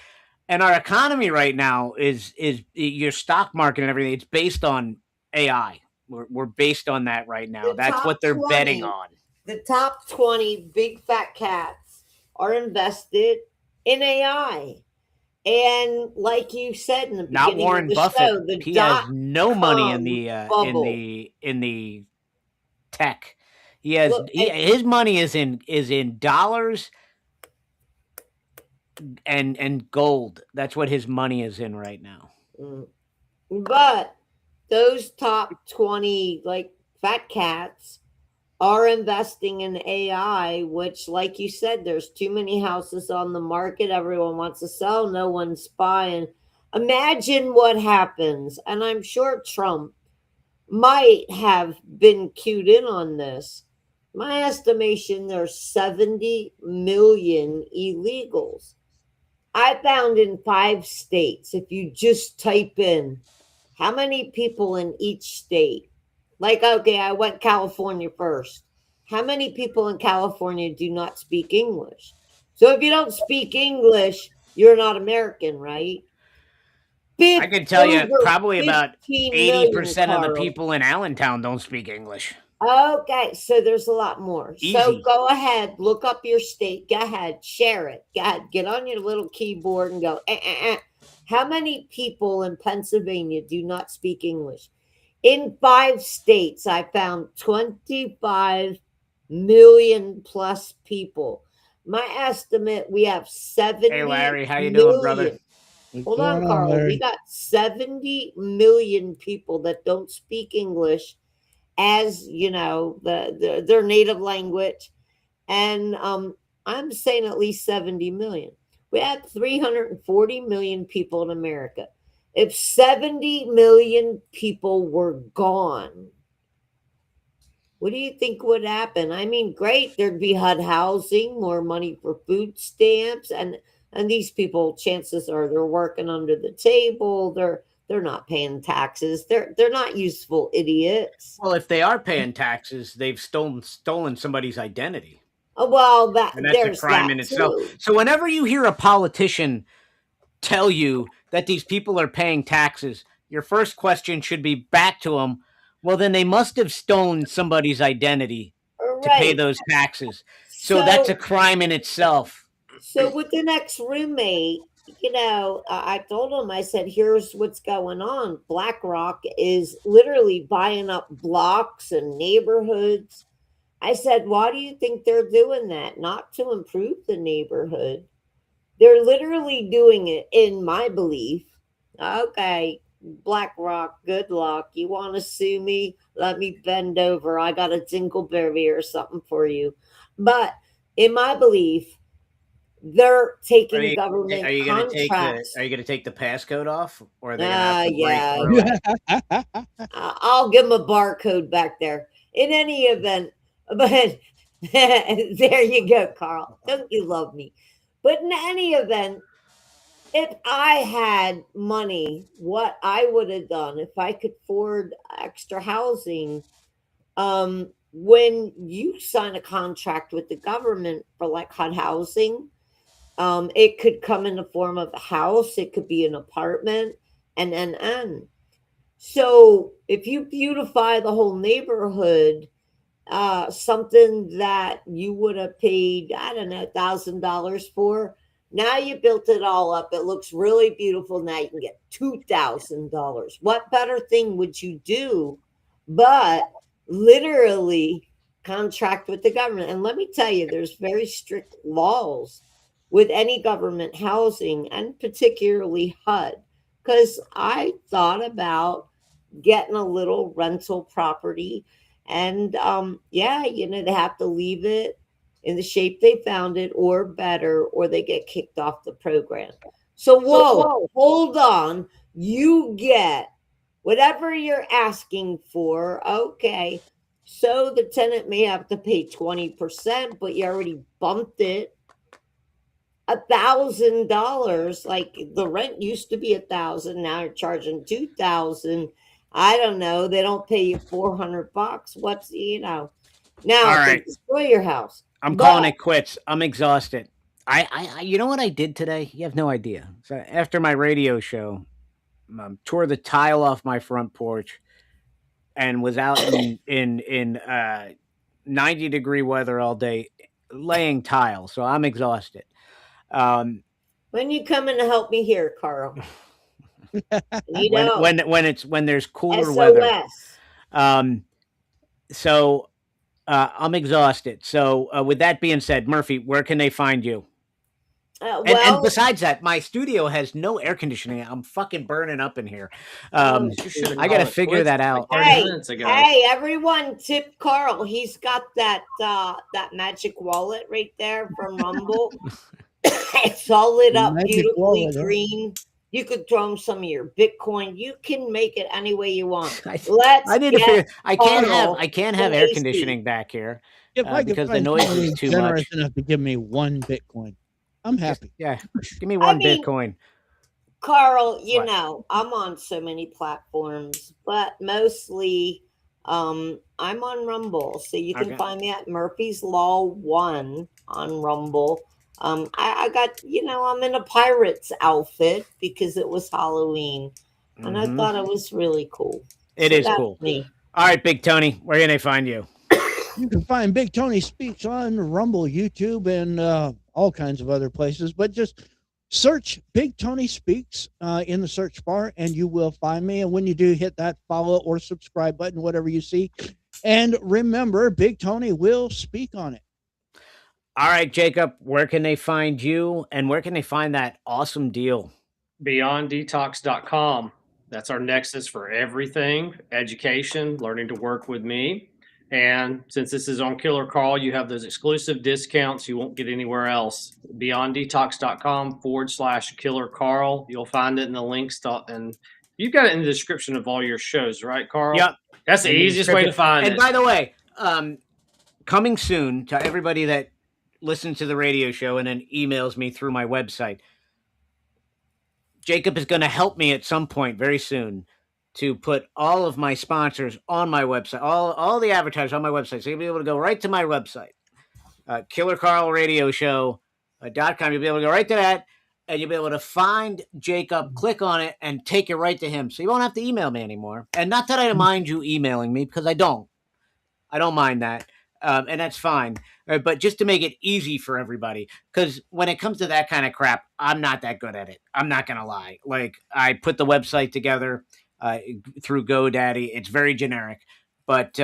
and our economy right now is your stock market and everything. It's based on AI. We're based on that right now. That's what they're betting on. The top 20 big fat cats are invested in AI, and like you said in the beginning, not Warren of the Buffett. show, the He has no money in bubble. the tech. He has his money is in dollars and gold. That's what his money is in right now. But those top 20 like fat cats are investing in AI, which, like you said, there's too many houses on the market. Everyone wants to sell. No one's buying. Imagine what happens. And I'm sure Trump might have been cued in on this. My estimation, there's 70 million illegals. I found in 5 states, if you just type in how many people in each state, like, okay, I went California first. How many people in California do not speak English? So if you don't speak English, you're not American, right? I can tell you probably about 15 million, 80% of the Carl. people in Allentown don't speak English. Okay, so there's a lot more. So Easy. go ahead, look up your state. Go ahead, share it. Go ahead, get on your little keyboard and go. How many people in Pennsylvania do not speak English? In 5 states, I found 25 million plus people. My estimate, we have 70 Hey, Larry, how you doing, brother? million. Hold on, Carl. We got 70 million people that don't speak English as their native language, and I'm saying at least 70 million. We have 340 million people in America. If 70 million people were gone, what do you think would happen? I mean, great, there'd be HUD housing, more money for food stamps, and these people, chances are they're working under the table. They're not paying taxes. They're not useful idiots. Well, if they are paying taxes, they've stolen somebody's identity. Well, and that's a crime in itself. So whenever you hear a politician tell you that these people are paying taxes, your first question should be back to them. Well, then they must have stolen somebody's identity to pay those taxes. So that's a crime in itself. So with the next roommate, I told him, I said, here's what's going on. BlackRock is literally buying up blocks and neighborhoods. I said, why do you think they're doing that? Not to improve the neighborhood. They're literally doing it, in my belief. Okay, BlackRock, good luck. You want to sue me? Let me bend over. I got a dingleberry or something for you. But in my belief, they're taking government contracts. Are you going to take the passcode off, or are they going to have to I'll give them a barcode back there. In any event, but there you go, Carl. Don't you love me? But in any event, if I had money, what I would have done if I could afford extra housing, when you sign a contract with the government for like HUD housing, it could come in the form of a house, it could be an apartment, and. So if you beautify the whole neighborhood, something that you would have paid, I don't know, $1,000 for, now you built it all up. It looks really beautiful. Now you can get $2,000. What better thing would you do but literally contract with the government? And let me tell you, there's very strict laws with any government housing, and particularly HUD, because I thought about getting a little rental property, and they have to leave it in the shape they found it or better, or they get kicked off the program. So hold on, you get whatever you're asking for. Okay, so the tenant may have to pay 20%, but you already bumped it $1,000. Like the rent used to be $1,000, now you're charging $2,000. I don't know. They don't pay you $400. What's now? All right. Destroy your house. I'm calling it quits. I'm exhausted. I you know what I did today? You have no idea. So after my radio show, tore the tile off my front porch, and was out in 90-degree weather all day, laying tile. So I'm exhausted. When you coming to help me here, Carl? When there's cooler SOS. weather. So I'm exhausted. So with that being said, Murphy, where can they find you? And besides that, my studio has no air conditioning. I'm fucking burning up in here. I got to figure that out. Hey, everyone, tip Carl. He's got that magic wallet right there from Rumble. It's all lit up beautifully green. You could throw him some of your Bitcoin. You can make it any way you want. I can't have air conditioning back here because the noise is too much. Enough to give me 1 Bitcoin. I'm happy. Yeah, give me 1 Bitcoin. Carl, I'm on so many platforms, but mostly I'm on Rumble. So you can find me at Murphy's Law 1 on Rumble. I got, I'm in a pirate's outfit because it was Halloween, and I thought it was really cool. It is cool. Me. All right, Big Tony, where can they find you? You can find Big Tony Speaks on Rumble, YouTube, and all kinds of other places. But just search Big Tony Speaks in the search bar, and you will find me. And when you do, hit that follow or subscribe button, whatever you see. And remember, Big Tony will speak on it. All right, Jacob, where can they find you, and where can they find that awesome deal? BeyondDetox.com. That's our nexus for everything, education, learning to work with me. And since this is on Killer Carl, you have those exclusive discounts you won't get anywhere else. BeyondDetox.com/Killer Carl. You'll find it in the links. And you've got it in the description of all your shows, right, Carl? Yep. That's the easiest way to find it. And by the way, coming soon to everybody that listens to the radio show and then emails me through my website, Jacob is going to help me at some point very soon to put all of my sponsors on my website, all the advertisers on my website. So you'll be able to go right to my website, KillerCarlRadioshow.com. You'll be able to go right to that, and you'll be able to find Jacob, click on it, and take you right to him. So you won't have to email me anymore. And not that I mind you emailing me, because I don't mind that. And that's fine. But just to make it easy for everybody, because when it comes to that kind of crap, I'm not that good at it. I'm not going to lie. Like, I put the website together through GoDaddy. It's very generic, but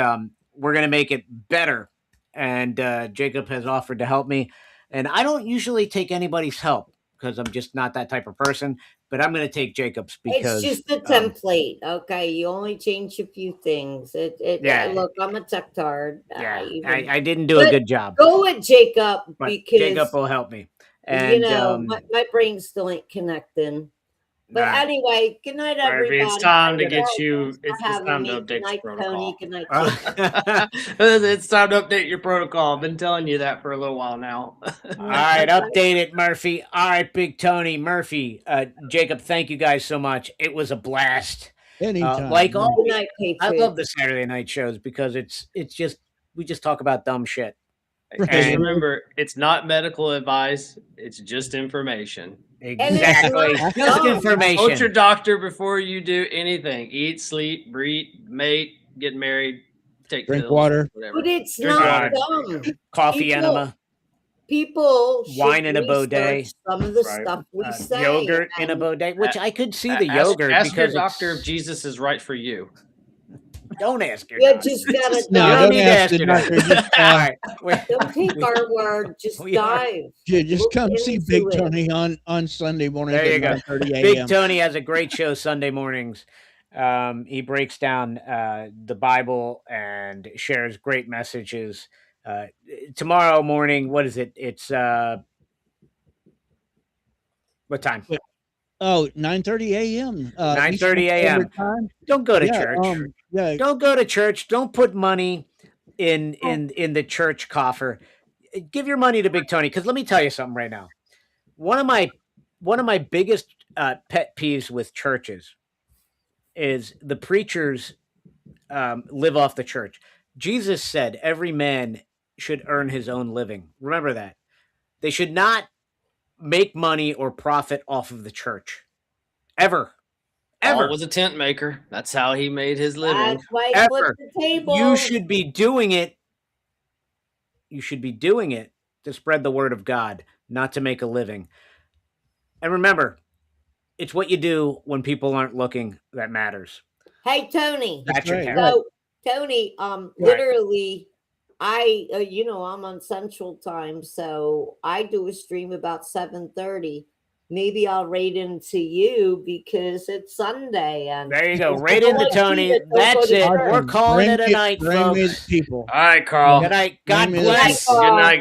we're going to make it better. And Jacob has offered to help me. And I don't usually take anybody's help because I'm just not that type of person. But I'm going to take Jacob's because it's just a template. Okay, you only change a few things. Look, I'm a tech-tard. I didn't do a good job. Go with Jacob, but because Jacob will help me. And my brain still ain't connecting. But anyway, good night, everybody. It's time to get you. It's time to update your protocol. Good night, It's time to update your protocol. I've been telling you that for a little while now. All right, update it, Murphy. All right, Big Tony, Murphy, Jacob. Thank you guys so much. It was a blast. Anytime. Like Good night, I love the Saturday night shows because it's just we just talk about dumb shit. And remember, it's not medical advice. It's just information. Exactly. Just information. Consult your doctor before you do anything. Eat, sleep, breathe, mate, get married, take drink pills, water. whatever. But it's Drink not water. dumb. Coffee enema. People Wine in a research bidet. some of the stuff we say. Yogurt in a bidet, which I could see the yogurt ask because your doctor if Jesus is right for you. Don't ask your You doctor. just gotta No, You don't need to ask the your doctor. doctor. Just, All right. don't take our word. Just We are- dive. yeah, just Look come see into Big it. Tony on Sunday morning There you at go. 9:30 Big a.m. Tony has a great show Sunday mornings. He breaks down the Bible and shares great messages. Tomorrow morning, what is it? It's what time? Oh, 9:30 a.m. 9:30 a.m. Don't go to church. Don't go to church. Don't put money in the church coffer. Give your money to Big Tony, because let me tell you something right now. One of my biggest pet peeves with churches is the preachers live off the church. Jesus said every man should earn his own living. Remember that. They should not make money or profit off of the church. Ever. Paul was a tent maker. That's how he made his living. That's why he flipped the table. You should be doing it. You should be doing it to spread the word of God, not to make a living. And remember, it's what you do when people aren't looking that matters. Hey, Tony. That's your So, Tony, literally, I'm on Central Time, so I do a stream about 7:30. Maybe I'll rate into you because it's Sunday. And there you go. Rate into Tony. That's it. We're calling it a night, folks. People. All right, Carl. Good night. God Bring me bless. the- Good night.